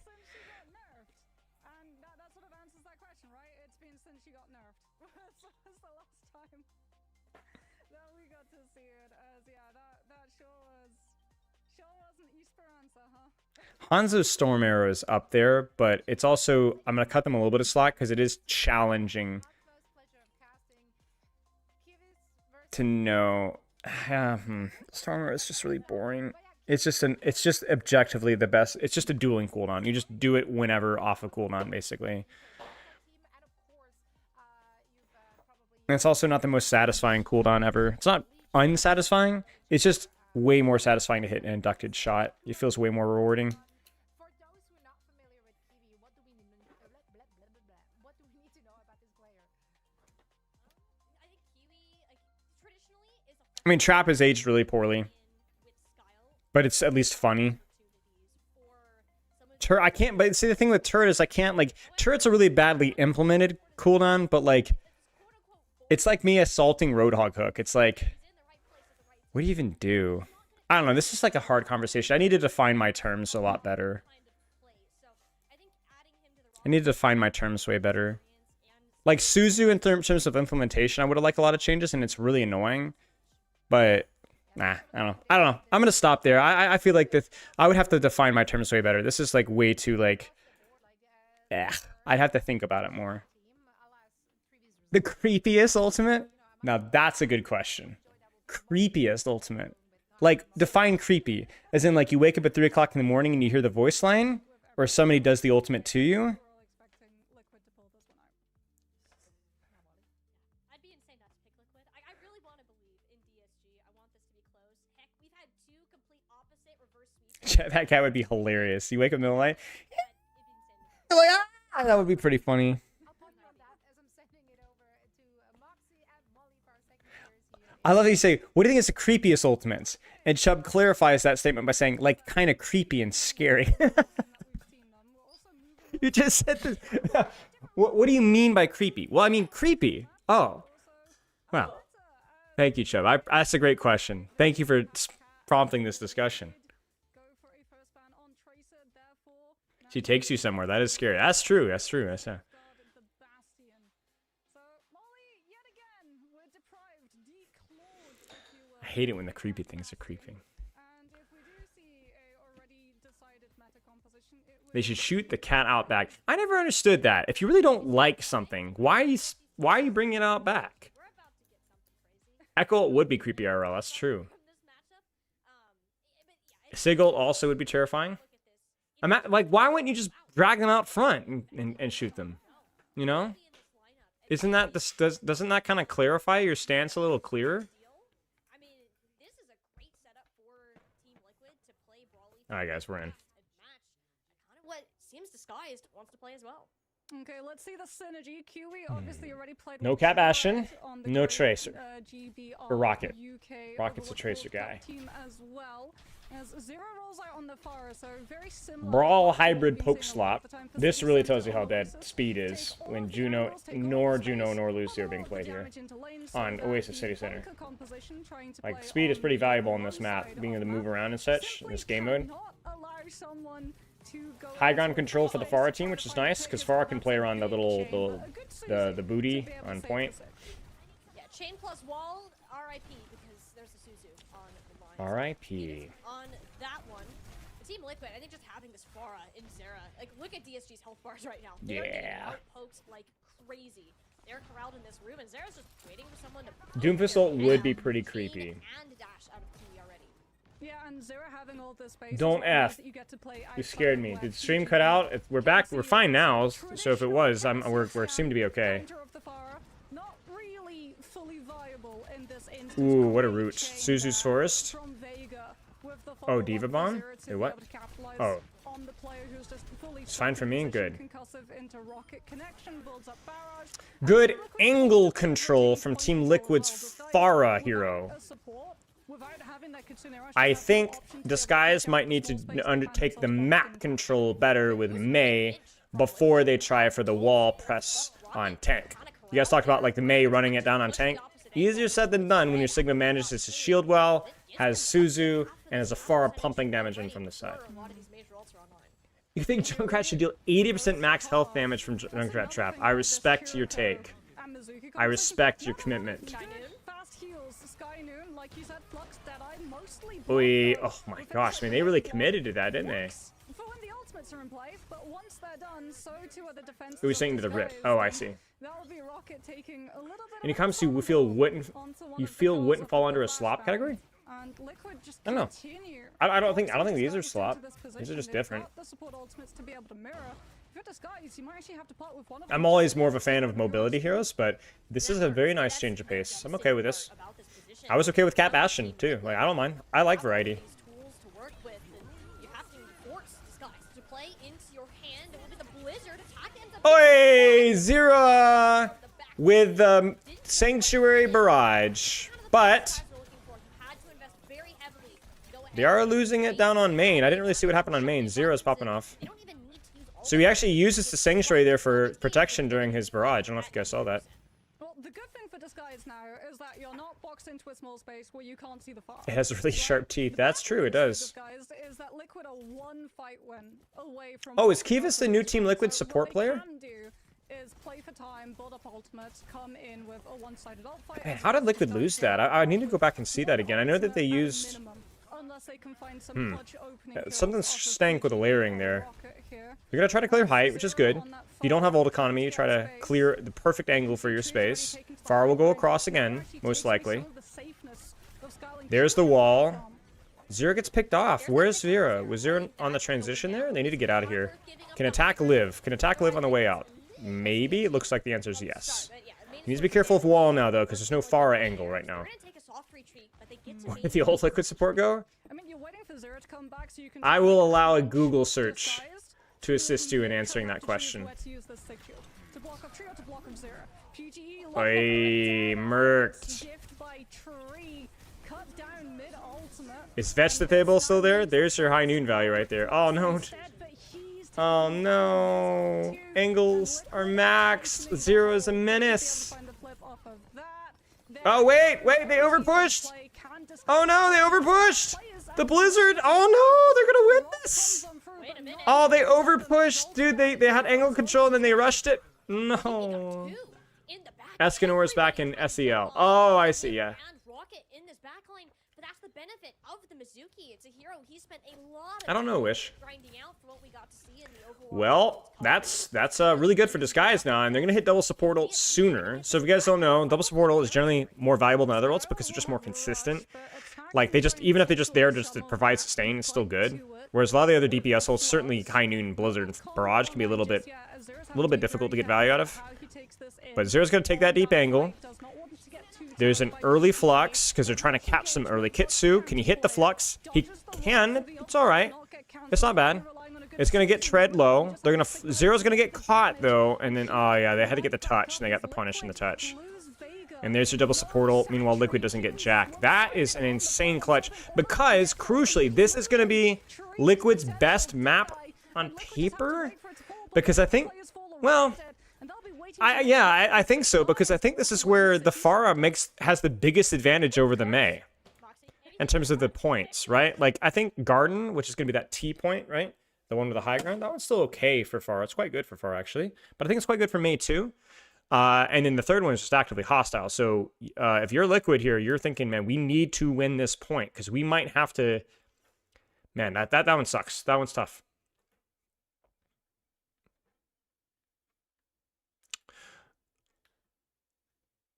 A: Hanzo's Storm Arrow is up there, but it's also, I'm going to cut them a little bit of slack because it is challenging to know. Storm Arrow is just really boring. It's just objectively the best. It's just a dueling cooldown. You just do it whenever off of cooldown, basically. And it's also not the most satisfying cooldown ever. It's not unsatisfying. It's just way more satisfying to hit an inducted shot. It feels way more rewarding. I mean, Trap is aged really poorly, but it's at least funny. I can't, but see, the thing with Turret is I can't, like, Turret's a really badly implemented cooldown, but, like, it's like me assaulting Roadhog Hook. It's like, what do you even do? I don't know. This is like a hard conversation. I need to define my terms a lot better. I need to define my terms way better. Like, Suzu, in terms of implementation, I would have liked a lot of changes, and it's really annoying. But, nah, I don't know. I'm going to stop there. I feel like this, I would have to define my terms way better. This is, like, way too, like, I'd have to think about it more. The creepiest ultimate? Now, that's a good question. Creepiest ultimate. Like, define creepy. As in, like, you wake up at 3 o'clock in the morning and you hear the voice line? Or somebody does the ultimate to you?
F: had two complete opposite reverse sweeps.
A: That guy would be hilarious. You wake up in the middle of the night,
F: But it'd be insane.
A: you're like, ah, that would be pretty funny.
B: I'll put you on that as I'm sending it over to Moxie and Molly for our second players here.
A: I love that you say, what do you think is the creepiest ultimates? And Chubb clarifies that statement by saying, like, kind of creepy and scary. You just said this. What do you mean by creepy? Well, I mean creepy. Oh. Well, thank you, Chubb. That's a great question. Thank you for prompting this discussion. She takes you somewhere. That is scary. That's true. That's true. That's I hate it when the creepy things are creeping. They should shoot the cat out back. I never understood that. If you really don't like something, why are you bringing it out back? Echo would be creepy IRL. That's true. Sigil also would be terrifying. Like, why wouldn't you just drag them out front and shoot them? You know? Isn't that doesn't that kind of clarify your stance a little clearer? All right, guys, we're in.
F: What seems disguised wants to play as well.
G: Okay, let's see the synergy. QE obviously already played.
A: No
G: with
A: Cap
G: Red
A: Ashen,
G: on the
A: no
G: group,
A: Tracer.
G: GB
A: Or Rocket.
G: UK
A: Rocket's a
G: Overwatch
A: Tracer
G: World Cup
A: guy.
G: Team as well. As Zero rolls out on the far, so very similar.
A: Brawl
G: to what
A: hybrid
G: we've
A: poke
G: seen a lot
A: slot.
G: of the time for
A: This
G: Speed
A: really
G: Center
A: tells you how
G: on
A: dead
G: Oasis.
A: speed
G: Take
A: is
G: all
A: when
G: of the
A: Juno
G: heroes, take all
A: nor
G: the
A: Juno
G: space,
A: nor Lucio are
G: put
A: being
G: all
A: played
G: the
A: here
G: damage into lane so
A: on
G: that
A: Oasis
G: the
A: City Center.
G: bunker composition trying to
A: Like
G: play
A: speed is
G: on
A: pretty
G: the
A: valuable on
G: one
A: this map,
G: side
A: being
G: of
A: able to
G: the
A: move
G: map.
A: around and such in
G: Simply
A: this game mode.
G: cannot allow someone to go
A: High
G: into
A: ground
G: a
A: control for the
G: place
A: Pharah
G: to
A: team,
G: try
A: which
G: to
A: is
G: find
A: nice
G: pick
A: because
G: if
A: Pharah
G: that's
A: can play around the
G: okay
A: little
G: chain, but a good
A: the
G: Suzu
A: booty
G: to be able
A: on
G: to
A: point.
G: save this.
F: Yeah, chain plus wall, RIP, because there's a Suzu on the line.
A: R.I.P.
F: On that one, Team Liquid, I think just having this Pharah in Zera, like look at DSG's health bars right now. They're getting
A: Yeah.
F: out pokes like crazy. They're corralled in this room, and Zera's just waiting for someone to.
A: Doomfist ult would be pretty creepy.
F: And dash out of Kiwi already.
G: Yeah, and Zera having all this space
A: Don't
G: as well
A: F.
G: that you get to play
A: You
G: outside
A: scared
G: of
A: me.
G: where
A: Did the stream
G: PG
A: cut out?
G: is.
A: We're back. We're fine now.
G: Traditional
A: So if it was, we're
G: Texas
A: seem to be okay.
G: counter of the Pharah, not really fully viable in this instance.
A: Ooh, what a
G: Complete
A: root.
G: chain
A: Suzu's
G: there
A: Forest.
G: from Vega with the
A: Oh,
G: follow-up
A: Diva
G: for
A: Bomb?
G: Zera to
A: Wait,
G: be
A: what?
G: able to capitalize
A: Oh.
G: on the player who's just fully
A: It's fine for me and good.
G: concussive into rocket connection, builds up barrage.
A: Good
G: And Liquid
A: angle
G: also
A: control from
G: point
A: Team
G: control
A: Liquid's
G: as well. Disguise
A: Pharah
G: without
A: hero.
G: a support, without having that Kitsune Rush,
A: I
G: you have the
A: think
G: option to be able to
A: Disguise
G: take
A: might
G: out
A: need
G: small
A: to
G: space to
A: undertake
G: find
A: the
G: themselves
A: map
G: boxed in.
A: control better with Mei before they try for the wall press on tank. You guys talked about like the Mei running it down on tank. Easier said than done when your Sigma manages to shield well, has Suzu, and has a Pharah pumping damage in from the side.
F: A lot of these major ults are online.
A: You think Junkrat should deal 80% max health damage from Junkrat Trap? I respect your take. I respect your commitment.
G: Fast heals, Sky Noon, like you said, Flux, Deadeye, mostly
A: Oy,
G: blocked,
A: oh
G: though,
A: my
G: with
A: gosh, man, they really committed to that, didn't they?
G: Works for when the ultimates are in play, but once they're done, so too are the defenses.
A: Who was
G: of
A: saying to the rip?
G: Disguise.
A: Oh, I see.
G: That would be Rocket taking a little bit
A: When it
G: of
A: comes to
G: a
A: feel
G: fumble
A: wouldn't
G: onto one
A: you
G: of the
A: feel
G: goals
A: wouldn't
G: of
A: fall
G: the
A: under a
G: flashback.
A: slop category?
G: And Liquid just
A: I don't know.
G: continue
A: I don't think
G: forcing
A: these are
G: Disguise
A: slop.
G: into this
A: These are
G: position.
A: just
G: They've
A: different.
G: got the support ultimates to be able to mirror. If you're Disguise, you might actually have to part with one of
A: I'm
G: them.
A: always more of a fan of mobility heroes, but this is a very nice change of pace. I'm okay with this.
F: About this position.
A: I was okay with Cap Ashen too. Like I don't mind. I like variety.
F: These tools to work with, and you have to force Disguise to play into your hand. It would be the Blizzard attack ends up.
A: Oi, Zero with Sanctuary Barrage, but they are losing it down on main. I didn't really see what happened on main. Zero's popping off. So he actually uses the Sanctuary there for protection during his barrage. I don't know if you guys saw that.
G: Well, the good thing for Disguise now is that you're not boxed into a small space where you can't see the far.
A: It has really sharp teeth. That's true, it does.
G: Disguise is that Liquid are one fight win away from.
A: Oh, is Kivas the new Team Liquid
G: So
A: support
G: what
A: player?
G: they can do is play for time, build up ultimates, come in with a one-sided ult fight.
A: Man, how did Liquid lose that? I need to go back and see that again. I know that they
G: At
A: used...
G: minimum, unless they can find some clutch opening kills
A: something
G: off of
A: stank with the
G: PG
A: layering
G: or
A: there.
G: Rocket here.
A: You're gonna try to clear height, which is good. If you don't have ult economy, you try to clear the perfect angle for your space. Pharah will go across again, most likely. There's the wall. Zero gets picked off. Where's Vera? Was Zero on the transition there? They need to get out of here. Can attack live. Can attack live on the way out? Maybe. It looks like the answer is yes. He needs to be careful of wall now, though, because there's no Pharah angle right now.
F: They're gonna take a soft retreat, but they get to
A: Where did the old liquid support go?
G: I mean, you're waiting for Zero to come back so you can.
A: I will allow a Google search to assist you in answering that question.
G: To block off Tree or to block off Zero. PGE
A: Oi, murked.
G: gift by Tree. Cut down mid ultimate.
A: Is Vegetable still there? There's your high noon value right there. Oh no. Oh no. Angles are maxed. Zero is a menace. Oh wait, they overpushed. Oh no, they overpushed. The Blizzard. Oh no, they're gonna win this.
F: Wait a minute.
A: Oh, they overpushed. Dude, they had angle control and then they rushed it. No.
F: Two in the back.
A: Escanor's back in SEL. Oh, I see, yeah.
F: And Rocket in this backline, but that's the benefit of the Mizuki. It's a hero he spent a lot of
A: I don't know,
F: time
A: Wish.
F: grinding out for what we got to see in the overall.
A: Well, that's really good for Disguise now, and they're gonna hit double support ult sooner. So if you guys don't know, double support ult is generally more valuable than other ults because they're just more consistent. Like they just, even if they're just there just to provide sustain, it's still good. Whereas a lot of the other DPS ults, certainly High Noon, Blizzard, and Barrage can be a little bit difficult to get value out of. But Zero's gonna take that deep angle. There's an early flux because they're trying to catch some early Kitsu. Can he hit the flux? He can. It's all right. It's not bad. It's gonna get tread low. They're gonna Zero's gonna get caught though, and then oh yeah, they had to get the touch, and they got the punish in the touch. And there's your double support ult. Meanwhile, Liquid doesn't get jack. That is an insane clutch because crucially, this is gonna be Liquid's best map on paper because I think, well. I think so because I think this is where the Pharah has the biggest advantage over the Mei in terms of the points, right? Like I think Garden, which is going to be that T point, right? The one with the high ground, that one's still okay for Pharah. It's quite good for Pharah actually, but I think it's quite good for Mei too. And then the third one is just actively hostile. So if you're Liquid here, you're thinking, man, we need to win this point because we might have to. Man, that one sucks. That one's tough.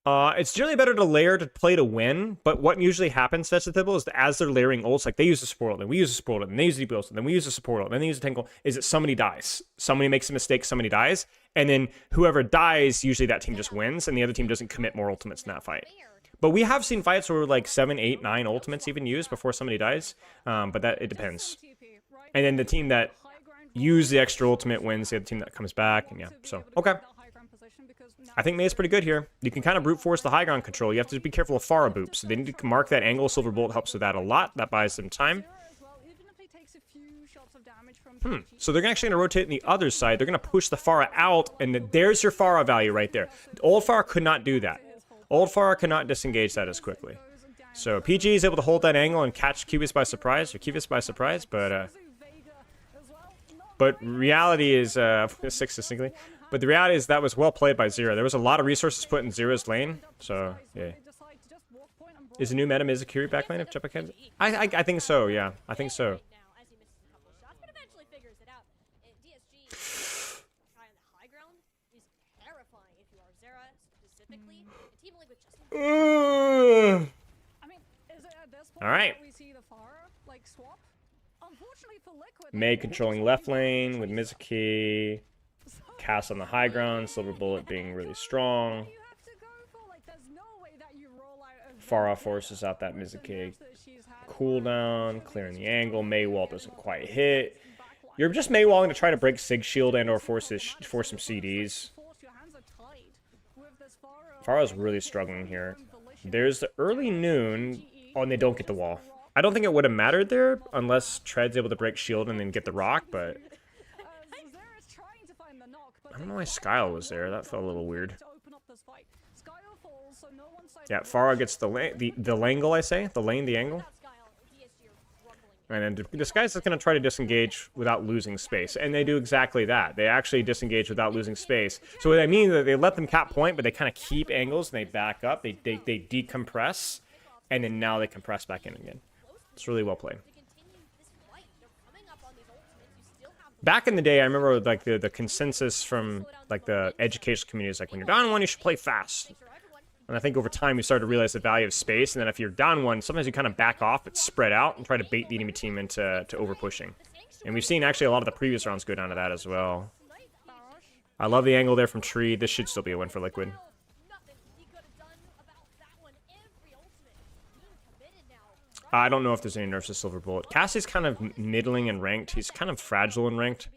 A: It's generally better to layer to play to win, but what usually happens, Vegetable, is that as they're layering ults, like they use the support ult, then we use the support ult, then they use the DP ult, then we use the support ult, then they use the tank ult, is that somebody dies. Somebody makes a mistake, somebody dies, and then whoever dies, usually that team just wins, and the other team doesn't commit more ultimates in that fight. But we have seen fights where like 7, 8, 9 ultimates even used before somebody dies, but it depends. And then the team that used the extra ultimate wins, the other team that comes back, and yeah, so, okay. I think Mei's pretty good here. You can kind of brute force the high ground control. You have to be careful of Pharah boops. They need to mark that angle. Silver Bolt helps with that a lot. That buys them time. So they're actually going to rotate in the other side. They're going to push the Pharah out, and there's your Pharah value right there. Old Pharah could not do that. Old Pharah could not disengage that as quickly. So PG is able to hold that angle and catch Cubis by surprise, but reality is 6 distinctly. But the reality is that was well played by Zero. There was a lot of resources put in Zero's lane, so yeah. Is the new meta Mizukuri back lane if Jepa can? I think so, yeah. I think so. All right. Mei controlling left lane with Mizuki. Cast on the high ground, Silver Bullet being really strong. Pharah forces out that Mizuki cooldown, clearing the angle. Mei wall doesn't quite hit. You're just Mei walling to try to break Sig shield and or force some CDs. Pharah's really struggling here. There's the early noon. Oh, and they don't get the wall. I don't think it would have mattered there unless Tread's able to break shield and then get the rock, but I don't know why Skyle was there. That felt a little weird. Yeah, Pharah gets the langle, I say. The lane, the angle. And then Disguise is going to try to disengage without losing space. And they do exactly that. They actually disengage without losing space. So what I mean is they let them cap point, but they kind of keep angles and they back up. They decompress. And then now they compress back in again. It's really well played. Back in the day, I remember like the consensus from like the educational community is like when you're down one, you should play fast. And I think over time, we started to realize the value of space. And then if you're down one, sometimes you kind of back off, but spread out and try to bait the enemy team into over pushing. And we've seen actually a lot of the previous rounds go down to that as well. I love the angle there from Tree. This should still be a win for Liquid. I don't know if there's any nerfs to Silver Bullet. Cassie's kind of middling in ranked. He's kind of fragile in ranked.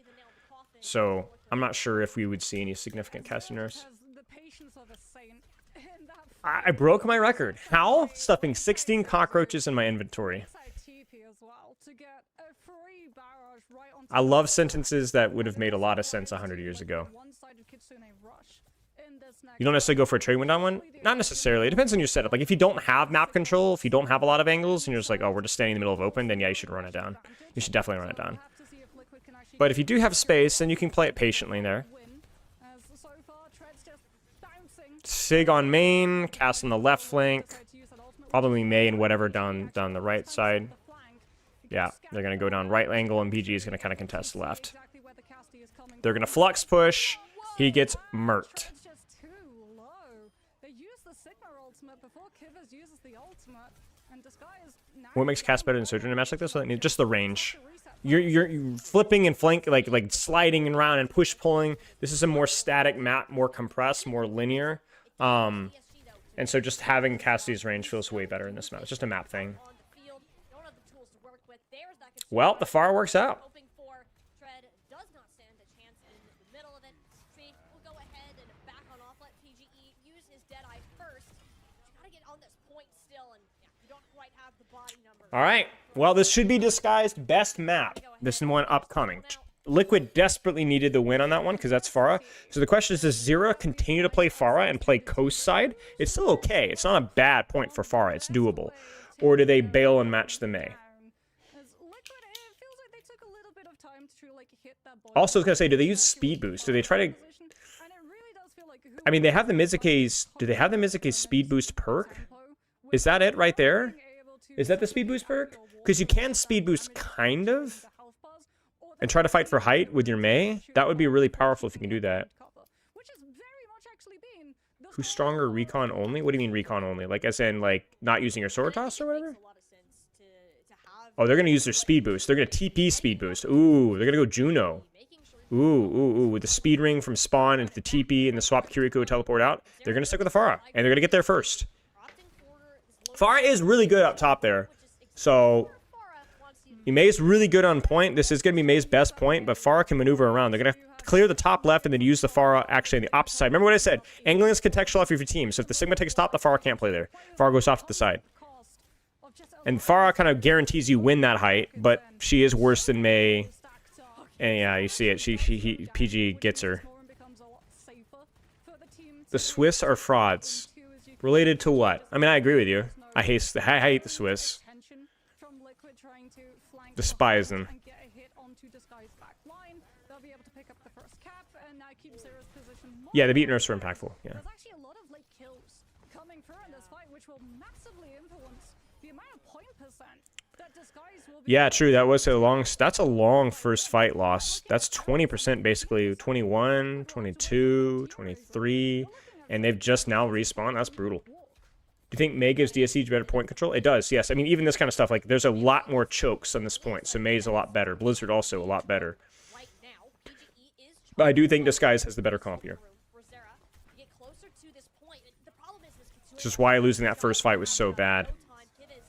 A: So I'm not sure if we would see any significant Cassie nerfs. I broke my record. How? Stuffing 16 cockroaches in my inventory. I love sentences that would have made a lot of sense 100 years ago. You don't necessarily go for a trade wind on one? Not necessarily. It depends on your setup. Like, if you don't have map control, if you don't have a lot of angles, and you're just like, oh, we're just standing in the middle of open, then yeah, you should run it down. You should definitely run it down. But if you do have space, then you can play it patiently there. Sig on main, Cass on the left flank. Probably May and whatever down the right side. Yeah, they're going to go down right angle, and PG is going to kind of contest left. They're going to flux push. He gets murked. What makes Cass better than Sojourn in a match like this? Just the range. You're flipping and flank, like sliding and around and push pulling. This is a more static map, more compressed, more linear. And so just having Cassie's range feels way better in this map. It's just a map thing. Well, the far works out. All right. Well, this should be Disguised best map. This one upcoming. Liquid desperately needed the win on that one because that's Pharah. So the question is, does Zera continue to play Pharah and play coast side? It's still okay. It's not a bad point for Pharah. It's doable. Or do they bail and match the May? Also, I was going to say, do they use speed boost? Do they try to... I mean, they have the Mizuki's... Do they have the Mizuki's speed boost perk? Is that it right there? Is that the speed boost perk? Because you can speed boost kind of and try to fight for height with your May. That would be really powerful if you can do that. Who's stronger, recon only? What do you mean recon only? Like as in like not using your sword toss or whatever? Oh, they're going to use their speed boost. They're going to TP speed boost. Ooh, they're going to go Juno. Ooh, with the speed ring from spawn into the TP and the swap Kiriko teleport out. They're going to stick with the Pharah, and they're going to get there first. Pharah is really good up top there. So, May's really good on point. This is going to be May's best point, but Pharah can maneuver around. They're going to clear the top left and then use the Pharah actually on the opposite side. Remember what I said? Angling is contextual off of your team. So if the Sigma takes top, the Pharah can't play there. Pharah goes off to the side. And Pharah kind of guarantees you win that height, but she is worse than May. And yeah, you see it. PG gets her. The Swiss are frauds. Related to what? I mean, I agree with you. I hate the Swiss. Despise them. Yeah, the beat nerfs are impactful. Yeah. Yeah, true. That was that's a long first fight loss. That's 20% basically. 21, 22, 23. And they've just now respawned. That's brutal. Do you think May gives DSC better point control? It does, yes. I mean, even this kind of stuff, like, there's a lot more chokes on this point, so May's a lot better. Blizzard also a lot better. But I do think Disguise has the better comp here. Which is why losing that first fight was so bad.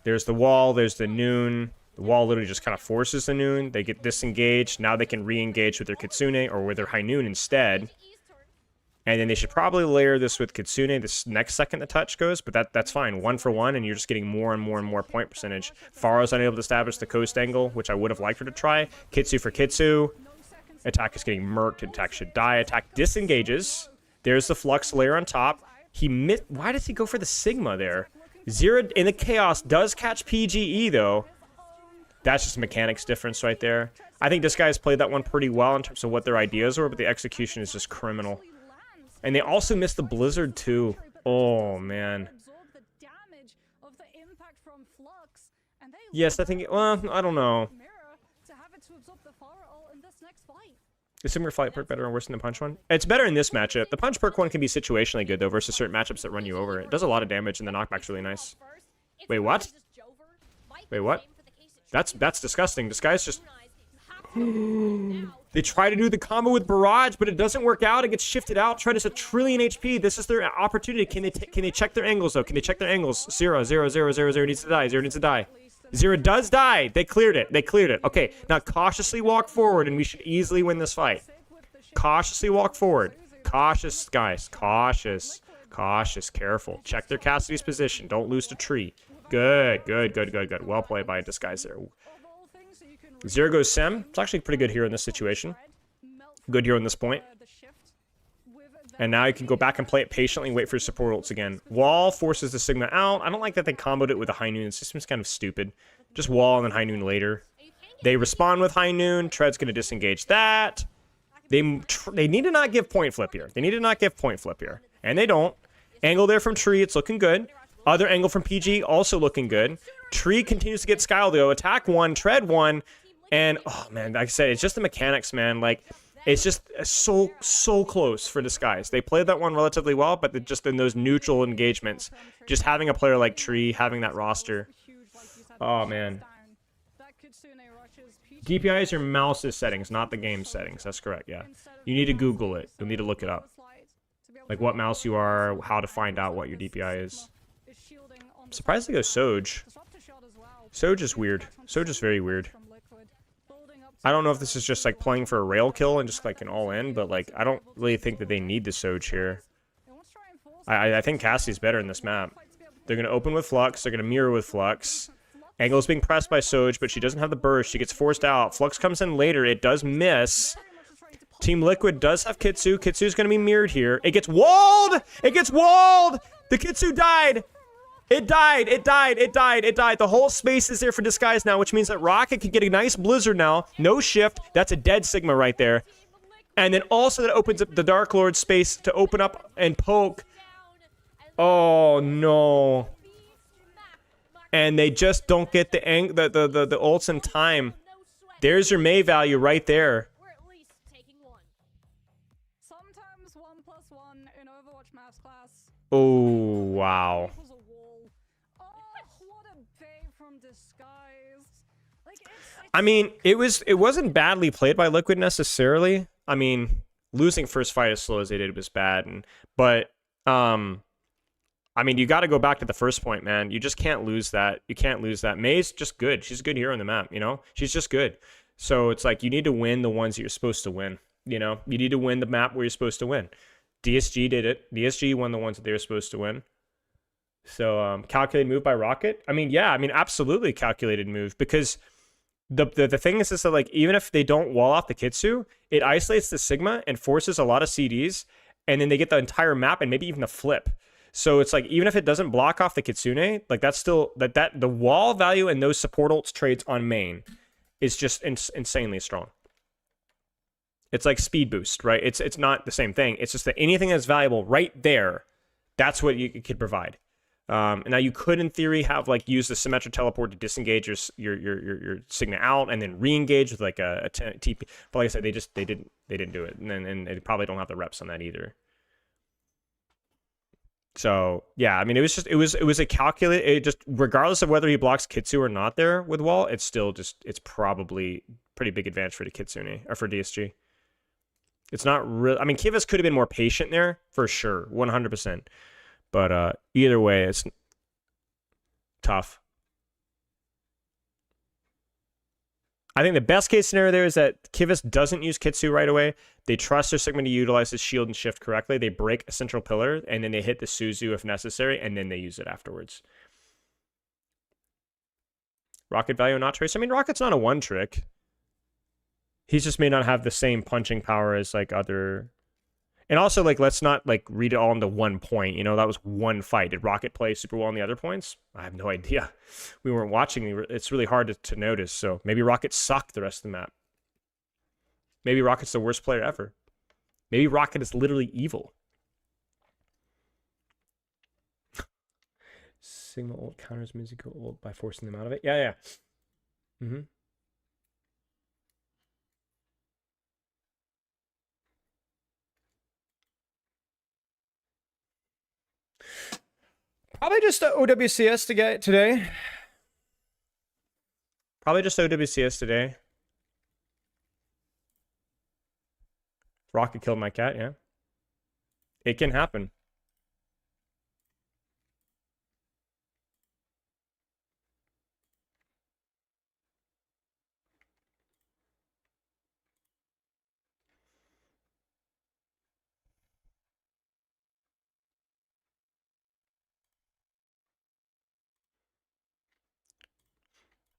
A: There's the wall, there's the noon. The wall literally just kind of forces the noon. They get disengaged. Now they can re-engage with their Kitsune or with their High Noon instead. And then they should probably layer this with Kitsune this next second the touch goes, but that's fine. 1 for 1, and you're just getting more and more and more point percentage. Pharah's unable to establish the coast angle, which I would have liked her to try. Kitsu for Kitsu. Attack is getting murked. Attack should die. Attack disengages. There's the Flux layer on top. He missed. Why does he go for the Sigma there? Zero in the Chaos does catch PGE, though. That's just a mechanics difference right there. I think this guy's played that one pretty well in terms of what their ideas were, but the execution is just criminal. And they also missed the Blizzard, too. Oh, man. Yes, I think... Well, I don't know. Is Sigma Flight perk better or worse than the Punch one? It's better in this matchup. The Punch perk one can be situationally good, though, versus certain matchups that run you over. It does a lot of damage, and the knockback's really nice. Wait, what? Wait, what? That's disgusting. This guy's just... They try to do the combo with Barrage, but it doesn't work out. It gets shifted out. Try to a 1 trillion HP. This is their opportunity. Can they check their angles, though? Can they check their angles? 0, 0, 0, 0, 0 needs to die. 0 needs to die. Zero does die. They cleared it. They cleared it. Okay, now cautiously walk forward, and we should easily win this fight. Cautiously walk forward. Cautious, guys. Cautious. Cautious. Careful. Check their Cassidy's position. Don't lose to tree. Good, good, good, good, good. Well played by Disguise there. Zero goes Sem. It's actually pretty good here in this situation. Good here on this point. And now you can go back and play it patiently and wait for your support ults again. Wall forces the Sigma out. I don't like that they comboed it with a High Noon. The system's kind of stupid. Just Wall and then High Noon later. They respond with High Noon. Tread's going to disengage that. They need to not give point flip here. They need to not give point flip here. And they don't. Angle there from Tree. It's looking good. Other angle from PG. Also looking good. Tree continues to get Skyle though. Attack 1. Tread 1. And, oh man, like I said, it's just the mechanics, man. Like, it's just so close for Disguise. They played that one relatively well, but just in those neutral engagements, just having a player like Tree, having that roster. Oh, man. DPI is your mouse's settings, not the game settings. That's correct, yeah. You need to Google it. You'll need to look it up. Like what mouse you are, how to find out what your DPI is. I'm surprised they go Soj. Soj is weird. Soj is very weird. I don't know if this is just like playing for a rail kill and just like an all-in, but like I don't really think that they need the Soj here. I think Cassie's better in this map. They're going to open with Flux. They're going to mirror with Flux. Angle is being pressed by Soj, but she doesn't have the burst. She gets forced out. Flux comes in later. It does miss. Team Liquid does have Kitsu. Kitsu's going to be mirrored here. It gets walled! It gets walled! The Kitsu died! It died, it died, it died, it died. The whole space is there for Disguise now, which means that Rocket can get a nice Blizzard now. No shift. That's a dead Sigma right there. And then also that opens up the Dark Lord space to open up and poke. Oh, no. And they just don't get the ults in time. There's your May value right there.
G: Sometimes 1+1 in Overwatch Maths class.
A: Oh, wow. I mean, it wasn't badly played by Liquid necessarily. I mean, losing first fight as slow as they did was bad, but I mean, you got to go back to the first point, man. You just can't lose that. You can't lose that. May's just good. She's a good hero on the map, you know? She's just good. So it's like you need to win the ones that you're supposed to win, you know? You need to win the map where you're supposed to win. DSG did it. DSG won the ones that they were supposed to win. So calculated move by Rocket. I mean, yeah, I mean, absolutely calculated move because the thing is that like even if they don't wall off the Kitsu, it isolates the Sigma and forces a lot of CDs, and then they get the entire map and maybe even the flip. So it's like even if it doesn't block off the Kitsune, like that's still that the wall value and those support ults trades on main is just insanely strong. It's like speed boost, right? It's not the same thing. It's just that anything that's valuable right there, that's what you could provide. And now you could, in theory, have like use the symmetric teleport to disengage your Sigma out and then re-engage with like a TP. But like I said, they didn't do it, and they probably don't have the reps on that either. So yeah, I mean, it was a calculate. It just regardless of whether he blocks Kitsu or not there with wall, it's still just it's probably pretty big advantage for the Kitsune or for DSG. It's not real. I mean, Kivas could have been more patient there for sure, 100%. But either way, it's tough. I think the best case scenario there is that Kivas doesn't use Kitsu right away. They trust their Sigma to utilize his shield and shift correctly. They break a central pillar, and then they hit the Suzu if necessary, and then they use it afterwards. Rocket value not trace. I mean, Rocket's not a one trick. He just may not have the same punching power as like other... And also, like, let's not, like, read it all into one point. You know, that was one fight. Did Rocket play super well on the other points? I have no idea. We weren't watching. It's really hard to notice. So maybe Rocket sucked the rest of the map. Maybe Rocket's the worst player ever. Maybe Rocket is literally evil. Sigma ult counters Mizuko ult by forcing them out of it. Yeah. Mm-hmm. Probably just OWCS to get today. Probably just OWCS today. Rocket killed my cat, yeah. It can happen.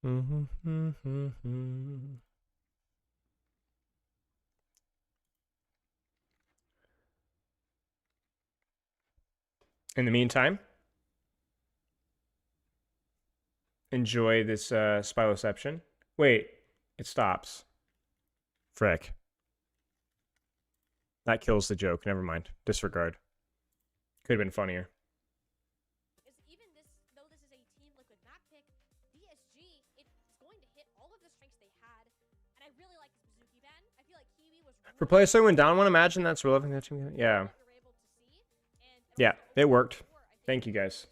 A: In the meantime, enjoy this Spiloception. Wait, it stops. Frick. That kills the joke. Never mind. Disregard. Could have been funnier.
F: Even this, though this is a Team Liquid map pick, DSG, it's going to hit all of the strengths they had, and I really like this Mizuki ban. I feel like Kiwi was
A: For players that went down one, imagine that's relevant. Yeah. Yeah, it worked. Thank you guys.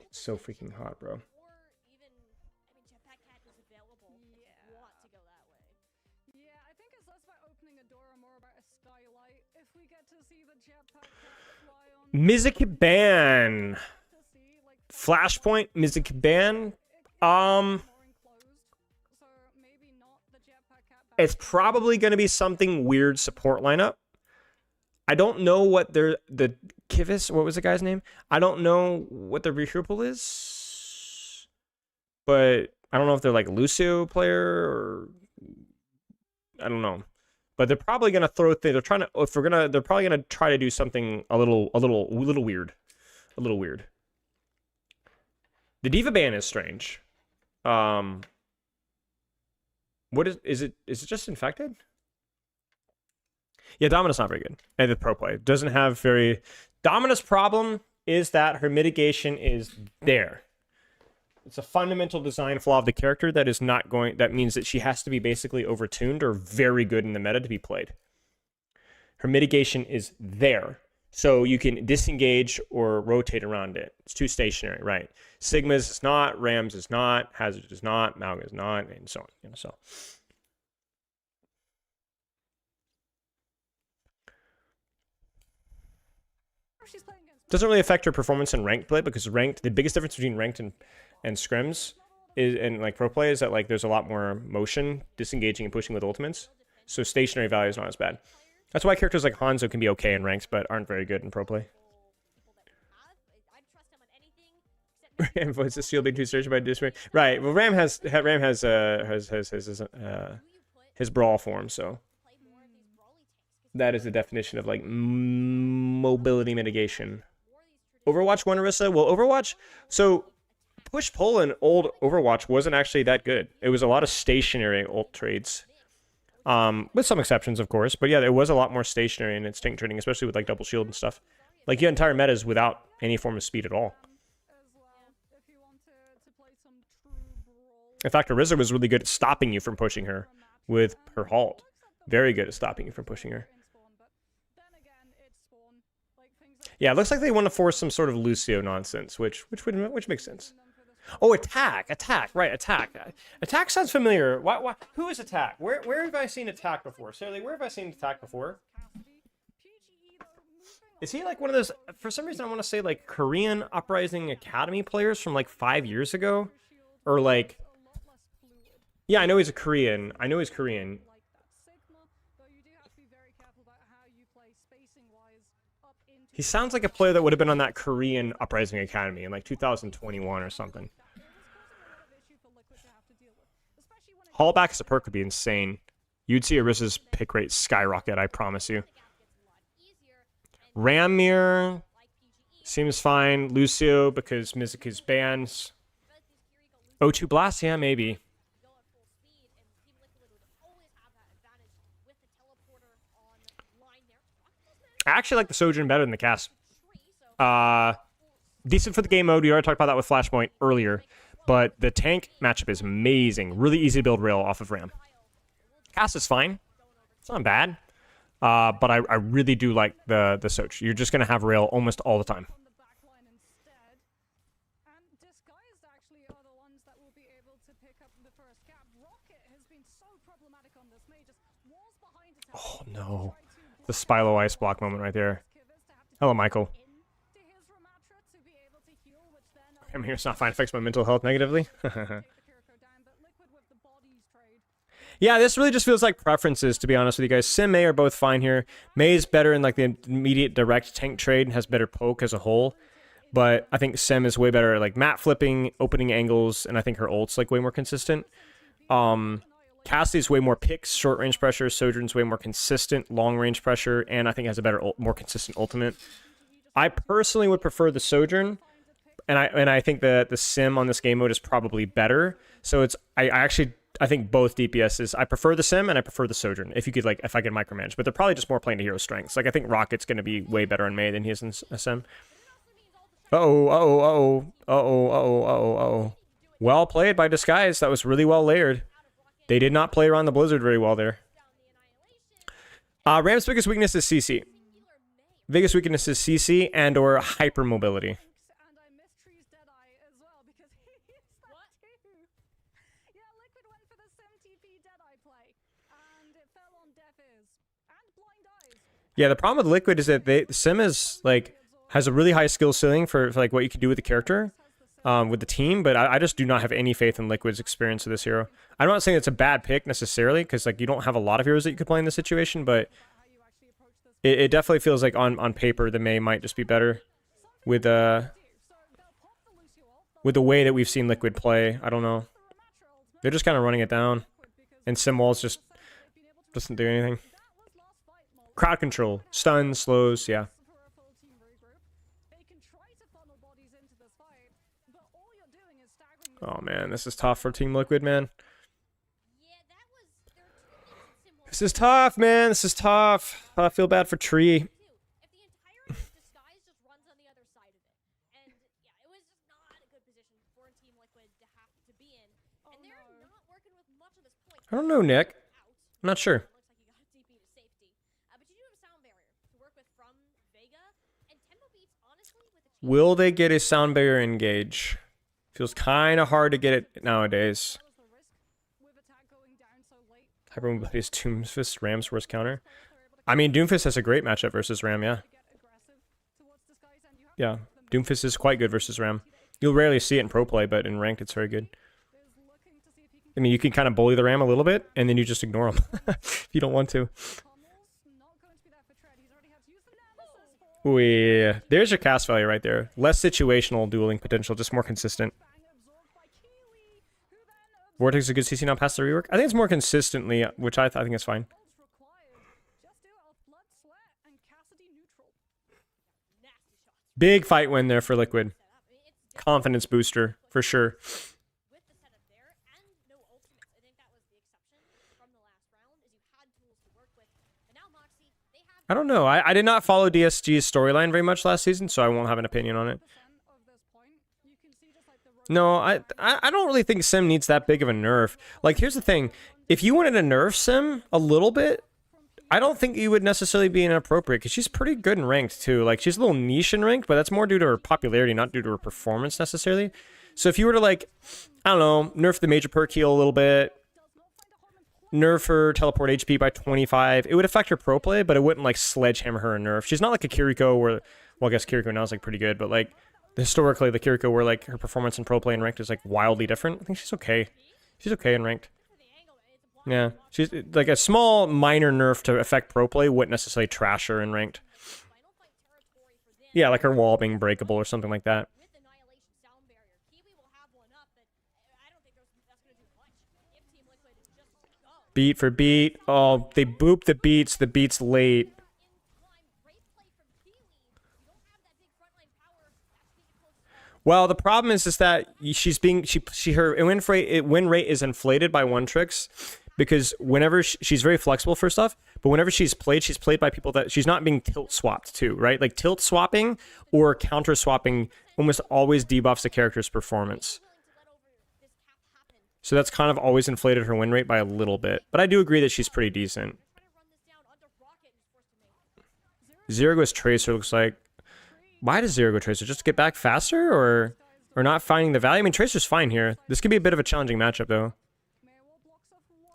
A: It's so freaking hot, bro.
G: Yeah, I think it's less about opening a door and more about a skylight. If we get to see the jetpack fly on
A: Mizuki ban. Flashpoint Mizuki ban. It's probably going to be something weird support lineup. I don't know what the Kivis, what was the guy's name? I don't know what their rehearsal is, but I don't know if they're like Lucio player or I don't know. But they're probably gonna throw. They're trying to. If we're gonna, they're probably gonna try to do something a little weird, a little weird. The Diva ban is strange. What is it? Is it just infected? Yeah, Domina's not very good. And the pro play doesn't have very. Domina's problem is that her mitigation is there. It's a fundamental design flaw of the character that is not going. That means that she has to be basically overtuned or very good in the meta to be played. Her mitigation is there, so you can disengage or rotate around it. It's too stationary, right? Sigma's is not, Rams is not, Hazard is not, Malga is not, and so on. You know, so. Doesn't really affect her performance in ranked play because ranked, the biggest difference between ranked and scrims is, and like pro play, is that like there's a lot more motion, disengaging and pushing with ultimates. So stationary value is not as bad. That's why characters like Hanzo can be okay in ranked, but aren't very good in pro play. Ram voice is still being too searched by display. Right. Well, Ram has his brawl form, so that is the definition of like mobility mitigation. Overwatch 1, Arissa? Well, Overwatch, so push-pull in old Overwatch wasn't actually that good. It was a lot of stationary ult trades. With some exceptions, of course. But yeah, it was a lot more stationary in its tank trading, especially with like double shield and stuff. Like, you had entire metas without any form of speed at all. In fact, Arissa was really good at stopping you from pushing her with her halt. Very good at stopping you from pushing her. Yeah, it looks like they want to force some sort of Lucio nonsense, which makes sense. Oh, attack, right, attack. Attack sounds familiar. Why, who is attack? Where have I seen attack before? Seriously, where have I seen attack before? Is he like one of those? For some reason, I want to say like Korean Uprising Academy players from like 5 years ago, or like. Yeah, I know he's a Korean. I know he's Korean. He sounds like a player that would have been on that Korean Uprising Academy in like 2021 or something. Haul back as a perk would be insane. You'd see Arissa's pick rate skyrocket, I promise you. Ramir seems fine. Lucio because Mizuki's bans. O2 Blast, yeah, maybe. I actually like the Sojourn better than the Cass. Decent for the game mode. We already talked about that with Flashpoint earlier. But the tank matchup is amazing. Really easy to build rail off of Ram. Cass is fine. It's not bad. But I really do like the Soch. You're just going to have rail almost all the time. Oh, no. The Spilo Ice block moment right there. Hello, Michael. I'm here, it's not fine. Affects my mental health negatively. Yeah, this really just feels like preferences, to be honest with you guys. Sim, Mei are both fine here. Mei is better in like the immediate direct tank trade and has better poke as a whole. But I think Sim is way better at like map flipping, opening angles, and I think her ult's like way more consistent. Cassie's way more picks, short range pressure. Sojourn's way more consistent, long range pressure, and I think has a better, more consistent ultimate. I personally would prefer the Sojourn, and I think that the Sim on this game mode is probably better. So it's I think both DPSs. I prefer the Sim and I prefer the Sojourn. If you could if I could micromanage, but they're probably just more playing to hero strengths. Like I think Rocket's going to be way better in May than he is in Sim. Uh-oh. Well played by Disguise. That was really well layered. They did not play around the Blizzard very well there. Ram's biggest weakness is CC. Biggest weakness is CC and or hypermobility.
G: And I miss Tree's Deadeye as well because he is that too. Yeah, Liquid went for the Sim TP Deadeye play, and it fell on deaf ears and blind eyes.
A: Yeah, the problem with Liquid is that Sim is like has a really high skill ceiling for like what you can do with the character, with the team. But I just do not have any faith in Liquid's experience with this hero. I'm not saying it's a bad pick necessarily because like you don't have a lot of heroes that you could play in this situation, but it definitely feels like on paper the May might just be better with the way that we've seen Liquid play. I don't know. They're just kind of running it down, and Simwalls just doesn't do anything. Crowd control, stuns, slows, yeah. Oh man, this is tough for Team Liquid, man. This is tough, man. This is tough. I feel bad for Tree. I don't know, Nick. I'm not sure. Will they get a sound barrier engage? Feels kind of hard to get it nowadays. Hypermobility is Doomfist, Ram's worst counter. I mean, Doomfist has a great matchup versus Ram, yeah. Yeah, Doomfist is quite good versus Ram. You'll rarely see it in pro play, but in ranked it's very good. I mean, you can kind of bully the Ram a little bit, and then you just ignore him if you don't want to. Ooh, yeah. There's your cast value right there. Less situational dueling potential, just more consistent. Vortex is a good CC now past the rework. I think it's more consistently, which I think is fine. Big fight win there for Liquid. Confidence booster, for sure. I don't know. I did not follow DSG's storyline very much last season, so I won't have an opinion on it. No, I don't really think Sim needs that big of a nerf. Like, here's the thing. If you wanted to nerf Sim a little bit, I don't think you would necessarily be inappropriate, because she's pretty good in ranked, too. Like, she's a little niche in ranked, but that's more due to her popularity, not due to her performance, necessarily. So if you were to, like, I don't know, nerf the major perk heal a little bit, nerf her teleport HP by 25, it would affect her pro play, but it wouldn't, like, sledgehammer her a nerf. She's not like a Kiriko where, well, I guess Kiriko now is, like, pretty good, but, like, historically, the Kiriko where, like, her performance in pro play and ranked is, like, wildly different. I think she's okay. She's okay in ranked. Yeah. She's, like, a small, minor nerf to affect pro play wouldn't necessarily trash her in ranked. Yeah, like her wall being breakable or something like that. Beat for beat. Oh, they boop the beats late. Well, the problem is that she's being her win rate is inflated by one tricks, because whenever she's very flexible for stuff, but whenever she's played by people that she's not being tilt swapped to, right? Like tilt swapping or counter swapping almost always debuffs the character's performance. So that's kind of always inflated her win rate by a little bit. But I do agree that she's pretty decent. Zero goes Tracer looks like. Why does Zero go Tracer? Just to get back faster, or not finding the value? I mean, Tracer's fine here. This could be a bit of a challenging matchup, though.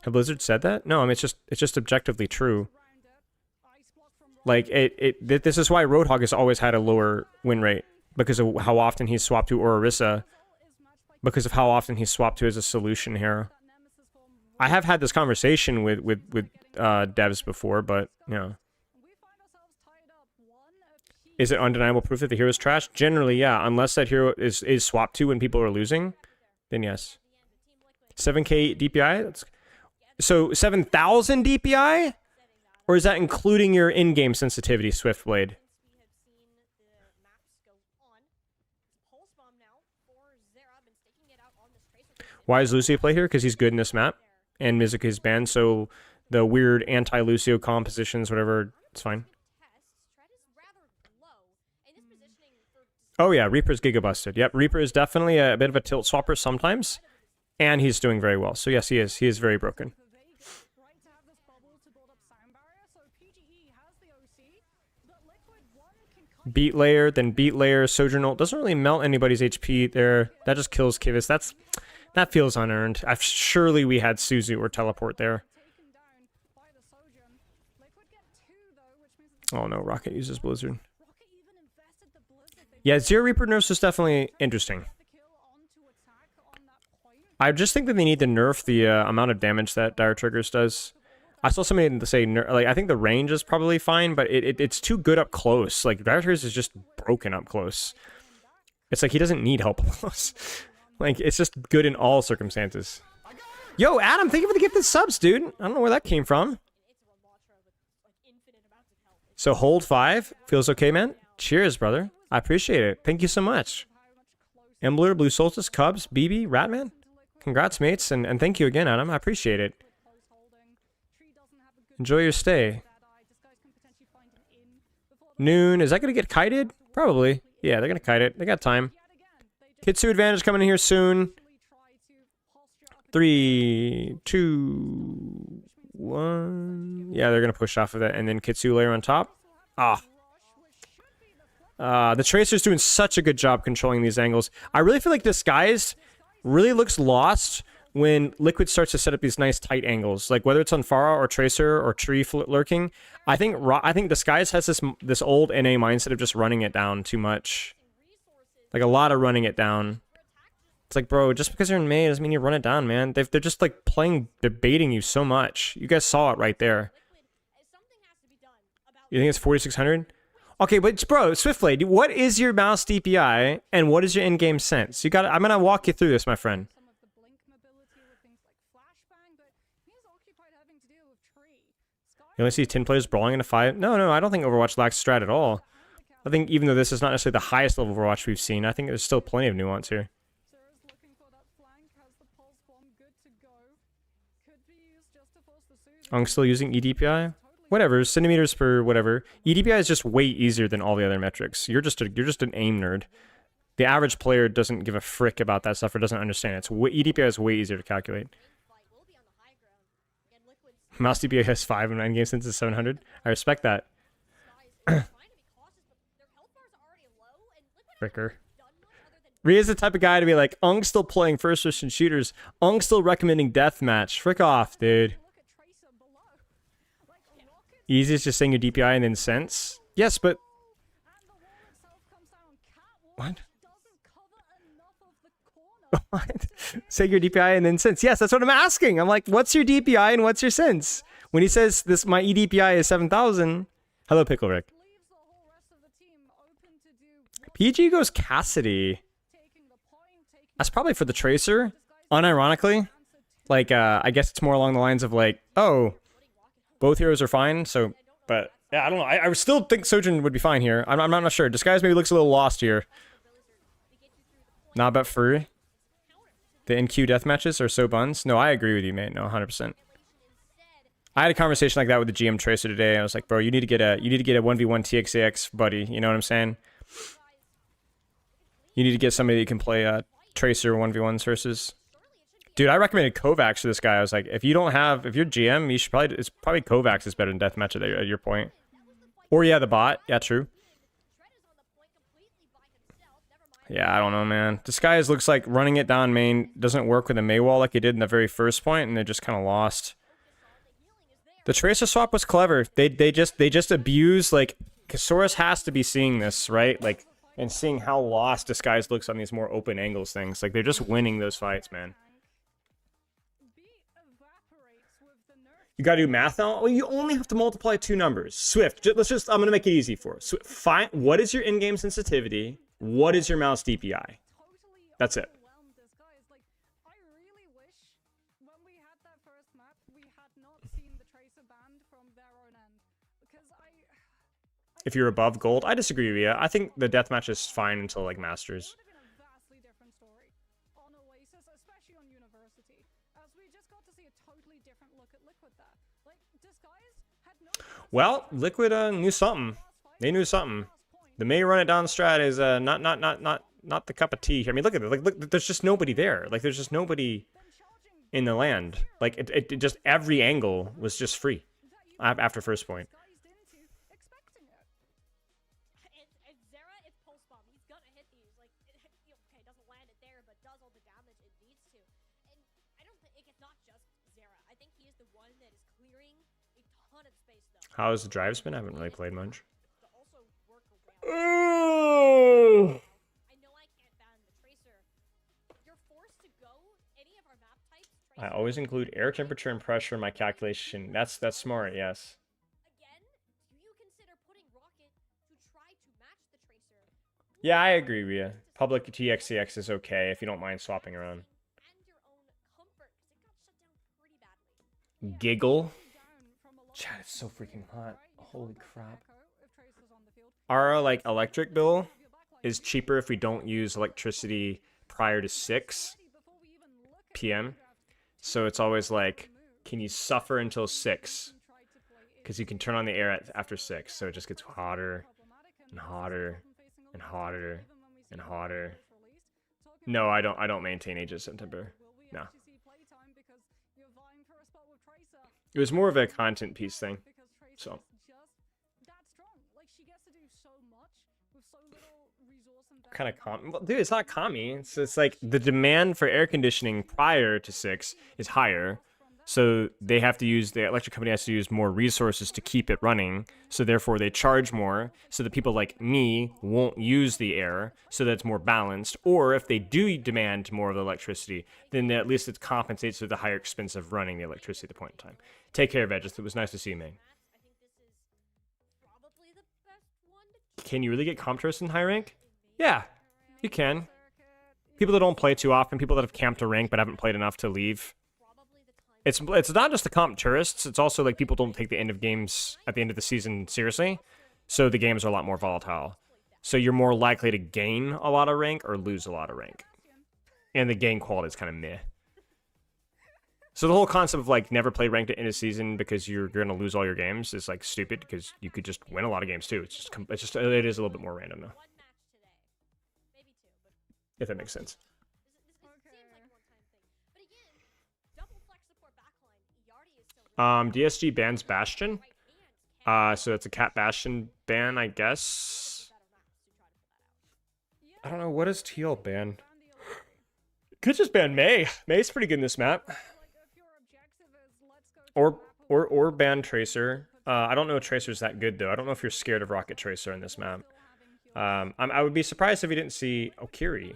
A: Have Blizzard said that? No, I mean, it's just objectively true. Like, this is why Roadhog has always had a lower win rate, because of how often he's swapped to Orisa, because of how often he's swapped to as a solution hero. I have had this conversation with devs before, but, you know. Is it undeniable proof that the hero's trash? Generally, yeah. Unless that hero is swapped to when people are losing, then yes. 7k DPI? So 7,000 DPI? Or is that including your in-game sensitivity, Swiftblade? Why does Lucio play here? Because he's good in this map. And Mizuki is banned, so the weird anti-Lucio compositions, whatever, it's fine. Oh yeah, Reaper's Giga busted. Yep, Reaper is definitely a bit of a tilt swapper sometimes. And he's doing very well. So yes, he is. He is very broken. Beat layer, then beat layer, Sojourn ult. Doesn't really melt anybody's HP there. That just kills Kivus. That feels unearned. Surely we had Suzu or teleport there. Oh no, Rocket uses Blizzard. Yeah, Zero Reaper nerfs is definitely interesting. I just think that they need to nerf the amount of damage that Dire Triggers does. I saw somebody say, like, I think the range is probably fine, but it's too good up close. Like, Dire Triggers is just broken up close. It's like he doesn't need help up close. Like, it's just good in all circumstances. Yo, Adam, thank you for the gifted subs, dude. I don't know where that came from. So, hold 5. Feels okay, man? Cheers, brother. I appreciate it. Thank you so much. Embler, Blue Solstice, Cubs, BB, Ratman. Congrats, mates, and thank you again, Adam. I appreciate it. Enjoy your stay. Noon. Is that going to get kited? Probably. Yeah, they're going to kite it. They got time. Kitsu advantage coming in here soon. 3, 2, 1. Yeah, they're going to push off of that. And then Kitsu layer on top. The Tracer's doing such a good job controlling these angles. I really feel like Disguised really looks lost when Liquid starts to set up these nice tight angles, like whether it's on Pharah or Tracer or Tree lurking. I think Disguise has this old NA mindset of just running it down too much, like a lot of running it down. It's like, bro, just because you're in May doesn't mean you run it down, man. They're just like they're baiting you so much. You guys saw it right there. You think it's 4600? Okay, but bro, Swiftblade, what is your mouse DPI and what is your in-game sense? I'm gonna walk you through this, my friend. You only see 10 players brawling into 5? No, I don't think Overwatch lacks strat at all. I think even though this is not necessarily the highest level of Overwatch we've seen, I think there's still plenty of nuance here. I'm still using EDPI? Whatever, centimeters per whatever. EDPI is just way easier than all the other metrics. You're just an aim nerd. The average player doesn't give a frick about that stuff or doesn't understand it. EDPI is way easier to calculate. Mouse DPI has 5 and 9 game sense is 700. I respect that. Fricker. Rhea's the type of guy to be like, Ung's still playing first-person shooters. Ung's still recommending deathmatch. Frick off, dude. Easy is just saying your DPI and then sense. Yes, but... What? What? Say your DPI and then sense. Yes, that's what I'm asking. I'm like, what's your DPI and what's your sense? When he says this, my EDPI is 7,000. Hello, Pickle Rick. PG goes Cassidy. That's probably for the Tracer. Unironically. Like, I guess it's more along the lines of like, oh, both heroes are fine, so, but, yeah, I don't know. I still think Sojourn would be fine here. I'm not sure. Disguise maybe looks a little lost here. Not about Fury. The NQ deathmatches are so buns. No, I agree with you, mate. No, 100%. I had a conversation like that with the GM Tracer today. I was like, bro, you need to get a 1v1 TXAX buddy. You know what I'm saying? You need to get somebody that can play Tracer 1v1s versus. Dude, I recommended Kovacs to this guy. I was like, if you're GM, you should it's probably Kovacs is better than deathmatch at your point. Or yeah, the bot. Yeah, true. Yeah, I don't know, man. Disguise looks like running it down main doesn't work with a Mei wall like it did in the very first point, and they're just kind of lost. The Tracer swap was clever. They just abuse, like, Kasaurus has to be seeing this, right? Like, and seeing how lost Disguise looks on these more open angles things. Like, they're just winning those fights, man. You gotta do math now? Well, you only have to multiply two numbers. Swift, I'm gonna make it easy for us. Find, what is your in-game sensitivity? What is your mouse DPI? That's it.
G: I really wish when we had that first map, we had not seen the Tracer banned from their own end. Because
A: If you're above gold, I disagree with you. I think the deathmatch is fine until like Masters.
G: it would have been a vastly different story on OWCS, especially on University, as we just got to see a totally different look at Liquid there. Like, Disguise had no...
A: Well, Liquid knew something. They knew something. The May run it down strat is not the cup of tea here. I mean, look at it. Like, look, there's just nobody there. Like, there's just nobody in the land. Like, it just every angle was just free after first point.
F: And Zera, it's pulse bomb. He's gonna hit these. Like, okay, doesn't land it there, but does all the damage it needs to. And I don't think it's not just Zera. I think he is the one that is clearing a ton of space, though.
A: How's the drive spin? I haven't really played much.
F: To also work around. I know I can't ban the Tracer. You're forced to go any of our map types.
A: I always include air temperature and pressure in my calculation. That's smart, yes.
F: Again, do you consider putting Rocket to try to match the Tracer?
A: Yeah, I agree with you. Public TXCX is okay if you don't mind swapping around.
F: And your own comfort, because it got shut down pretty badly.
A: Giggle. Chat, it's so freaking hot. Holy crap. Our like electric bill is cheaper if we don't use electricity prior to 6 p.m. So it's always like, can you suffer until 6? Because you can turn on the air after 6. So it just gets hotter and hotter and hotter and hotter. No, I don't maintain Age of September. No. It was more of a content piece thing. So. Kind of well, dude, it's not commie. It's like the demand for air conditioning prior to 6 is higher, so they have to use, the electric company has to use more resources to keep it running, so therefore they charge more, so that people like me won't use the air, so that it's more balanced. Or if they do demand more of the electricity, then at least it compensates for the higher expense of running the electricity at the point in time. Take care, Vegas. It was nice to see you, man. Can you really get Comptress in high rank? Yeah, you can. People that don't play too often, people that have camped a rank but haven't played enough to leave. It's not just the comp tourists, it's also like people don't take the end of games at the end of the season seriously. So the games are a lot more volatile. So you're more likely to gain a lot of rank or lose a lot of rank. And the game quality is kind of meh. So the whole concept of like never play ranked at end of season because you're going to lose all your games is like stupid, because you could just win a lot of games too. It is a little bit more random though. If that makes sense. DSG bans Bastion. So it's a Cat Bastion ban, I guess. I don't know, what is TL ban? Could just ban May. May's pretty good in this map. Or ban Tracer. I don't know if Tracer's that good though. I don't know if you're scared of Rocket Tracer in this map. I would be surprised if you didn't see Okiri.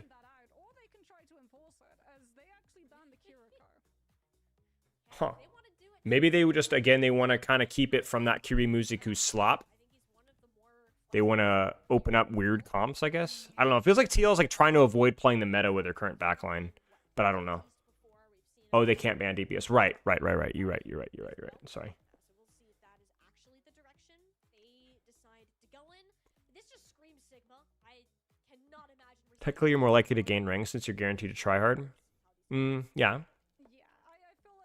A: Huh. Maybe they would just, again, they want to kind of keep it from that Kirimuzuku slop. They want to open up weird comps, I guess. I don't know. It feels like TL's like trying to avoid playing the meta with their current backline. But I don't know. Oh, they can't ban DPS. Right. You're right. Sorry. Technically, you're more likely to gain rank since you're guaranteed to try hard. Yeah.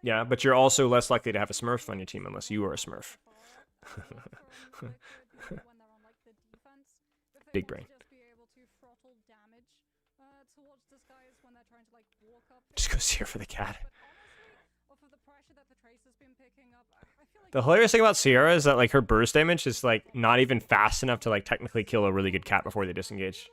A: Yeah, but you're also less likely to have a Smurf on your team unless you are a Smurf. Big brain. Just go see her for the cat. The hilarious thing about Sierra is that like her burst damage is like not even fast enough to like technically kill a really good cat before they disengage.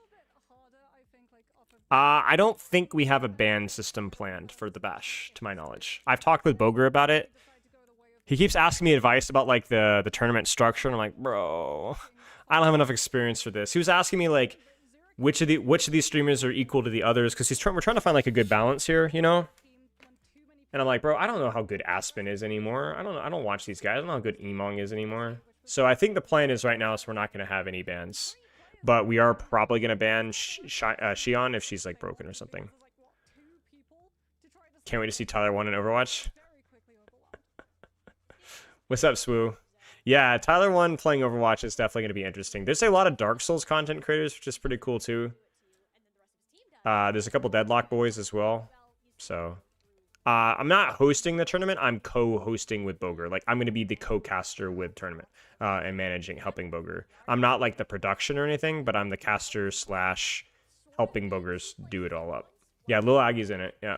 A: I don't think we have a ban system planned for the Bash, to my knowledge. I've talked with Boger about it. He keeps asking me advice about like the tournament structure, and I'm like, bro, I don't have enough experience for this. He was asking me like which of these streamers are equal to the others, because we're trying to find like a good balance here, you know? And I'm like, bro, I don't know how good Aspen is anymore. I don't watch these guys. I don't know how good Emong is anymore. So I think the plan is right now is we're not going to have any bans. But we are probably going to ban Xion if she's like broken or something. Can't wait to see Tyler 1 in Overwatch. What's up, Swoo? Yeah, Tyler 1 playing Overwatch is definitely going to be interesting. There's a lot of Dark Souls content creators, which is pretty cool too. There's a couple Deadlock boys as well. So, I'm not hosting the tournament. I'm co-hosting with Boger. Like, I'm going to be the co-caster with tournament and helping Boger. I'm not like the production or anything, but I'm the caster / helping Bogers do it all up. Yeah, Lil Aggie's in it. Yeah.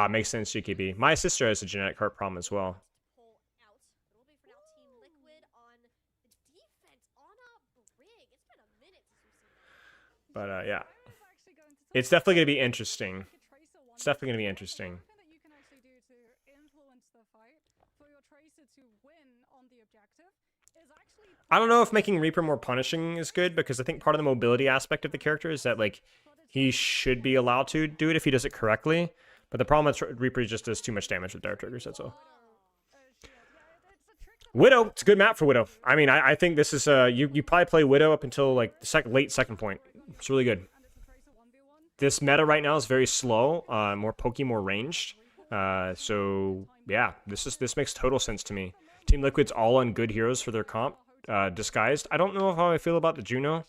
A: Makes sense, GKB. My sister has a genetic heart problem as well. But, yeah. It's definitely going to be interesting. It's definitely going to be interesting. I don't know if making Reaper more punishing is good, because I think part of the mobility aspect of the character is that, like, he should be allowed to do it if he does it correctly. But the problem with Reaper just does too much damage with Dart Triggers, that's all. Widow, it's a good map for Widow. I mean, I think this is, you probably play Widow up until, like, the late second point. It's really good. This meta right now is very slow, more pokey, more ranged. So, yeah, this makes total sense to me. Team Liquid's all on good heroes for their comp, disguised. I don't know how I feel about the Juno,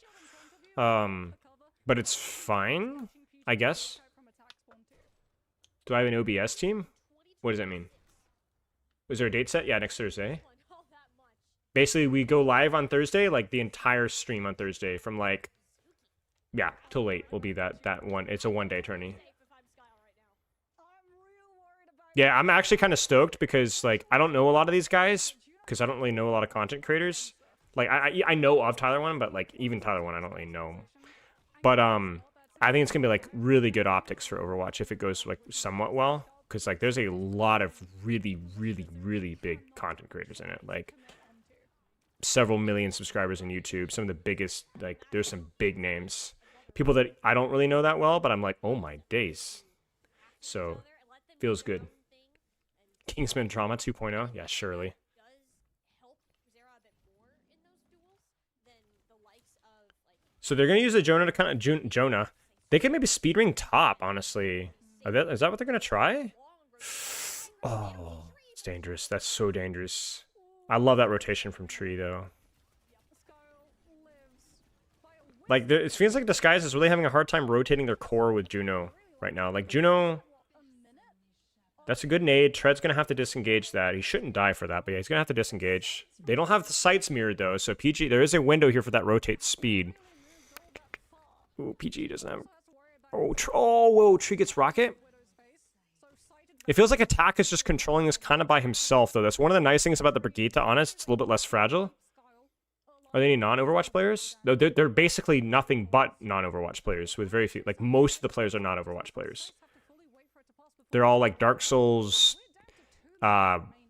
A: but it's fine, I guess. Do I have an OBS team? What does that mean? Was there a date set? Yeah, next Thursday. Basically, we go live on Thursday, like the entire stream on Thursday from like, yeah, till late will be that one. It's a one-day tourney. Yeah, I'm actually kind of stoked because like I don't know a lot of these guys because I don't really know a lot of content creators. Like I know of Tyler 1, but like even Tyler 1 I don't really know. But I think it's gonna be like really good optics for Overwatch if it goes like somewhat well, because like there's a lot of really big content creators in it, like several million subscribers on YouTube. Some of the biggest, like there's some big names, people that I don't really know that well, but I'm like, oh my days. So feels good. Kingsman Drama 2.0, yeah, surely. So they're gonna use the Jonah to kind of Jonah. They could maybe speedring top, honestly. Is that what they're going to try? Oh, it's dangerous. That's so dangerous. I love that rotation from Tree, though. Like, it feels like Disguise is really having a hard time rotating their core with Juno right now. Like, Juno... That's a good nade. Tread's going to have to disengage that. He shouldn't die for that, but yeah, he's going to have to disengage. They don't have the sights mirrored, though, so PG... There is a window here for that rotate speed. Ooh, PG doesn't have... Oh, whoa, Tree gets rocket. It feels like Attack is just controlling this kind of by himself, though. That's one of the nice things about the Brigade, to honest. It's a little bit less fragile. Are there any non-Overwatch players? No, they're basically nothing but non-Overwatch players, with very few. Like, most of the players are non-Overwatch players. They're all, like, Dark Souls,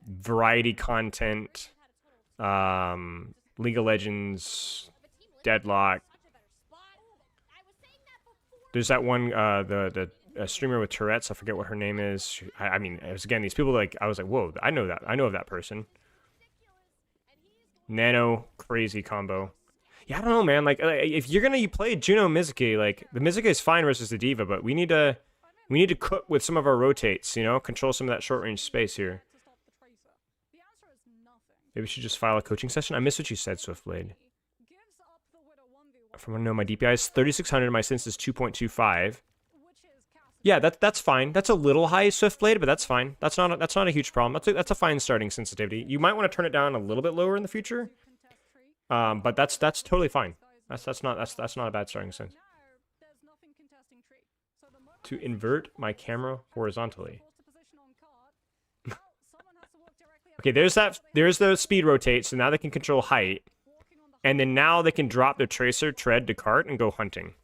A: variety content, League of Legends, Deadlock. There's that one, the streamer with Tourette's. I forget what her name is. I mean, it was, again, these people, like, I was like, whoa, I know that. I know of that person. Nano, crazy combo. Yeah, I don't know, man. Like, if you're gonna play Juno Mizuki, like, the Mizuki is fine versus the Diva, but we need to cook with some of our rotates, you know? Control some of that short-range space here. Maybe we should just file a coaching session? I missed what you said, Swiftblade. From what I know, my DPI is 3600, my sense is 2.25. Yeah, that's fine. That's a little high, Swiftblade, but that's fine. That's not a huge problem. That's a fine starting sensitivity. You might want to turn it down a little bit lower in the future. But that's totally fine. That's not a bad starting sense. To invert my camera horizontally. Okay, there's the speed rotate, so now they can control height. And then now they can drop their Tracer, Tread to cart, and go hunting.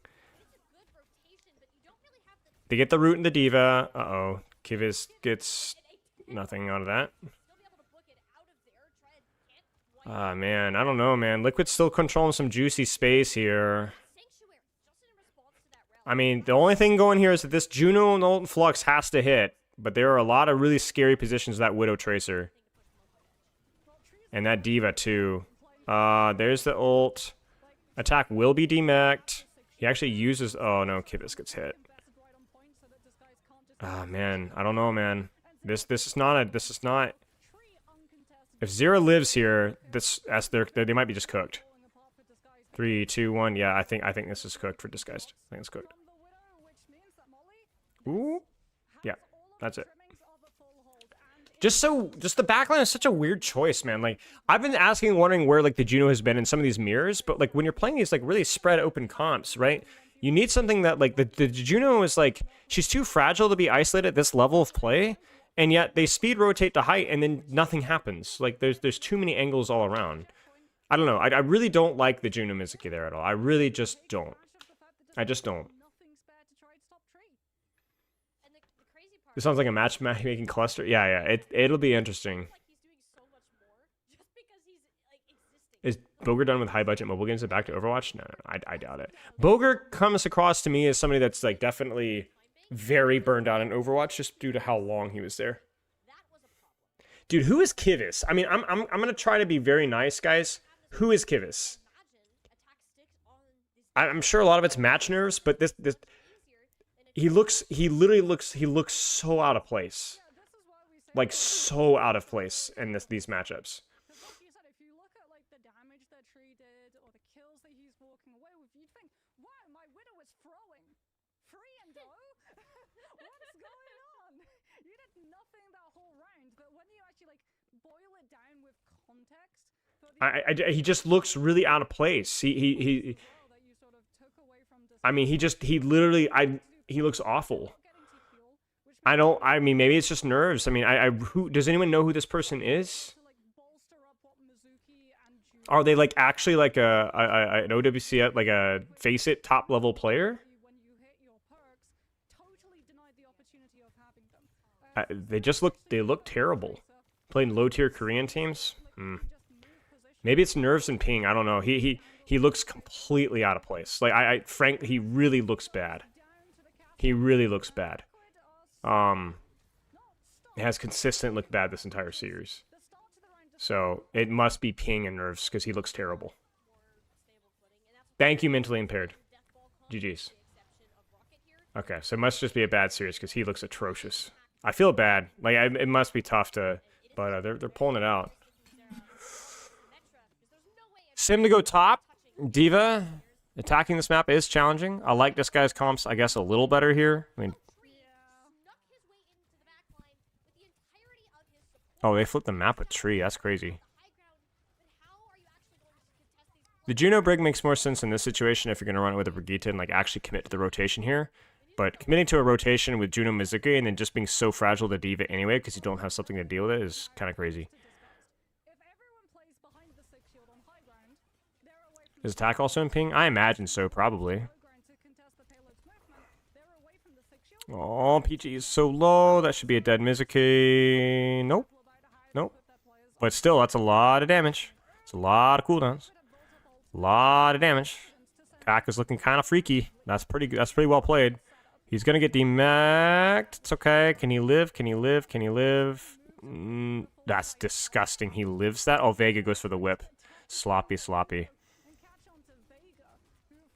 A: They get the root and the Diva. Uh-oh. Kivis gets nothing out of that. Ah, man. I don't know, man. Liquid's still controlling some juicy space here. I mean, the only thing going here is that this Juno and ult Flux has to hit, but there are a lot of really scary positions that Widow Tracer. And that Diva, too. There's the ult. Attack will be demeched. He actually uses... Oh, no, Kivus gets hit. Ah, man. I don't know, man. This is not... If Zera lives here, they might be just cooked. 3, 2, 1. Yeah, I think this is cooked for Disguised. I think it's cooked. Ooh. Yeah, that's it. Just the backline is such a weird choice, man. Like, I've been asking and wondering where, like, the Juno has been in some of these mirrors, but, like, when you're playing these, like, really spread open comps, right? You need something that, like, the Juno is, like, she's too fragile to be isolated at this level of play, and yet they speed rotate to height, and then nothing happens. Like, there's too many angles all around. I don't know. I really don't like the Juno Mizuki there at all. I really just don't. I just don't. This sounds like a matchmaking cluster. Yeah. It'll be interesting. Is Boger done with high budget mobile games and back to Overwatch? No, I doubt it. Boger comes across to me as somebody that's like definitely very burned out in Overwatch just due to how long he was there. Dude, who is Kivus? I mean, I'm gonna try to be very nice, guys. Who is Kivus? I'm sure a lot of it's match nerves, but this he literally looks so out of place. Like so out of place in these matchups.
G: Like you said, if you look at like the damage that Tree did or the kills that he's walking away with, you'd think, wow, my Widow is throwing. Free and go? What is going on? You did nothing that whole round, but when you actually like boil it down with context,
A: he just looks really out of place. He I mean, he literally he looks awful. I mean, maybe it's just nerves. I mean, who does anyone know who this person is? Are they like actually like an OWCS, like a Face It top level player? They look terrible. Playing low tier Korean teams. Maybe it's nerves and ping. I don't know. He looks completely out of place. Like Frank, he really looks bad. He really looks bad. It has consistently looked bad this entire series. So it must be ping and nerves because he looks terrible. Thank you, mentally impaired. GG's. Okay, so it must just be a bad series because he looks atrocious. I feel bad. Like it must be tough to, but they're pulling it out. Sim to go top. Diva attacking this map is challenging. I like this guy's comps, I guess, a little better here. I mean, oh, they flipped the map with Tree. That's crazy. The Juno Brig makes more sense in this situation if you're going to run it with a Brigitte and like actually commit to the rotation here. But committing to a rotation with Juno Mizuki and then just being so fragile to Diva anyway because you don't have something to deal with it is kind of crazy. Is attack also in ping? I imagine so, probably. Oh, PG is so low. That should be a dead Mizuki. Nope. Nope. But still, that's a lot of damage. It's a lot of cooldowns. A lot of damage. Attack is looking kind of freaky. That's pretty good. That's pretty well played. He's gonna get demeched. It's okay. Can he live? Can he live? Can he live? That's disgusting. He lives that? Oh, Vega goes for the whip. Sloppy, sloppy.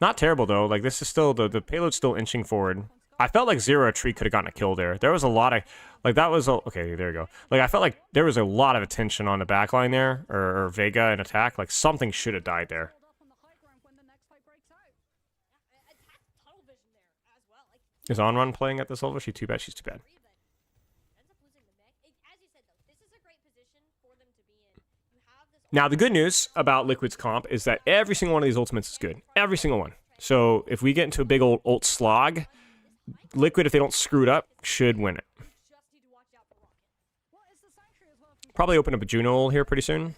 A: Not terrible, though. Like, this is still... The payload's still inching forward. I felt like Zero Tree could have gotten a kill there. There was a lot of... Like, that was... Okay, there you go. Like, I felt like there was a lot of attention on the backline there. Or Vega and attack. Like, something should have died there. Is OnRun playing at this level? She's too bad. She's too bad. Now, the good news about Liquid's comp is that every single one of these ultimates is good. Every single one. So, if we get into a big old ult slog, Liquid, if they don't screw it up, should win it. Probably open up a Juno ult here pretty soon.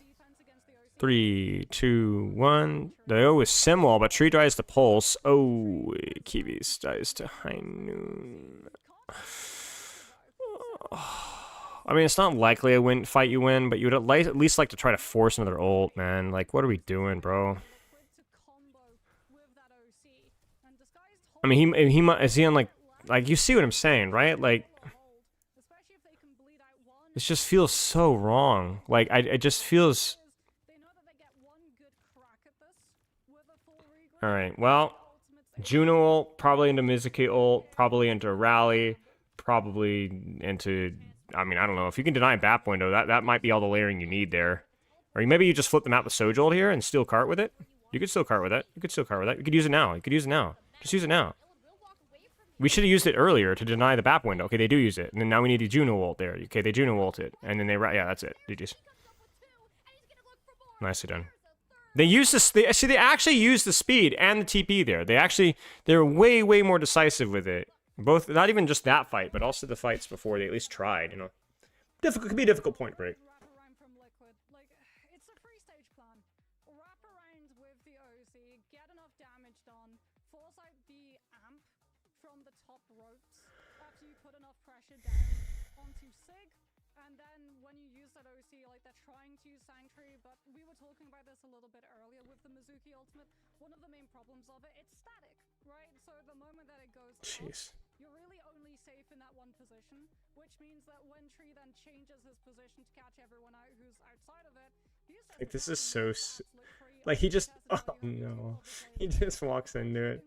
A: 3, 2, 1. The O is Simwall, but Tree dies to Pulse. Oh, Kiwis dies to High Noon. I mean, it's not likely a fight you win, but you would at least like to try to force another ult, man. Like, what are we doing, bro? I mean, is he on like you see what I'm saying, right? Like, this just feels so wrong. Like, it just feels. All right, well, Juno ult, probably into Mizuki ult, probably into Rally, probably into. I mean, I don't know. If you can deny BAP window, that might be all the layering you need there. Or maybe you just flip them out with Soul Jolt here and steal cart with it. You could still cart with it. You could still cart with it. You could use it now. You could use it now. Just use it now. We should have used it earlier to deny the BAP window. Okay, they do use it. And then now we need a Juno ult there. Okay, they Juno ult it. And then they... Yeah, that's it. GG's. Nicely done. They use this... They actually use the speed and the TP there. They're way, way more decisive with it. Both... Not even just that fight, but also the fights before they at least tried, you know. Could be a difficult point break.
G: Talking about this a little bit earlier with the Mizuki ultimate. One of the main problems of it, it's static, right? So the moment that it goes up, you're really only safe in that one position, which means that when Tree then changes his position to catch everyone out who's outside of it,
A: like, this is so... Like, he just... Oh, no. He just walks into it.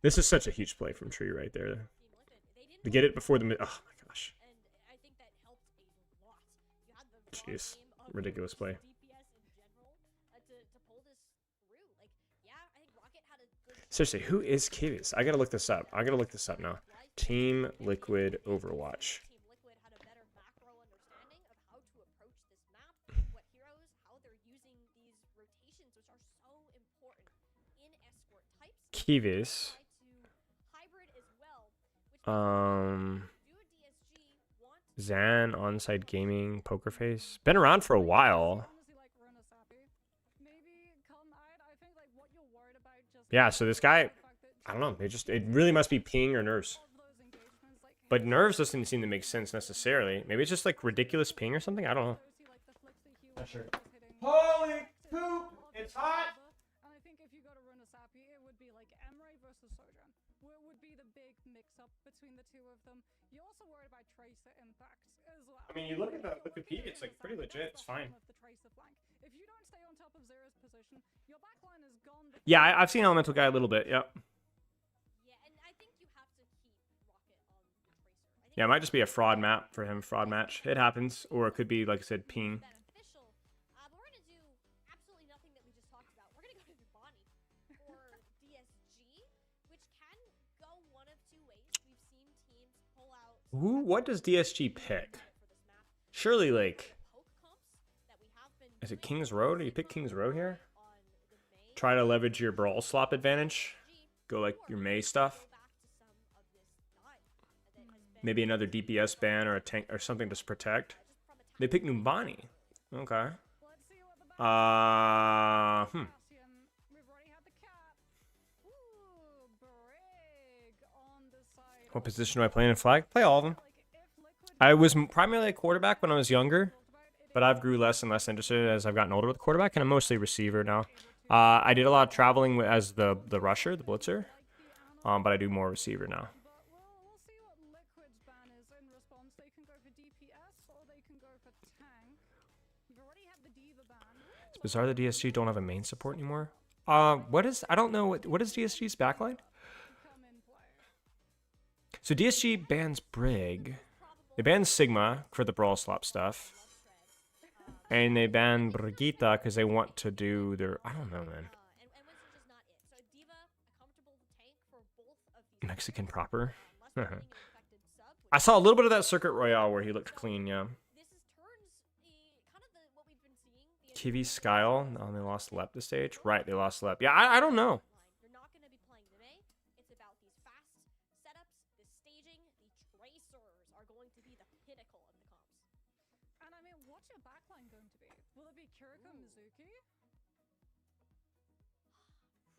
A: This is such a huge play from Tree right there. To get it before the... Oh, my gosh. Jeez. Ridiculous play. Seriously, who is Kivis? I gotta look this up. Now. Team Liquid Overwatch. Kivis. Zan, Onside Gaming, Poker Face. Been around for a while. Yeah, so this guy, I don't know. It really must be Ping or Nerves. But Nerves doesn't seem to make sense necessarily. Maybe it's just like ridiculous Ping or something. I don't know. Not sure. Holy poop! It's hot.
G: And I think if you go to Runasapi, it would be like Emre versus Sojourn. What would be the big mix-up between the two of them? You're also worried about Tracer impact as well.
A: I mean, you look at the Wikipedia, it's like pretty legit. It's fine.
G: If you don't stay on top of Zero's position, your backline is gone.
A: Yeah, I've seen Elemental Guy a little bit. Yep.
F: Yeah, and I think you have to keep Rocket on the Tracer.
A: Yeah, it might just be a fraud map for him, fraud match. It happens, or it could be, like I said, Ping.
F: Beneficial. But we're gonna do absolutely nothing that we just talked about. We're gonna go to Bonnie or DSG, which can go one of two ways. We've seen teams pull out.
A: What does DSG pick? Surely, like, is it King's Row? Do you pick King's Row here? Try to leverage your Brawl Slop advantage. Go like your Mei stuff. Maybe another DPS ban or a tank or something to protect. They pick Numbani. Okay. What position do I play in Flag? Play all of them. I was primarily a quarterback when I was younger, but I've grew less and less interested as I've gotten older with quarterback, and I'm mostly receiver now. I did a lot of traveling as the rusher, the blitzer, but I do more receiver now. It's bizarre that DSG don't have a main support anymore. I don't know, what is DSG's backline? So DSG bans Brig. They banned Sigma for the Brawl Slop stuff. And they banned Brigitte because they want to do their... I don't know, man. Mexican proper? I saw a little bit of that Circuit Royale where he looked clean, yeah. Kiwi Skyle. No, they lost Lep this stage. Right, they lost Lep. Yeah, I don't know.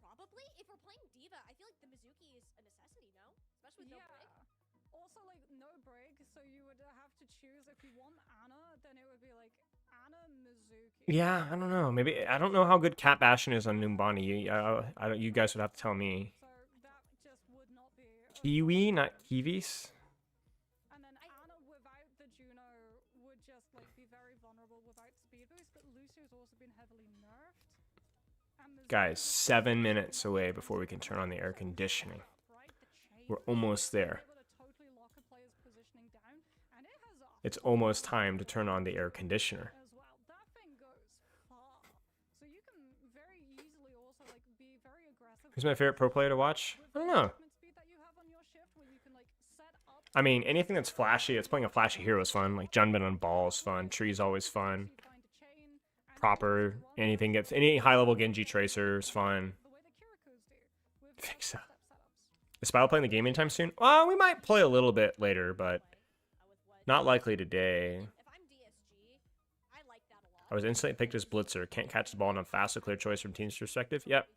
F: Probably. If we're playing Diva, I feel like the Mizuki is a necessity, no? Especially with no Brig.
G: Also, like, no Brig, so you would have to choose. If you want Ana, then it would be like Ana, Mizuki.
A: Yeah, I don't know. Maybe I don't know how good Cat Bastion is on Numbani. You guys would have to tell me.
G: not be.
A: Kiwi, not Kiwis.
G: And then Anna without the Juno would just like be very vulnerable without speed boost, but Lucio's also been heavily nerfed. And there's
A: Guys, 7 minutes away before we can turn on the air conditioning. We're almost there.
G: able to totally lock a player's positioning down, and it has a
A: It's almost time to turn on the air conditioner.
G: as well. That thing goes far. So you can very easily also like be very aggressive.
A: Who's my favorite pro player to watch? I don't know.
G: movement speed that you have on your shift where you can like set up
A: I mean, anything that's flashy, it's playing a flashy hero is fun. Like Junbin on ball is fun. Tree's always fun.
G: to find a chain. And
A: Proper, anything gets any high level Genji tracer is fun.
G: the way the Kirikos do with
A: Fix
G: step
A: that.
G: setups.
A: Is Spyro playing the game anytime soon? Well, we might play a little bit later, but not likely today.
F: If I'm DSG, I like that a lot.
A: I was instantly picked as blitzer. Can't catch the ball enough fast. A clear choice from team's perspective. Yep.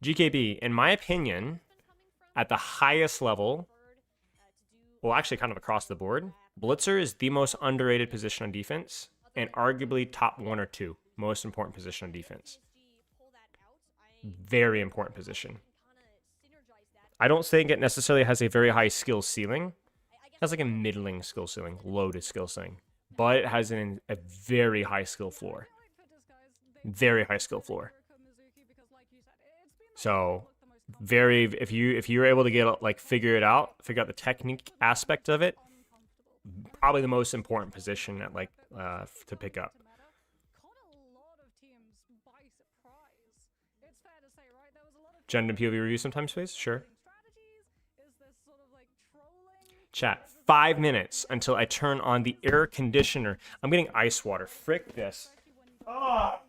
A: GKB, in my opinion, at the highest level, well, actually kind of across the board, blitzer is the most underrated position on defense and arguably top 1 or 2 most important position on defense. Very important position. I don't think it necessarily has a very high skill ceiling. It has like a middling skill ceiling, loaded skill ceiling, but it has a very high skill floor. Very high skill floor. So very, if you're able to get like figure out the technique aspect of it, probably the most important position at like to pick up. Gender POV review sometimes, please. Sure. Chat. 5 minutes until I turn on the air conditioner. I'm getting ice water. Frick this. Ah.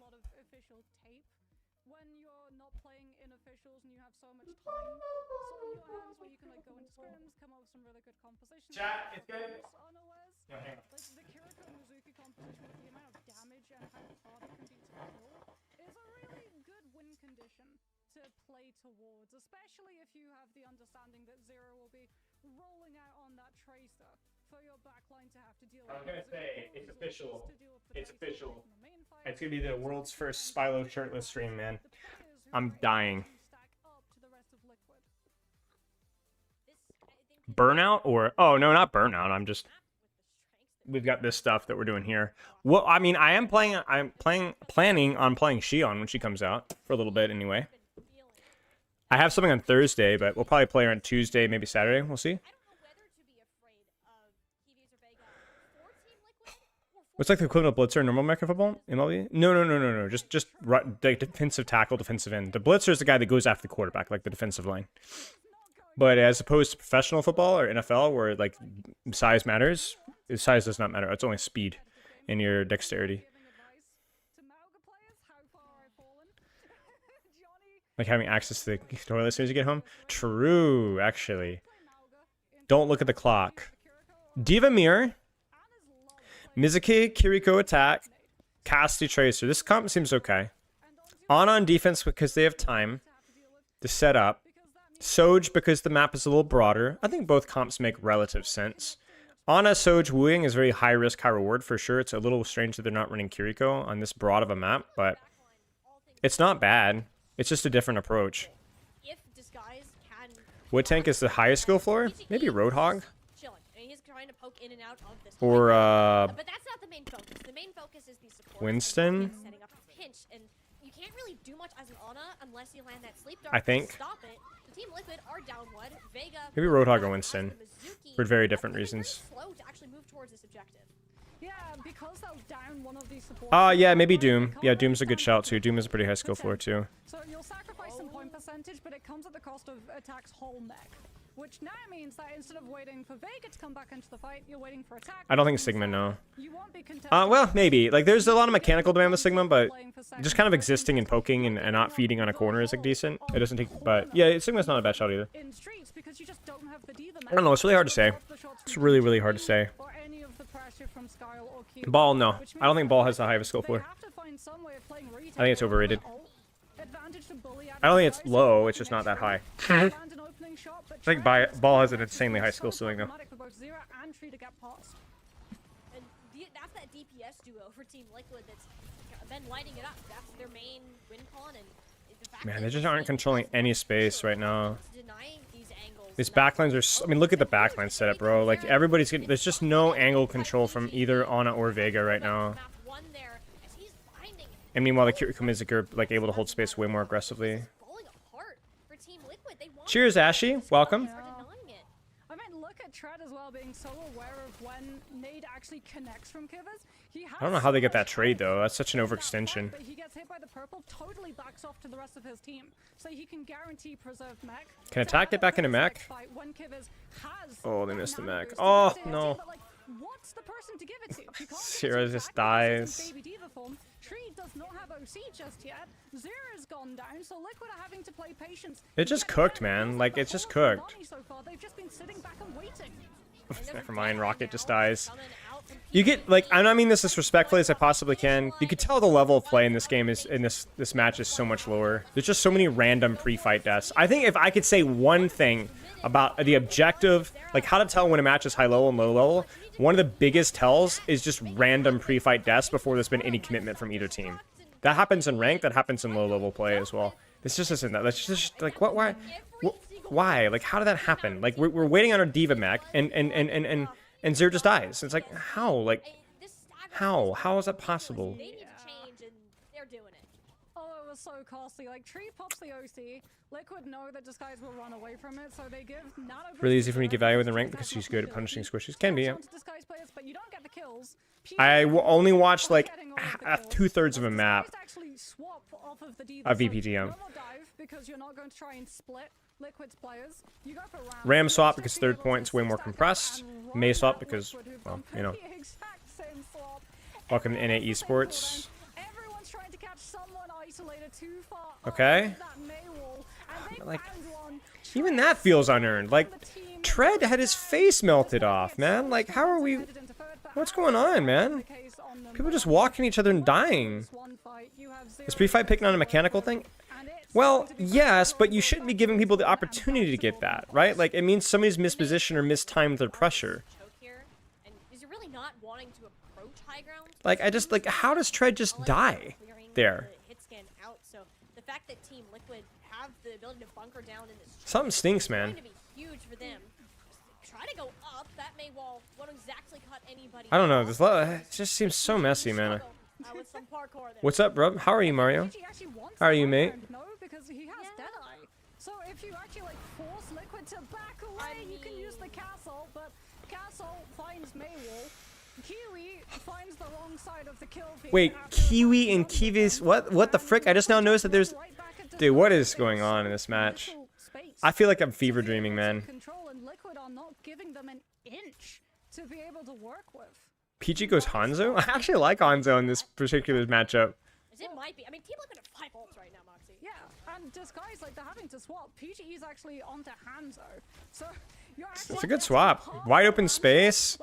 G: When you're not playing in officials and you have so much time on your hands where you can like go into scrims, come up with some really good compositions.
A: Chat, it's good.
G: Unawares,
A: No, hang on.
G: like the Kiriko Mizuki composition with the amount of damage and how hard it can be to kill is a really good win condition to play towards, especially if you have the understanding that Zero will be rolling out on that tracer for your backline to have to deal with.
A: I was gonna say, it's official.
G: To deal with the
A: It's
G: tracer
A: official.
G: from the main fight.
A: It's gonna be the world's first Spylo shirtless stream, man.
G: The players who
A: I'm
G: are able
A: dying.
G: to stack up to the rest of Liquid.
A: Burnout or no, not burnout. I'm just we've got this stuff that we're doing here. Well, I mean, I'm planning on playing Shion when she comes out for a little bit anyway. I have something on Thursday, but we'll probably play her on Tuesday, maybe Saturday. We'll see. What's like the equivalent of blitzer in normal American football? MLB? No. Just like defensive tackle, defensive end. The blitzer is the guy that goes after the quarterback, like the defensive line. But as opposed to professional football or NFL, where like size matters, size does not matter. It's only speed and your dexterity. Like having access to the toilet as soon as you get home. True, actually. Don't look at the clock. Diva Mirror. Mizuki, Kiriko attack, Cassidy Tracer. This comp seems okay. On defense because they have time to set up. Soj because the map is a little broader. I think both comps make relative sense. Ana Soj wooing is very high risk, high reward for sure. It's a little strange that they're not running Kiriko on this broad of a map, but it's not bad. It's just a different approach. What tank is the highest skill floor? Maybe Roadhog?
F: Trying to poke in and out of this
A: Or
F: but that's not the main focus. The main focus is the support.
A: Winston?
F: Setting up a pinch, and you can't really do much as an Ana unless you land that sleep dart.
A: I think.
F: To stop it. The Team Liquid are down one. Vega.
A: Maybe Roadhog or Winston. For very different reasons.
F: Slow to actually move towards this objective.
G: Yeah, because they'll down one of these support.
A: Yeah, maybe Doom. Yeah, Doom's a good shout too. Doom is a pretty high skill floor too.
G: So you'll sacrifice some point percentage, but it comes at the cost of attack's whole mech. Which now means that instead of waiting for Vega to come back into the fight, you're waiting for attack.
A: I don't think Sigma, no.
G: You won't be contested.
A: Well, maybe. Like, there's a lot of mechanical demand with Sigma, but just kind of existing and poking and not feeding on a corner is like decent. It doesn't take, but yeah, Sigma's not a bad shot either.
G: In streets because you just don't have the D
A: I don't know. It's really hard to say. It's really, really hard to say.
G: Or any of the pressure from Skyle or Q.
A: Ball, no. I don't think Ball has the highest skill floor. I think it's overrated. I don't think it's low. It's just not that high. I think Ball has an insanely high skill ceiling though.
F: And that's that DPS duo for Team Liquid that's been lighting it up. That's their main win con, and the fact
A: Man,
F: that
A: they just aren't controlling any space right now.
F: to deny these
A: These backlines are. I mean, look at the backline setup, bro. Like everybody's getting. There's just no angle control from either Ana or Vega right now. And meanwhile, the Kirikumizuki are like able to hold space way more aggressively. Cheers, Ashy. Welcome.
G: I mean, look at Tread as well, being so aware of when Nade actually connects from Kivers.
A: I don't know how they get that trade though. That's such an overextension.
G: But he gets hit by the purple, totally backs off to the rest of his team, so he can guarantee preserved mech.
A: Can Attack get back into mech? Oh, they missed the mech. Oh no.
G: What's the person to give it to?
A: Sierra just dies.
G: Tree does not have OC just yet. Zera's gone down, so Liquid are having to play patience.
A: It just cooked, man. Like it's just cooked.
G: So far, they've just been sitting back and waiting.
A: Never mind, Rocket just dies. You get like, I mean this as respectfully as I possibly can. You could tell the level of play in this game is this match is so much lower. There's just so many random pre-fight deaths. I think if I could say one thing about the objective, like how to tell when a match is high level and low level, one of the biggest tells is just random pre-fight deaths before there's been any commitment from either team. That happens in rank, that happens in low level play as well. This just isn't that. That's just like what? Why? Like how did that happen? Like we're waiting on our Diva mech and Zero just dies. It's like how? Like how is that possible?
G: Oh, it was so costly. Like Tree pops the OC. Liquid know that Disguise will run away from it, so they give Nano.
A: Really easy for me to give value in the rank because she's good at punishing squishies. Can be. Yeah.
G: But you don't get the kills.
A: I will only watch like 2/3 of a map of VPTM.
G: Because you're not going to try and split Liquid's players. You go for
A: Ram swap because third point's way more compressed. May swap because, well, you know. Welcome to NA Esports.
G: Everyone's trying to catch someone isolated too far.
A: Okay. Like, even that feels unearned. Like, Tread had his face melted off, man. Like, how are we... What's going on, man? People just walking each other and dying. Is pre-fight picking on a mechanical thing? Well, yes, but you shouldn't be giving people the opportunity to get that, right? Like, it means somebody's mispositioned or mistimed their pressure. Like, I just, like, how does Tread just die there? Something stinks, man. I don't know, this it just seems so messy, man. What's up, bro? How are you, Mario? How are you, mate?
G: No, because he has Deadeye. So if you actually like force Liquid to back away, you can use the castle, but castle finds Maywall. Kiwi finds the wrong side of the kill feed.
A: Wait, Kiwi and Kiwi's what the frick? I just now noticed that there's dude, what is going on in this match? I feel like I'm fever dreaming, man.
G: Control and Liquid are not giving them an inch to be able to work with.
A: PG goes Hanzo? I actually like Hanzo in this particular matchup.
F: It might be. I mean, Team Liquid have 5 ults right now, Moxie.
G: Yeah, and Disguise, like, they're having to swap. PGE's actually onto Hanzo. So, you're actually...
A: It's a good swap. Wide open space.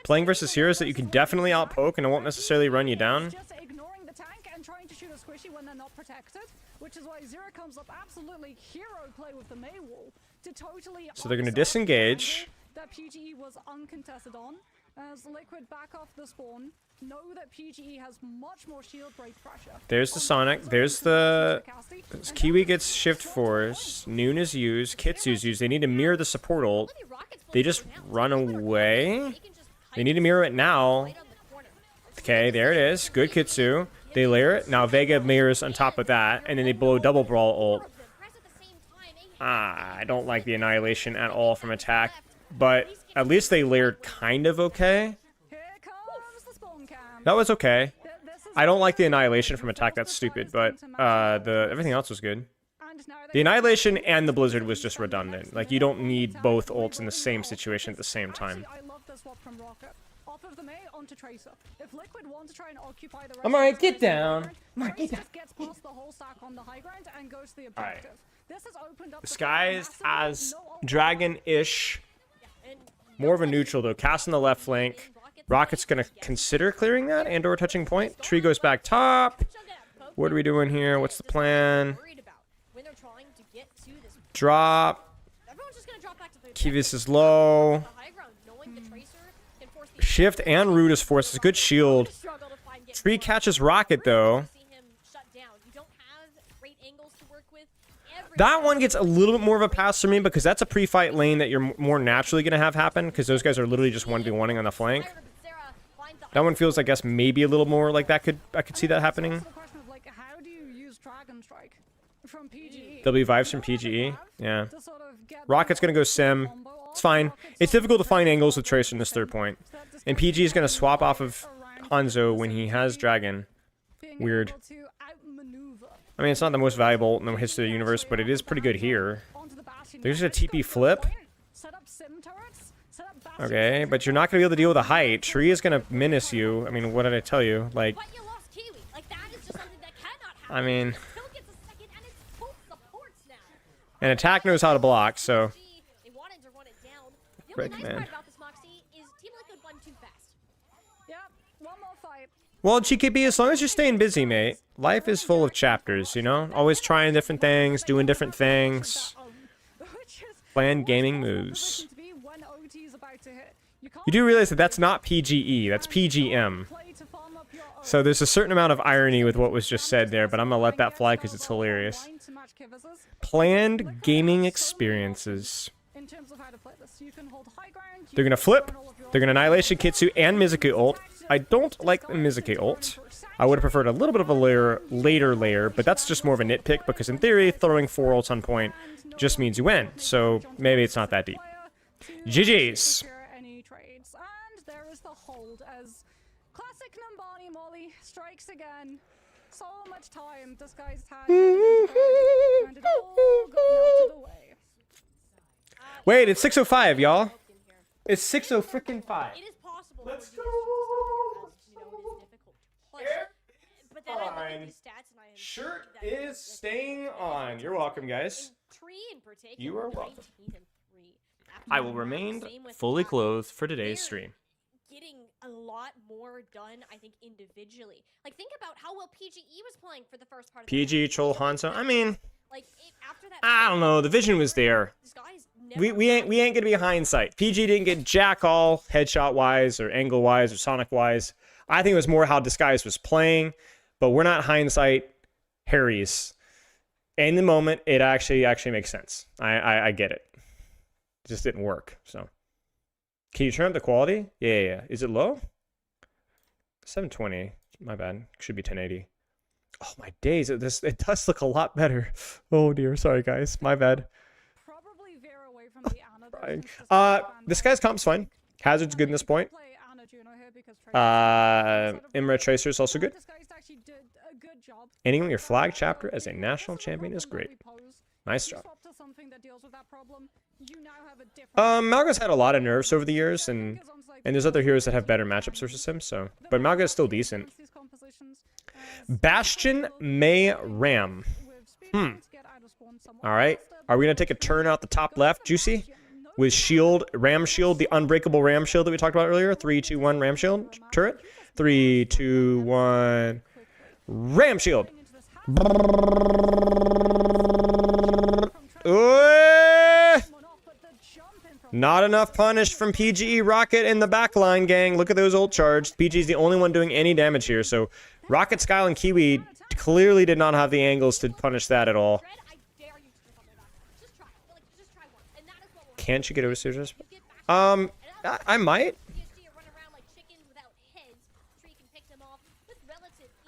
A: Playing versus heroes that you can definitely outpoke and it won't necessarily run you down.
G: Just ignoring the tank and trying to shoot a squishy when they're not protected, which is why Zero comes up absolutely hero play with the Maywall to totally...
A: So they're going to disengage.
G: That PGE was uncontested on. As Liquid back off the spawn, know that PGE has much more shield break pressure.
A: There's the Sonic. There's the... Kiwi gets Shift Force. Noon is used. Kitsu's used. They need to mirror the support ult. They just run away. They need to mirror it now. Okay, there it is. Good Kitsu. They layer it. Now Vega mirrors on top of that. And then they blow double brawl ult. I don't like the Annihilation at all from attack. But at least they layered kind of okay. That was okay. I don't like the Annihilation from attack. That's stupid. But everything else was good. The Annihilation and the Blizzard was just redundant. Like, you don't need both ults in the same situation at the same time. Alright, get down. Alright. Disguised as dragon-ish. More of a neutral, though. Cast on the left flank. Rocket's going to consider clearing that and or touching point. Tree goes back top. What are we doing here? What's the plan? Drop. Kivis is low. Shift and Root is forced. It's a good shield. Tree catches Rocket, though. That one gets a little bit more of a pass for me because that's a pre-fight lane that you're more naturally going to have happen because those guys are literally just 1v1ing on the flank. That one feels, I guess, maybe a little more like that I could see that happening.
G: How do you use Dragon Strike from PGE?
A: There'll be vibes from PGE. Yeah. Rocket's going to go sim. It's fine. It's difficult to find angles with Tracer in this third point. And PG is going to swap off of Hanzo when he has Dragon. Weird. I mean, it's not the most valuable in the history of the universe, but it is pretty good here. There's a TP flip. Okay, but you're not going to be able to deal with the height. Tree is going to menace you. I mean, what did I tell you? Like, I mean, and attack knows how to block, so. Frick, man. Well, GKB, as long as you're staying busy, mate, life is full of chapters, you know? Always trying different things, doing different things. Plan gaming moves. You do realize that that's not PGE, that's PGM. So there's a certain amount of irony with what was just said there, but I'm gonna let that fly because it's hilarious. Planned gaming experiences. They're gonna flip. They're gonna Annihilation Kitsu and Mizuki ult. I don't like the Mizuki ult. I would have preferred a little bit of a later layer, but that's just more of a nitpick because in theory, throwing 4 ults on point just means you win. So maybe it's not that deep. GG's.
G: And there is the hold as classic Nambani Molly strikes again. So much time this guy's had. And it all got melted away.
A: Wait, it's 6:05, y'all. It's 6:05.
F: It is possible.
A: Let's go.
F: But then I look at these stats and I am
A: Shirt is staying on. You're welcome, guys. You are welcome. I will remain fully clothed for today's stream.
F: Getting a lot more done, I think, individually. Like, think about how well PGE was playing for the first part of the
A: PG, Troll, Hanzo. I mean,
F: like, after that,
A: I don't know. The vision was there.
F: this guy's
A: We ain't gonna be hindsight. PG didn't get jack all headshot wise or angle wise or sonic wise. I think it was more how Disguise was playing, but we're not hindsight Harrys. In the moment, it actually makes sense. I get it. It just didn't work. So, can you turn up the quality? Yeah. Is it low? 720. My bad. Should be 1080. Oh my days! It does look a lot better. Oh dear. Sorry guys. My bad.
G: Probably veer away from the Ana.
A: This guy's comp's fine. Hazard's good in this point. Imra Tracer is also good. Ending your flag chapter as a national champion is great. Nice job. Malga's had a lot of nerfs over the years, and there's other heroes that have better matchups versus him. So, but Malga is still decent. Bastion May Ram. All right. Are we gonna take a turn out the top left, Juicy? With shield, ram shield, the unbreakable ram shield that we talked about earlier. 3, 2, 1, ram shield turret. 3, 2, 1, ram shield. Not enough punish from PGE Rocket in the backline, gang. Look at those ult charged. PG's the only one doing any damage here. So Rocket, Skyle, and Kiwi clearly did not have the angles to punish that at all. Can't you get over scissors? I might.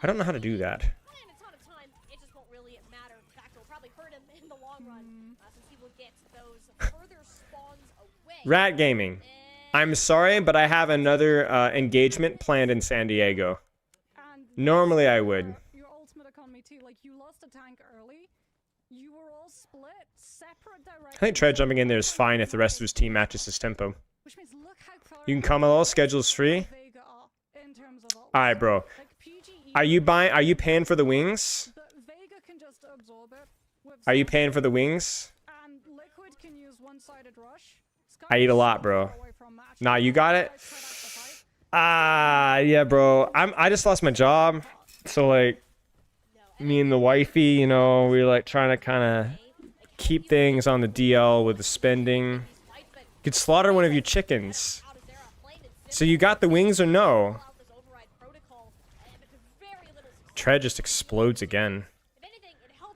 A: I don't know how to do that. Rat Gaming. I'm sorry, but I have another engagement planned in San Diego. Normally I would.
G: Your ultimate economy too. Like, you lost a tank early. You were all split, separate directions.
A: I think Tread jumping in there is fine if the rest of his team matches his tempo. You can come all, schedule's free. Alright, bro. Are you paying for the wings? Are you paying for the wings? I eat a lot, bro. Nah, you got it? Yeah, bro. I just lost my job. So, like, me and the wifey, you know, we were, like, trying to kind of keep things on the DL with the spending. You could slaughter one of your chickens. So you got the wings or no? Tread just explodes again.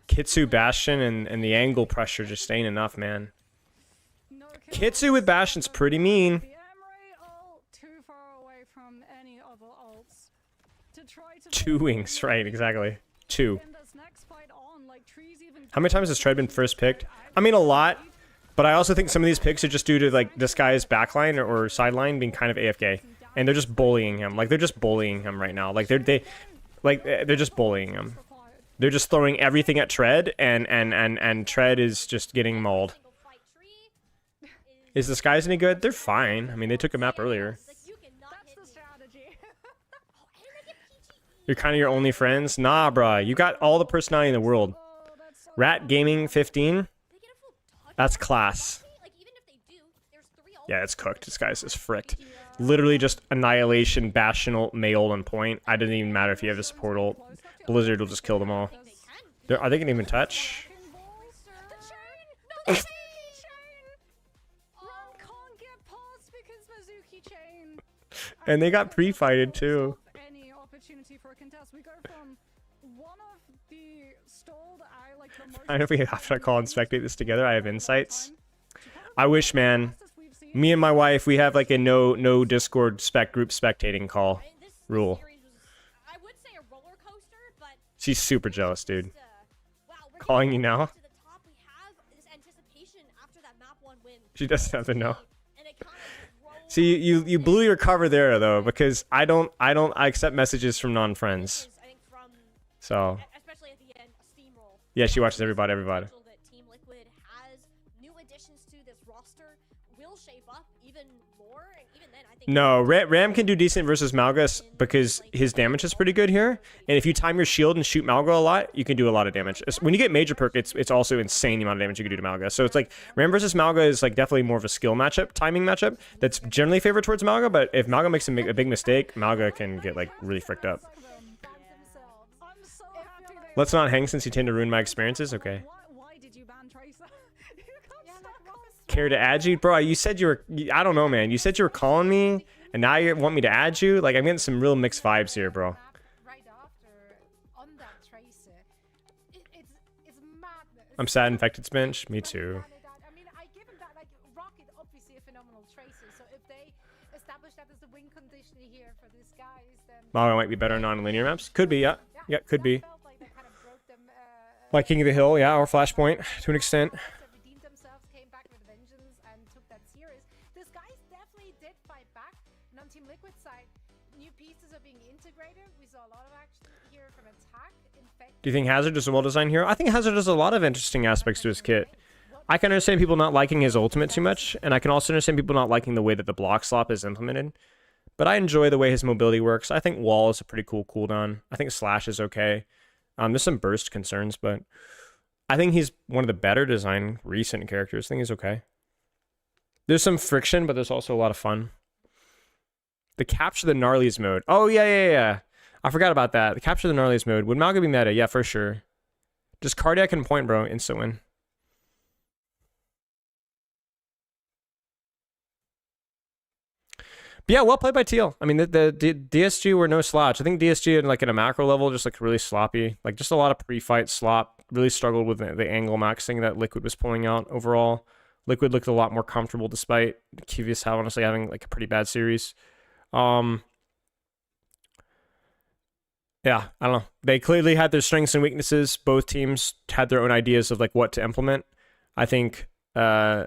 A: Kitsu Bastion and the angle pressure just ain't enough, man. Kitsu with Bastion's pretty mean.
G: The Emre ult too far away from any other ults. To try to
A: 2 wings, right? Exactly. 2.
G: in this next fight on, like, Tree's even
A: How many times has Tread been first picked? I mean, a lot. But I also think some of these picks are just due to like this guy's backline or sideline being kind of AFK, and they're just bullying him. Like they're just bullying him right now. Like they're just bullying him. They're just throwing everything at Tread, and Tread is just getting mauled. Is this guy's any good? They're fine. I mean, they took a map earlier.
G: That's the strategy.
A: You're kind of your only friends? Nah, bruh. You got all the personality in the world. Rat Gaming 15? That's class. Yeah, it's cooked. This guy's just fricked. Literally just Annihilation, Bastional, Mail, and Point. I didn't even matter if you have a support ult. Blizzard will just kill them all. Are they gonna even touch? And they got pre-fighted too.
G: Any opportunity for a contest. We go from one of the stalled eye, like the most
A: I don't know if we have to call and spectate this together. I have insights. I wish, man. Me and my wife, we have like a no Discord group spectating call rule.
F: I would say a roller coaster, but
A: She's super jealous, dude.
F: wow, we're
A: Calling
F: getting
A: you now?
F: to the top. We have this anticipation after that map 1 win.
A: She doesn't have to know.
F: And it kind of rolls
A: See, you blew your cover there though, because I accept messages from non-friends.
F: I think from
A: So
F: especially at the end, a steamroll.
A: yeah, she watches everybody.
F: That Team Liquid has new additions to this roster will shape up even more, and even then, I think
A: No, Ram can do decent versus Malgus because his damage is pretty good here. And if you time your shield and shoot Malga a lot, you can do a lot of damage. When you get major perk, it's also insane the amount of damage you can do to Malga. So it's like Ram versus Malga is like definitely more of a skill matchup, timing matchup that's generally favored towards Malga. But if Malga makes a big mistake, Malga can get like really fricked up.
G: I'm so happy they
A: Let's not hang since you tend to ruin my experiences. Okay.
G: Why did you ban Tracer? You got stuck on
A: Care to add you, bro? You said you were. I don't know, man. You said you were calling me, and now you want me to add you. Like I'm getting some real mixed vibes here, bro.
B: Right after on that tracer, it's madness.
A: I'm sad Infected's bench. Me too.
B: I mean, I give him that. Like Rocket, obviously a phenomenal tracer. So if they establish that as the win condition here for these guys, then
A: Malga might be better on non-linear maps. Could be, yeah. Yeah, could be.
B: felt like they kind of broke them.
A: Like King of the Hill, yeah, or Flashpoint to an extent.
B: Redeemed themselves, came back with vengeance, and took that serious. These guys definitely did fight back. And on Team Liquid side, new pieces are being integrated. We saw a lot of action here from attack.
A: Do you think Hazard is a well-designed hero? I think Hazard has a lot of interesting aspects to his kit. I can understand people not liking his ultimate too much, and I can also understand people not liking the way that the block slop is implemented. But I enjoy the way his mobility works. I think Wall is a pretty cool cooldown. I think Slash is okay. There's some burst concerns, but I think he's one of the better designed recent characters. I think he's okay. There's some friction, but there's also a lot of fun. The Capture the Gnarlies mode. Oh, yeah. I forgot about that. The Capture the Gnarlies mode. Would Malga be meta? Yeah, for sure. Just Cardiac and Point, bro. Instant win. But yeah, well played by Teal. I mean, the DSG were no slouch. I think DSG at a macro level just like really sloppy. Like just a lot of pre-fight slop. Really struggled with the angle maxing that Liquid was pulling out overall. Liquid looked a lot more comfortable despite Kivius honestly having like a pretty bad series. Yeah, I don't know. They clearly had their strengths and weaknesses. Both teams had their own ideas of like what to implement. I think I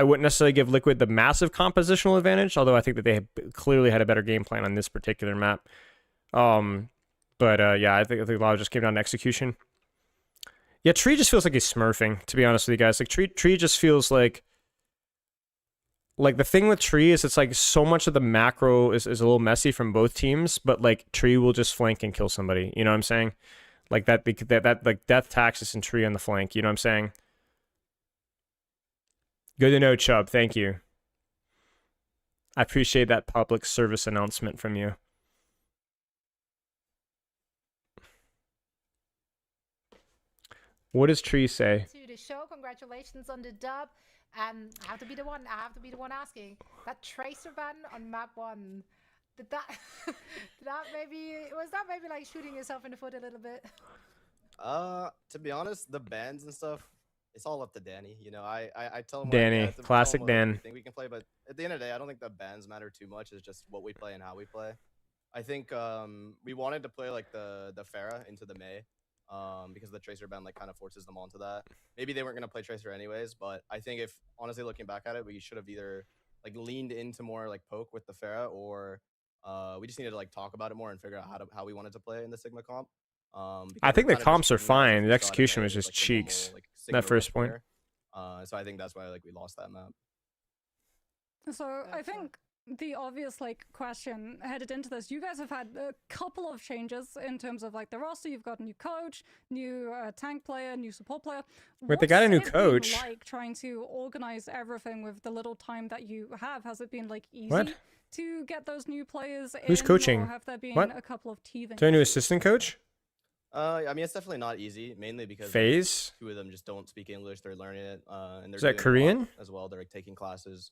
A: wouldn't necessarily give Liquid the massive compositional advantage, although I think that they clearly had a better game plan on this particular map. Yeah, I think a lot of just came down to execution. Yeah, Tree just feels like he's smurfing, to be honest with you guys. Like Tree just feels like the thing with Tree is it's like so much of the macro is a little messy from both teams, but like Tree will just flank and kill somebody. You know what I'm saying? Like that like death taxes and Tree on the flank. You know what I'm saying? Good to know, Chubb. Thank you. I appreciate that public service announcement from you. What does Tree say?
B: To the show, congratulations on the dub. I have to be the one. I have to be the one asking. That tracer ban on map 1. Did that? Was that maybe like shooting yourself in the foot a little bit?
I: To be honest, the bans and stuff, it's all up to Danny. You know, I tell him
A: Danny,
I: like,
A: classic Dan.
I: I think we can play, but at the end of the day, I don't think the bans matter too much. It's just what we play and how we play. I think we wanted to play like the Pharah into the Mei, because the Tracer ban like kind of forces them onto that. Maybe they weren't gonna play Tracer anyways, but I think if honestly looking back at it, we should have either like leaned into more like poke with the Pharah, or we just needed to like talk about it more and figure out how we wanted to play in the Sigma comp.
A: I
I: Because
A: think
I: we're
A: the
I: kinda just
A: comps are
I: treating it as if
A: fine.
I: we
A: The
I: saw it in
A: execution
I: Mei
A: was
I: as,
A: just
I: like, the normal,
A: cheeks.
I: like, Sigma
A: That first
I: role
A: point.
I: player. So I think that's why like we lost that map.
G: So I think the obvious like question headed into this, you guys have had a couple of changes in terms of like the roster. You've got a new coach, new tank player, new support player.
A: Wait, they got a new
G: What's it been
A: coach?
G: like trying to organize everything with the little time that you have? Has it been like easy
A: What?
G: to get those new players
A: Who's
G: in,
A: coaching?
G: or have there been
A: What?
G: a couple of teething?
A: Do I a new
G: issues?
A: assistant coach?
I: I mean, it's definitely not easy, mainly because like,
A: Phase?
I: 2 of them just don't speak English. They're learning it, and they're
A: Is that
I: doing it a lot
A: Korean?
I: as well. They're like taking classes.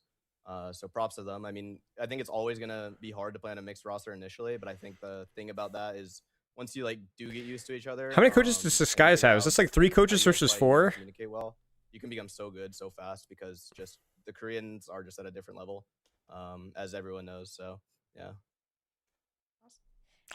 I: So props to them. I mean, I think it's always gonna be hard to play on a mixed roster initially, but I think the thing about that is once you like do get used to each other.
A: How many coaches does
I: and
A: this guys
I: figure
A: have? Is
I: out
A: this like 3
I: how
A: coaches
I: you guys
A: versus
I: play, you guys
A: 4?
I: communicate well, you can become so good so fast because just the Koreans are just at a different level, as everyone knows. So yeah.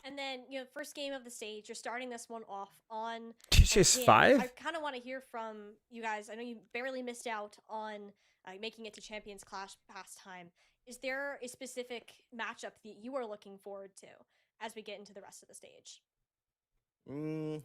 F: And then, you know, first game of the stage, you're starting this one off on
A: TCS
F: Again,
A: 5?
F: I kind of want to hear from you guys. I know you barely missed out on making it to Champions Clash past time. Is there a specific matchup that you are looking forward to as we get into the rest of the stage?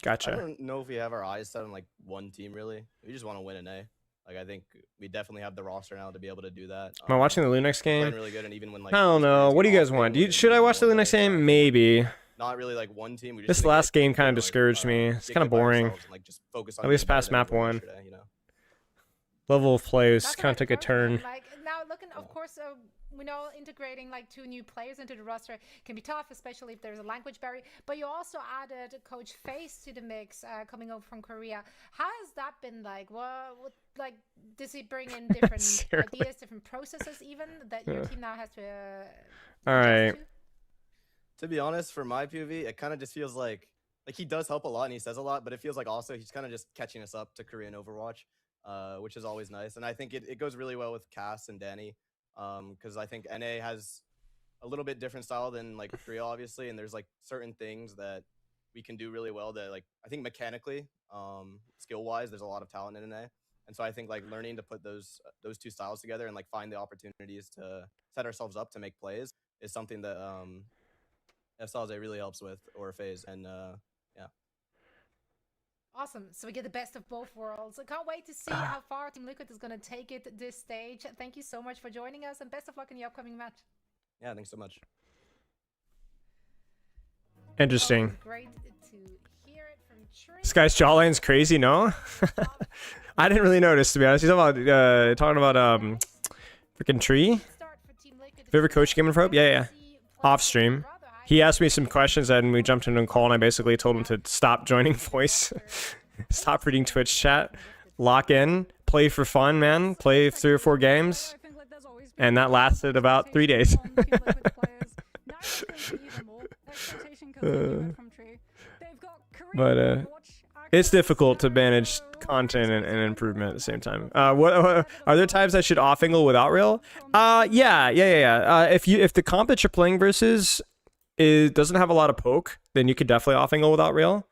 A: Gotcha.
I: I don't know if we have our eyes set on like one team really. We just want to win an A. Like I think we definitely have the roster now to be able to do that.
A: Am I watching the Lunex
I: Playing
A: game?
I: really good, and even when like
A: I don't
I: these
A: know.
I: players
A: What do
I: get
A: you guys
I: off,
A: want?
I: we're gonna
A: Should I
I: do
A: watch the
I: more
A: Lunex
I: there. So I
A: game?
I: think
A: Maybe.
I: not really like one team. We just
A: This
I: need to
A: last
I: get
A: game kind of
I: like,
A: discouraged me. It's
I: get
A: kind of
I: good by
A: boring.
I: ourselves and, like, just focus on
A: At least
I: getting
A: past
I: better
A: map
I: than we were
A: 1.
I: yesterday, you know?
A: Level of play
B: That's
A: kind of took a
B: approach,
A: turn.
B: man. Like now, looking, of course, we know integrating like 2 new players into the roster can be tough, especially if there's a language barrier. But you also added Coach Face to the mix, coming over from Korea. How has that been like? What like does he bring in different
A: Seriously.
B: ideas, different processes, even that your team now has to?
A: All right.
I: To be honest, for my POV, it kind of just feels like he does help a lot and he says a lot, but it feels like also he's kind of just catching us up to Korean Overwatch, which is always nice. And I think it goes really well with Cass and Danny, because I think NA has a little bit different style than like Korea, obviously, and there's like certain things that we can do really well that like I think mechanically, skill wise, there's a lot of talent in NA. And so I think like learning to put those 2 styles together and like find the opportunities to set ourselves up to make plays is something that FSalze really helps with, or Phase, and yeah.
B: Awesome. So we get the best of both worlds. I can't wait to see how far Team Liquid is going to take it this stage. Thank you so much for joining us, and best of luck in the upcoming match.
I: Yeah, thanks so much.
A: Interesting.
B: Always great to hear it from Trin.
A: This guy's jawline's crazy, no? I didn't really notice, to be honest. He's talking about freaking Tree. Favorite coach game in Probe? Yeah. Off stream. He asked me some questions and we jumped into a call and I basically told him to stop joining voice. Stop reading Twitch chat. Lock in. Play for fun, man. Play 3 or 4 games. And that lasted about 3 days. But it's difficult to manage content and improvement at the same time. What are there times I should off angle without rail? Yeah. If the comp that you're playing versus doesn't have a lot of poke, then you could definitely off angle without rail.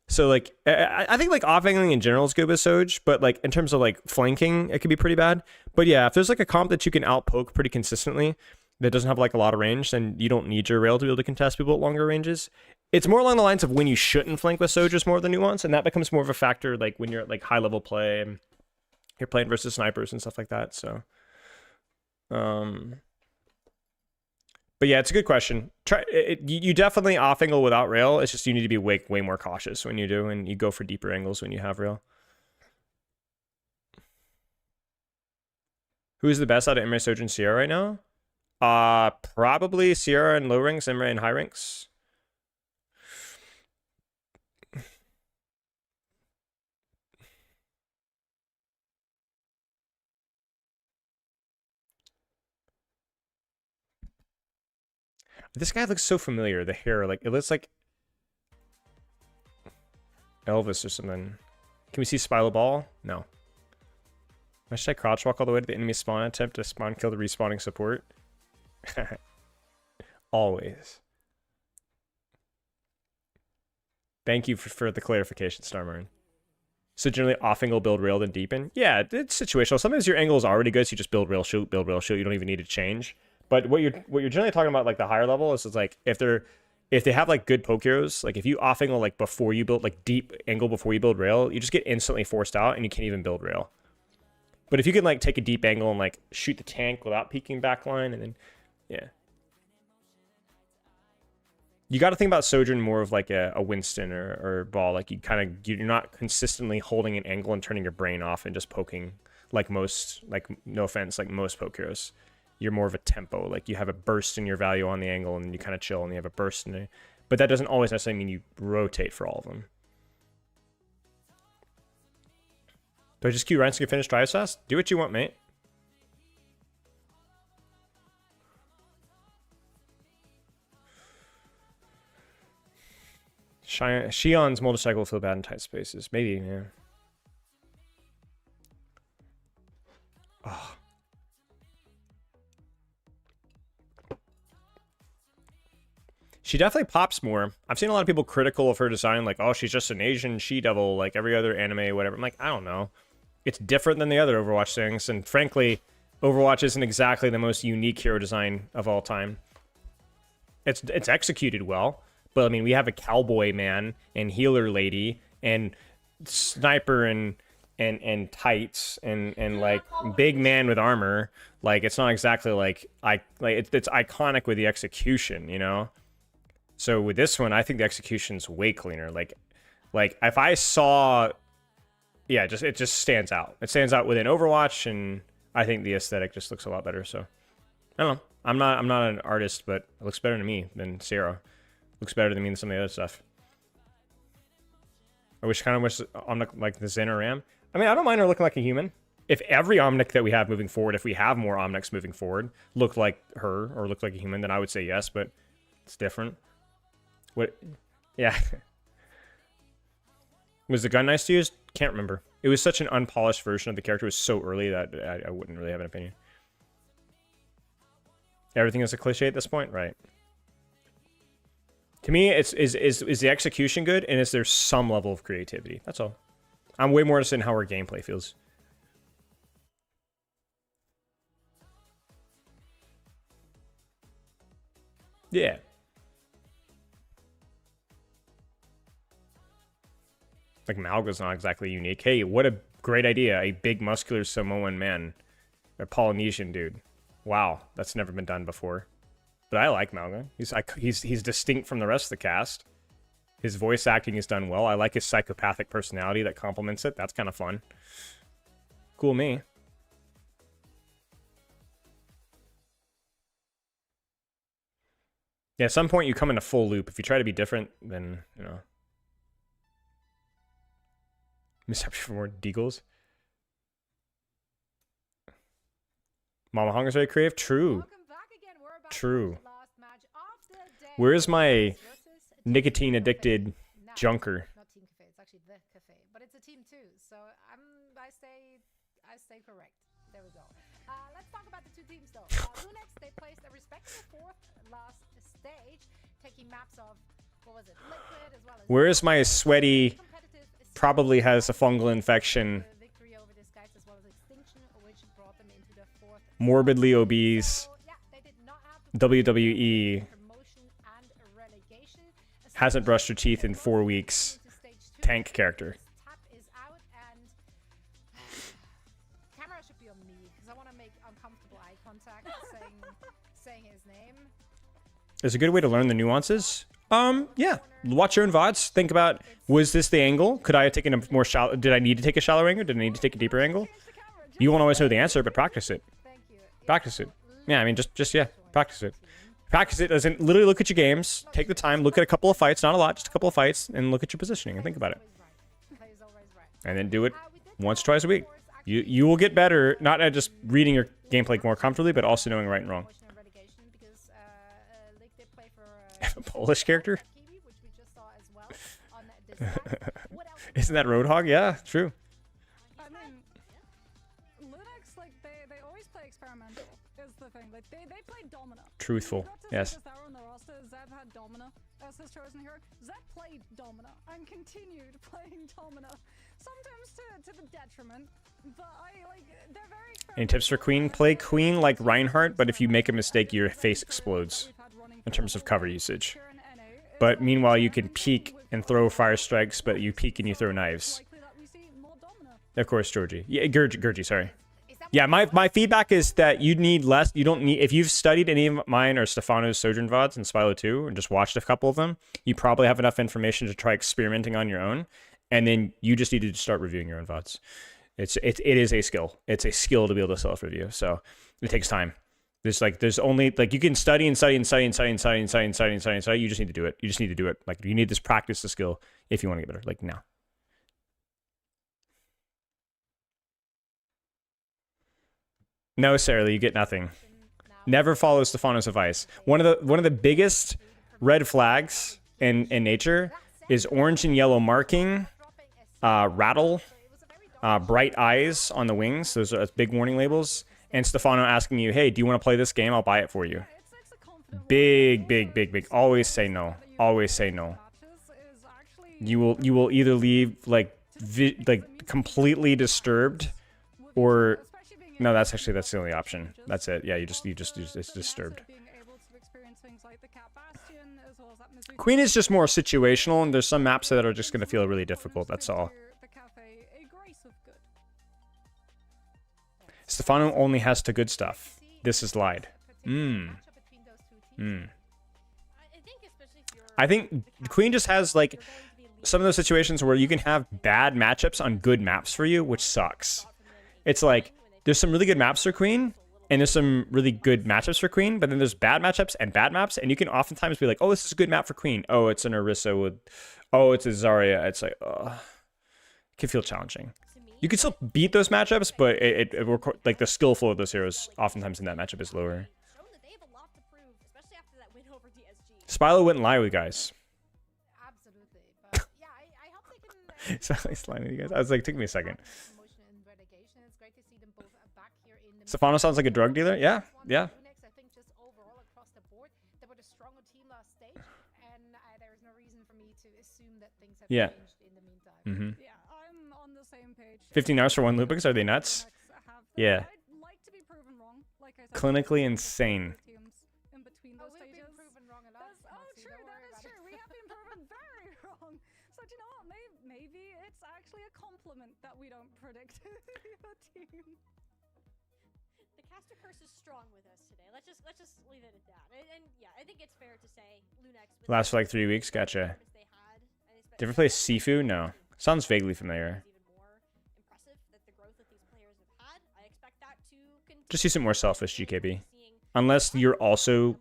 A: So like I think like off angling in general is good with Soj, but like in terms of like flanking, it could be pretty bad. But yeah, if there's like a comp that you can out poke pretty consistently that doesn't have like a lot of range, then you don't need your rail to be able to contest people at longer ranges. It's more along the lines of when you shouldn't flank with Soj is more of the nuance, and that becomes more of a factor like when you're at like high level play and you're playing versus snipers and stuff like that. So but yeah, it's a good question. You definitely off angle without rail. It's just you need to be way more cautious when you do, and you go for deeper angles when you have rail. Who's the best out of Imre, Soj, and Sierra right now? Probably Sierra in low ranks, Imre in high ranks. This guy looks so familiar. The hair, like it looks like Elvis or something. Can we see Spilo Ball? No. Why should I crouch walk all the way to the enemy spawn attempt to spawn kill the respawning support? Always. Thank you for the clarification, Starmarn. So generally off angle build rail then deepen? Yeah, it's situational. Sometimes your angle is already good, so you just build rail shoot, build rail shoot. You don't even need to change. But what you're generally talking about, like the higher level, is like if they have like good poke heroes, like if you off angle like before you build, like deep angle before you build rail, you just get instantly forced out and you can't even build rail. But if you can like take a deep angle and like shoot the tank without peeking backline, and then yeah. You got to think about Sojourn more of like a Winston or Ball. Like you're not consistently holding an angle and turning your brain off and just poking like most, like no offense, like most poke heroes. You're more of a tempo. Like you have a burst in your value on the angle and you kind of chill and you have a burst in it. But that doesn't always necessarily mean you rotate for all of them. Do I just queue Ryan so you can finish drive fast? Do what you want, mate. Shion's motorcycle will feel bad in tight spaces. Maybe, yeah. Oh. She definitely pops more. I've seen a lot of people critical of her design, like, oh, she's just an Asian she-devil, like every other anime, whatever. I'm like, I don't know. It's different than the other Overwatch things, and frankly, Overwatch isn't exactly the most unique hero design of all time. It's executed well. But I mean, we have a cowboy man and healer lady and sniper and tights and like big man with armor. Like it's not exactly like it's iconic with the execution, you know. So with this one, I think the execution's way cleaner. Like if I saw, yeah, it just stands out. It stands out within Overwatch, and I think the aesthetic just looks a lot better. So I don't know. I'm not an artist, but it looks better to me than Sierra. Looks better to me than some of the other stuff. I wish Omnic like the Zen or Ram. I mean, I don't mind her looking like a human. If every Omnic that we have moving forward, if we have more Omnics moving forward, looked like her or looked like a human, then I would say yes, but it's different. What? Yeah. Was the gun nice to use? Can't remember. It was such an unpolished version of the character. It was so early that I wouldn't really have an opinion. Everything is a cliche at this point? Right. To me, is the execution good, and is there some level of creativity? That's all. I'm way more interested in how her gameplay feels. Yeah. Like Malga's not exactly unique. Hey, what a great idea. A big muscular Samoan man. A Polynesian dude. Wow, that's never been done before. But I like Malga. He's distinct from the rest of the cast. His voice acting is done well. I like his psychopathic personality that complements it. That's kind of fun. Cool me. Yeah, at some point you come in a full loop. If you try to be different, then, you know. Miss happy for more deagles. Mama Hunger's very creative. True. True. Where's my nicotine addicted junker?
B: Not Team Cafe, it's actually the cafe, but it's a team too. So I stay correct. There we go. Let's talk about the two teams though. Lunex, they placed a respectable fourth last stage, taking maps of what was it, Liquid as well as.
A: Where's my sweaty? Probably has a fungal infection. Morbidly obese. WWE hasn't brushed her teeth in 4 weeks. Tank character.
B: Camera should be on me because I want to make uncomfortable eye contact saying his name.
A: Is a good way to learn the nuances. Yeah. Watch your own VODs. Think about, was this the angle? Could I have taken a more shallow? Did I need to take a shallow angle? Did I need to take a deeper angle? You won't always know the answer, but practice it. Practice it. Yeah, I mean, just yeah, practice it. Practice it doesn't literally look at your games. Take the time, look at a couple of fights, not a lot, just a couple of fights, and look at your positioning and think about it. And then do it once, twice a week. You will get better, not at just reading your gameplay more comfortably, but also knowing right and wrong. A Polish character? Isn't that Roadhog? Yeah, true.
G: I mean, Linux, like, they always play experimental, is the thing. Like, they played Domina.
A: Truthful, yes.
G: Zeb on the roster, Zeb had Domina as his chosen hero. Zeb played Domina and continued playing Domina. Sometimes to the detriment, but they're very experimental.
A: Any tips for Queen? Play Queen like Reinhardt, but if you make a mistake, your face explodes in terms of cover usage. But meanwhile, you can peek and throw fire strikes, but you peek and you throw knives. Of course, Georgie. Yeah, Gurgie, sorry. Yeah, my feedback is that you need less. You don't need, if you've studied any of mine or Stefano's Sojourn VODs and Spilo 2 and just watched a couple of them, you probably have enough information to try experimenting on your own. And then you just need to start reviewing your own VODs. It is a skill. It's a skill to be able to self-review. So it takes time. There's only you can study and study and study and study and study and study and study and study and study. You just need to do it. You just need to do it. Like you need this practice, the skill, if you want to get better. Like now. No, Sarah, you get nothing. Never follow Stefano's advice. One of the biggest red flags in nature is orange and yellow marking, rattle, bright eyes on the wings. Those are big warning labels. And Stefano asking you, hey, do you want to play this game? I'll buy it for you. Big. Always say no. Always say no. You will either leave like completely disturbed, or no, that's the only option. That's it. Yeah, you just it's disturbed. Queen is just more situational, and there's some maps that are just going to feel really difficult. That's all. Stefano only has to good stuff. This is lied. I think Queen just has like some of those situations where you can have bad matchups on good maps for you, which sucks. It's like there's some really good maps for Queen, and there's some really good matchups for Queen, but then there's bad matchups and bad maps, and you can oftentimes be like, oh, this is a good map for Queen. Oh, it's an Orisa with, oh, it's a Zarya. It's like, it can feel challenging. You can still beat those matchups, but like the skill flow of those heroes oftentimes in that matchup is lower. Spilo wouldn't lie with guys.
B: Absolutely. But yeah, I hope they can.
A: Sorry, sliding you guys. I was like, it took me a second. Stefano sounds like a drug dealer. Yeah.
B: I think just overall across the board, they were the stronger team last stage, and there is no reason for me to assume that things have changed in the meantime.
G: Yeah, I'm on the same page.
A: 15 hours for one Lupix? Are they nuts? Yeah.
G: I'd like to be proven wrong, like I said.
A: Clinically insane.
G: In between those
B: We've been proven wrong a lot.
G: True, that is true. We have been proven very wrong. So do you know what? Maybe it's actually a compliment that we don't predict your team.
F: The caster curse is strong with us today. Let's just leave it at that. And yeah, I think it's fair to say Lunex
A: Last for like 3 weeks. Gotcha. Did you ever play Sifu? No. Sounds vaguely familiar. Just use it more selfish, GKB. Unless you're also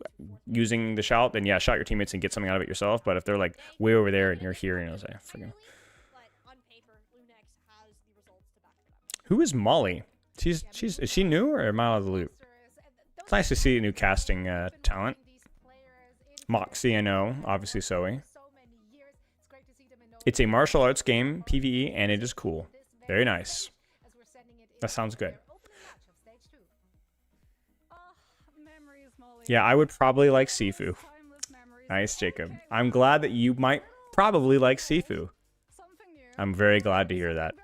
A: using the shout, then yeah, shout your teammates and get something out of it yourself. But if they're like way over there and you're here, and I was like, freaking. Who is Molly? Is she new, or am I out of the loop? It's nice to see a new casting talent. Moxie, I know. Obviously, Zoe. It's a martial arts game, PvE, and it is cool. Very nice. That sounds good. Yeah, I would probably like Sifu. Nice, Jacob. I'm glad that you might probably like Sifu. I'm very glad to hear that.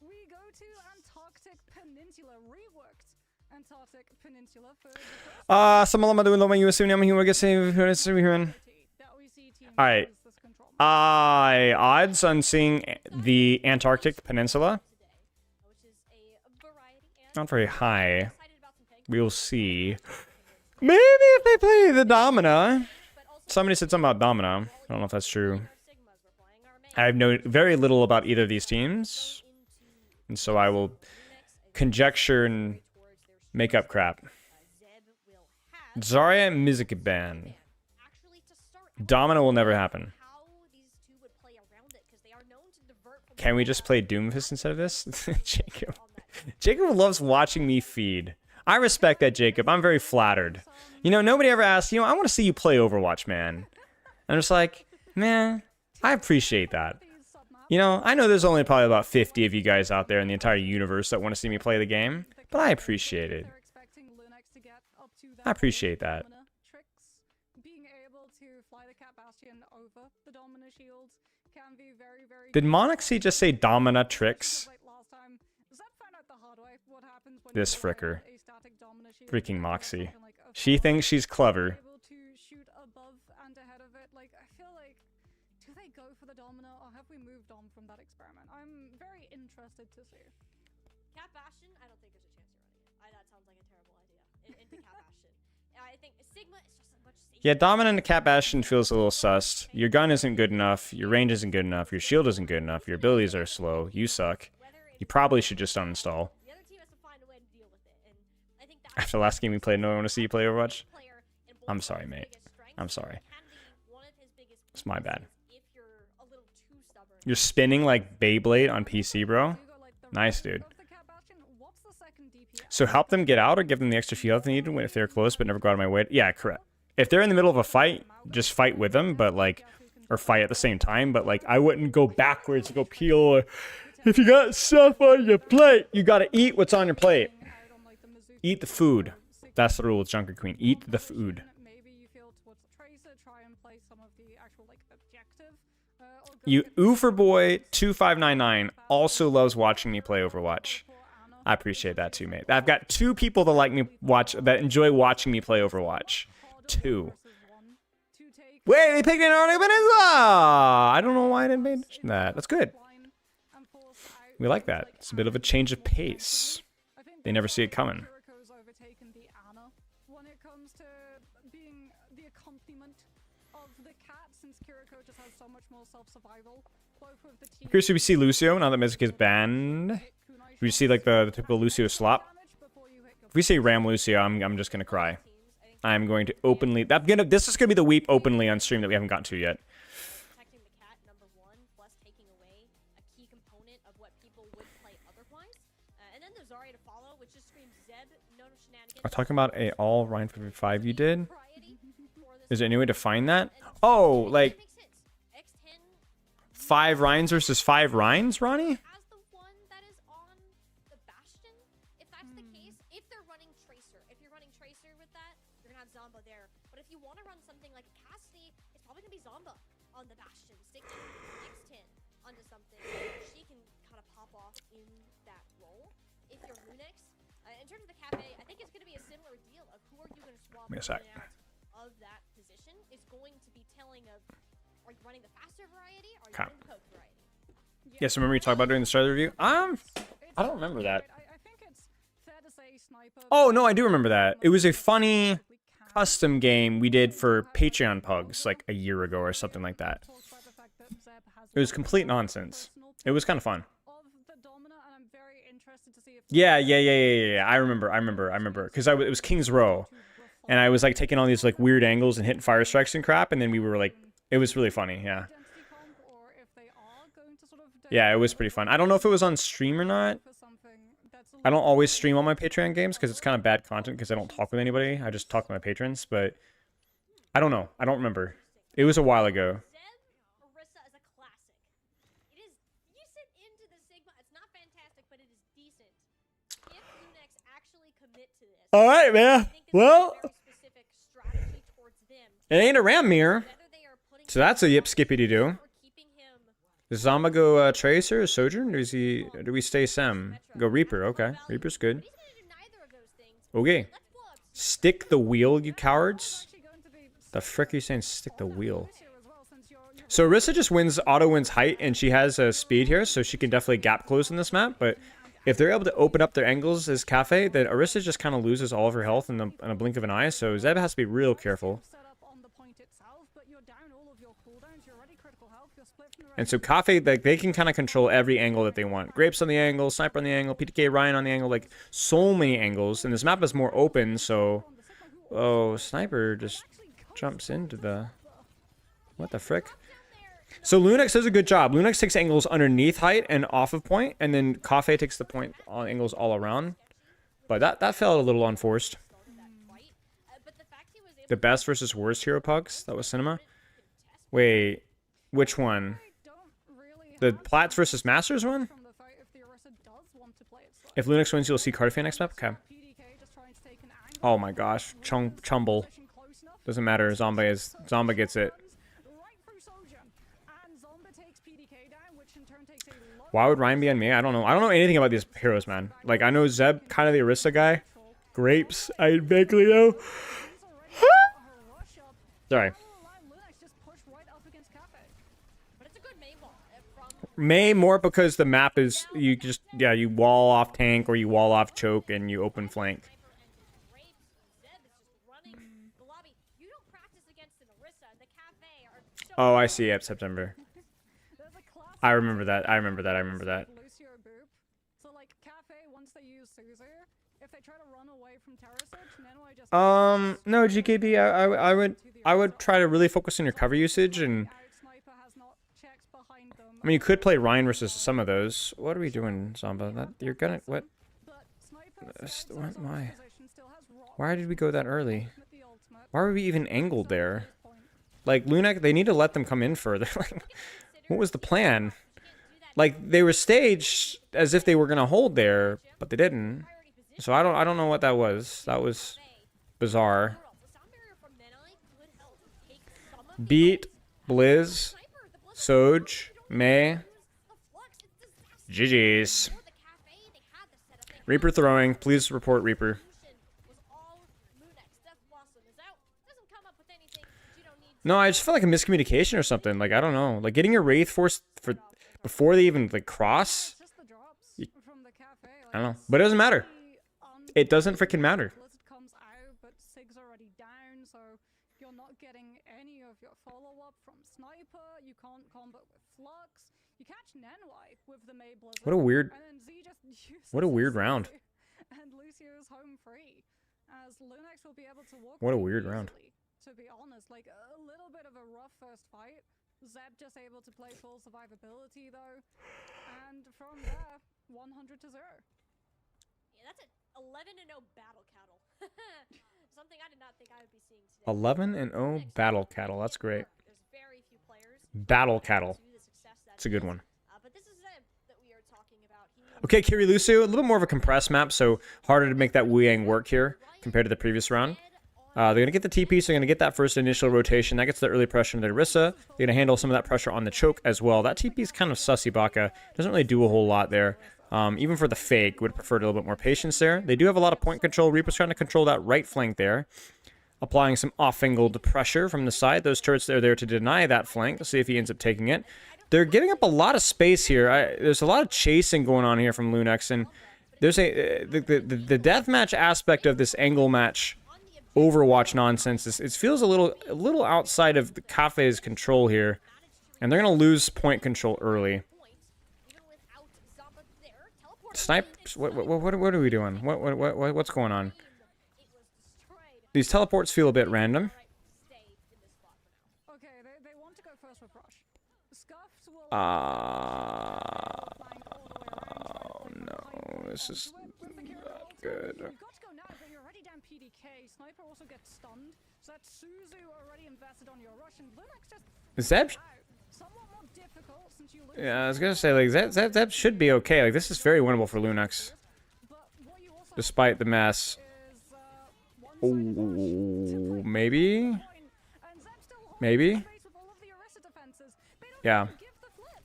G: We go to Antarctic Peninsula, reworked Antarctic Peninsula for
A: Alright. Odds on seeing the Antarctic Peninsula? Not very high. We'll see. Maybe if they play the Domina. Somebody said something about Domina. I don't know if that's true. I know very little about either of these teams. And so I will conjecture and make up crap. Zarya Mizukiban. Domina will never happen. Can we just play Doomfist instead of this? Jacob. Jacob loves watching me feed. I respect that, Jacob. I'm very flattered. You know, nobody ever asked, I want to see you play Overwatch, man. I'm just like, man, I appreciate that. You know, I know there's only probably about 50 of you guys out there in the entire universe that want to see me play the game, but I appreciate it. I appreciate that.
G: Being able to fly the Cat Bastion over the Domina shield can be very, very
A: Did Monoxy just say Domina tricks? This fricker. Freaking Moxie. She thinks she's clever.
G: Do they go for the Domina, or have we moved on from that experiment? I'm very interested to see.
F: Cat Bastion, I don't think there's a chance you're running it. That sounds like a terrible idea. Into Cat Bastion. I think Sigma is just a much safer.
A: Yeah, Domina into Cat Bastion feels a little sus. Your gun isn't good enough, your range isn't good enough, your shield isn't good enough, your abilities are slow, you suck. You probably should just uninstall.
F: The other team has to find a way to deal with it. And I think that
A: After the last game we played, no one want to see you play Overwatch? I'm sorry, mate. I'm sorry. It's my bad. You're spinning like Beyblade on PC, bro. Nice, dude. So help them get out or give them the extra few health they need if they're close but never go out of my way. Yeah, correct. If they're in the middle of a fight, just fight with them, but like, or fight at the same time, but like, I wouldn't go backwards to go peel. If you got stuff on your plate, you gotta eat what's on your plate. Eat the food. That's the rule with Junker Queen. Eat the food. You Ooferboy 2599 also loves watching me play Overwatch. I appreciate that too, mate. I've got 2 people that like me that enjoy watching me play Overwatch. 2. Wait, they picked an already Peninsula! I don't know why I didn't mention that. That's good. We like that. It's a bit of a change of pace. They never see it coming. I'm curious if we see Lucio now that Mizik is banned. We see like the typical Lucio slop. If we say Ram Lucio, I'm just gonna cry. I'm going to openly. This is gonna be the weep openly on stream that we haven't gotten to yet.
F: Protecting the cat, number 1, plus taking away a key component of what people would play otherwise. And then the Zarya to follow, which just screams Zeb, no shenanigans.
A: I'm talking about a all Ryan 55 you did. Is there any way to find that? Oh, like 5 Ryans versus 5 Ryans, Ronnie?
F: As the one that is on the Bastion, if that's the case, if they're running Tracer, if you're running Tracer with that, you're gonna have Zomba there. But if you want to run something like a Cassidy, it's probably gonna be Zomba on the Bastion. Stick X10 onto something. She can kind of pop off in that role. If you're Lunex, in terms of the cafe, I think it's gonna be a similar deal of who are you gonna swap in and out of that position is going to be telling of, are you running the faster variety or are you running the poke variety?
A: Yes, remember you talked about during the start of the review? I don't remember that. Oh, no, I do remember that. It was a funny custom game we did for Patreon pugs like a year ago or something like that. It was complete nonsense. It was kind of fun. Yeah. I remember. Because it was King's Row. And I was like taking all these like weird angles and hitting fire strikes and crap. And then we were like, it was really funny. Yeah. Yeah, it was pretty fun. I don't know if it was on stream or not. I don't always stream on my Patreon games because it's kind of bad content because I don't talk with anybody. I just talk to my patrons. But I don't know. I don't remember. It was a while ago. All right, man. Well, it ain't a ram mirror, so that's a yip skippity doo. Does Zama go Tracer or Sojourn? Do we stay Sem? Go Reaper. Okay, Reaper's good. Okay, stick the wheel, you cowards. The frick are you saying? Stick the wheel. So Orisa just auto wins height, and she has speed here, so she can definitely gap close in this map. But if they're able to open up their angles as Cafe, then Orisa just kind of loses all of her health in a blink of an eye. So Zeb has to be real careful. And so Cafe, like, they can kind of control every angle that they want. Grapes on the angle, Sniper on the angle, PTK Ryan on the angle, like so many angles. And this map is more open, so Sniper just jumps into the what the frick? So Lunex does a good job. Lunex takes angles underneath height and off of point, and then Cafe takes the point on angles all around. But that felt a little unforced. The best versus worst hero pugs? That was Cinema? Wait, which one? The Plats versus Masters one?
G: From the fight if the Orisa does want to play it slow.
A: If Lunix wins, you'll see Cardiff next map? Okay.
G: PDK just trying to take an angle.
A: Oh my gosh. Chumble.
G: Close enough.
A: Doesn't matter. Zomba gets it.
G: Right through Sojourn. And Zomba takes PDK down, which in turn takes a lot.
A: Why would Ryan be on me? I don't know. I don't know anything about these heroes, man. Like, I know Zeb, kind of the Orisa guy. Grapes, I vaguely know. Sorry. May more because the map is, you just, yeah, you wall off tank or you wall off choke and you open flank. Oh, I see. Yep, September. I remember that. I remember that. I remember that.
G: So like Cafe, once they use Suzu, if they try to run away from Terror Surge, Nenway just
A: No, GKB, I would try to really focus on your cover usage, and
G: Sniper has not checked behind them.
A: I mean, you could play Ryan versus some of those. What are we doing, Zomba? That you're gonna what? Why? Why did we go that early? Why were we even angled there? Like Lunak, they need to let them come in further. What was the plan? Like they were staged as if they were gonna hold there, but they didn't. So I don't know what that was. That was bizarre. Beat, Blizz, Soj, May. GG's. Reaper throwing. Please report Reaper. No, I just feel like a miscommunication or something. Like, I don't know. Like, getting your Wraith Force for before they even, like, cross. I don't know. But it doesn't matter. It doesn't freaking matter.
G: Blizzard comes out, but Sig's already down, so you're not getting any of your follow-up from Sniper. You can't combat with Flux. You catch Nenway with the May Blizzard.
A: What a weird...
G: And then Z just uses
A: What a weird round.
G: And Lucio's home free. As Lunax will be able to walk
A: What a
G: pretty
A: weird round.
G: easily, to be honest, like a little bit of a rough first fight. Zeb just able to play full survivability though. And from there, 100 to 0.
F: Yeah, that's an 11-0 battle cattle. Something I did not think I would be seeing today.
A: 11-0 battle cattle. That's great.
F: There's very few players
A: Battle cattle.
F: to the success that
A: It's a good one.
F: but this is Zeb that we are talking about.
A: Okay, Kiri Lusu, a little bit more of a compressed map, so harder to make that Wu Yang work here compared to the previous round. They're going to get the TP, so they're going to get that first initial rotation. That gets the early pressure into Orisa. They're going to handle some of that pressure on the choke as well. That TP is kind of sussy, Baka. Doesn't really do a whole lot there. Even for the fake, would have preferred a little bit more patience there. They do have a lot of point control. Reaper's trying to control that right flank there. Applying some off-angled pressure from the side. Those turrets are there to deny that flank. Let's see if he ends up taking it. They're giving up a lot of space here. There's a lot of chasing going on here from Lunex, and there's the deathmatch aspect of this angle match Overwatch nonsense. It feels a little outside of the Cafe's control here, and they're gonna lose point control early. Snipe. What are we doing? What's going on? These teleports feel a bit random.
G: Okay, they want to go first with Rush. Scuffs will
A: Oh no, this is not good.
G: You've got to go now, but you're already down PDK. Sniper also gets stunned. So that's Suzu already invested on your rush, and Lunax just
A: Zeb,
G: somewhat more difficult since you lose.
A: yeah, I was gonna say like Zeb should be okay. Like this is very winnable for Lunex,
G: But what you also
A: despite the mess.
G: is
A: Oh, maybe,
G: and Zeb still holds
A: maybe.
G: space with all of the Orisa defenses. They don't
A: Yeah.
G: even give the flip.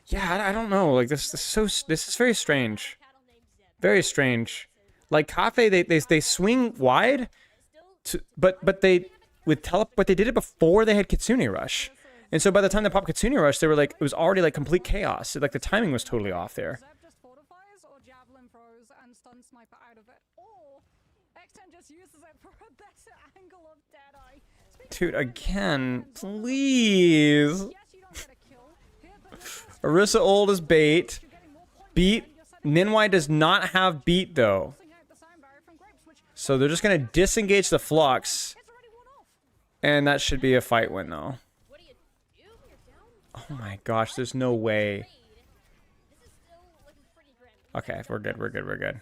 A: Yeah, I don't know. Like this is very strange. Very strange. Like Cafe, they swing wide, but they did it before they had Kitsune Rush, and so by the time they popped Kitsune Rush, they were like it was already like complete chaos. Like the timing was totally off there.
G: Zeb just fortifies or javelin throws and stun Sniper out of it, or X10 just uses it for a better angle of Deadeye.
A: Dude, again, please.
G: Yes, you don't get a kill here, but
A: Orisa ult is bait. Beat. Ninwai does not have beat though,
G: out the sound barrier from Grapes, which
A: so they're just gonna disengage the flux,
G: it's already one off.
A: and that should be a fight win though. Oh my gosh, there's no way. Okay, we're good.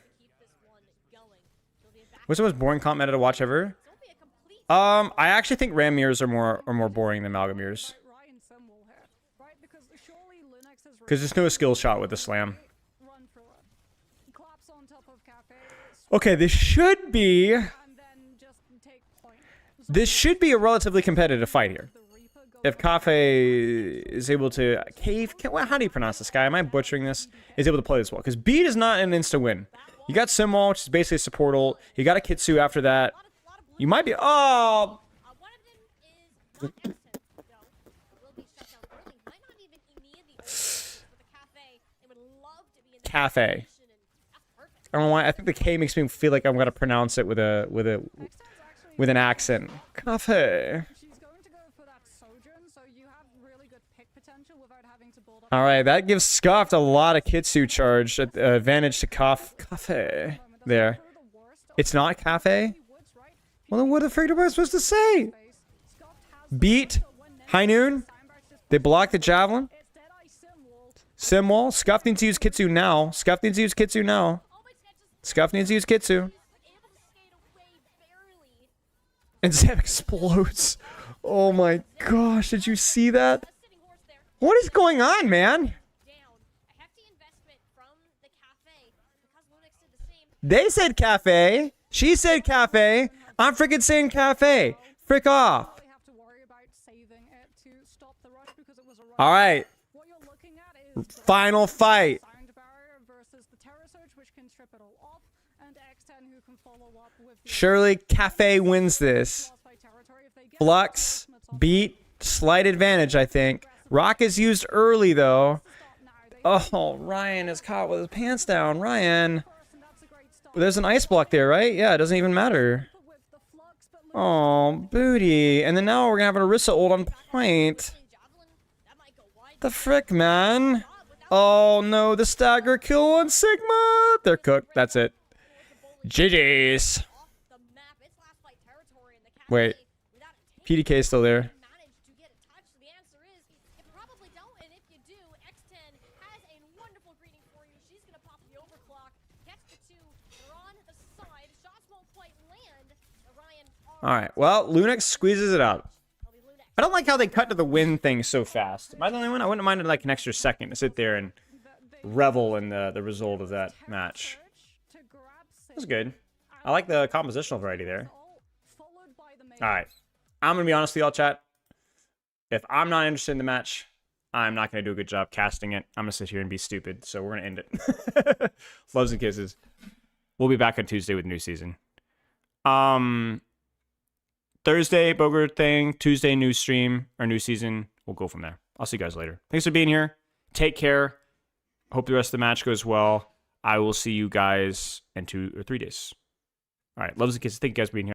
A: What's the most boring comp meta to watch ever? I actually think Ram mirrors are more boring than Amalgam mirrors.
G: Ryan Simwell here, right? Because surely Lunax has
A: Because there's no skill shot with the slam.
G: Run through it. Collapse on top of Cafe.
A: Okay, this should be...
G: And then just take point.
A: This should be a relatively competitive fight here. If Cafe is able to... how do you pronounce this guy? Am I butchering this? Is able to play this well. Because Beat is not an insta-win. You got Simwall, which is basically a support ult. You got a Kitsu after that. You might be... Oh!
F: One of them is not X10, though. Will be shut down early. Might not even need the for the Cafe. They would love to be in the
A: Cafe.
F: position, and that's perfect.
A: I don't know why. I think the K makes me feel like I'm gonna pronounce it with an accent. Cafe.
G: She's going to go for that Sojourn, so you have really good pick potential without having to build up.
A: All right, that gives Scuffed a lot of Kitsu charge advantage to Cafe. There. It's not Cafe. Well, then what the frick am I supposed to say? Beat. High Noon. They block the Javelin. Simwall. Scuff needs to use Kitsu now. Scuff needs to use Kitsu now. Scuff needs to use Kitsu. And Zeb explodes. Oh my gosh, did you see that? What is going on, man? They said Cafe. She said Cafe. I'm freaking saying Cafe. Frick off. All right. Final fight. Surely Cafe wins this. Flux, Beat, slight advantage, I think. Rock is used early, though. Oh, Ryan is caught with his pants down. Ryan. There's an ice block there, right? Yeah, it doesn't even matter. Oh, booty. And then now we're going to have an Orisa ult on point. The frick, man. Oh, no. The stagger kill on Sigma. They're cooked. That's it. GG's. Wait. PDK is still there. Alright, well, Lunix squeezes it out. I don't like how they cut to the win thing so fast. Am I the only one? I wouldn't have minded like an extra second to sit there and revel in the result of that match. It was good. I like the compositional variety there. Alright. I'm going to be honest with y'all, chat. If I'm not interested in the match, I'm not going to do a good job casting it. I'm going to sit here and be stupid, so we're going to end it. Loves and kisses. We'll be back on Tuesday with new season. Thursday, Bogart thing. Tuesday, new stream, or new season. We'll go from there. I'll see you guys later. Thanks for being here. Take care. Hope the rest of the match goes well. I will see you guys in 2 or 3 days. All right. Loves and kisses. Thank you guys for being here.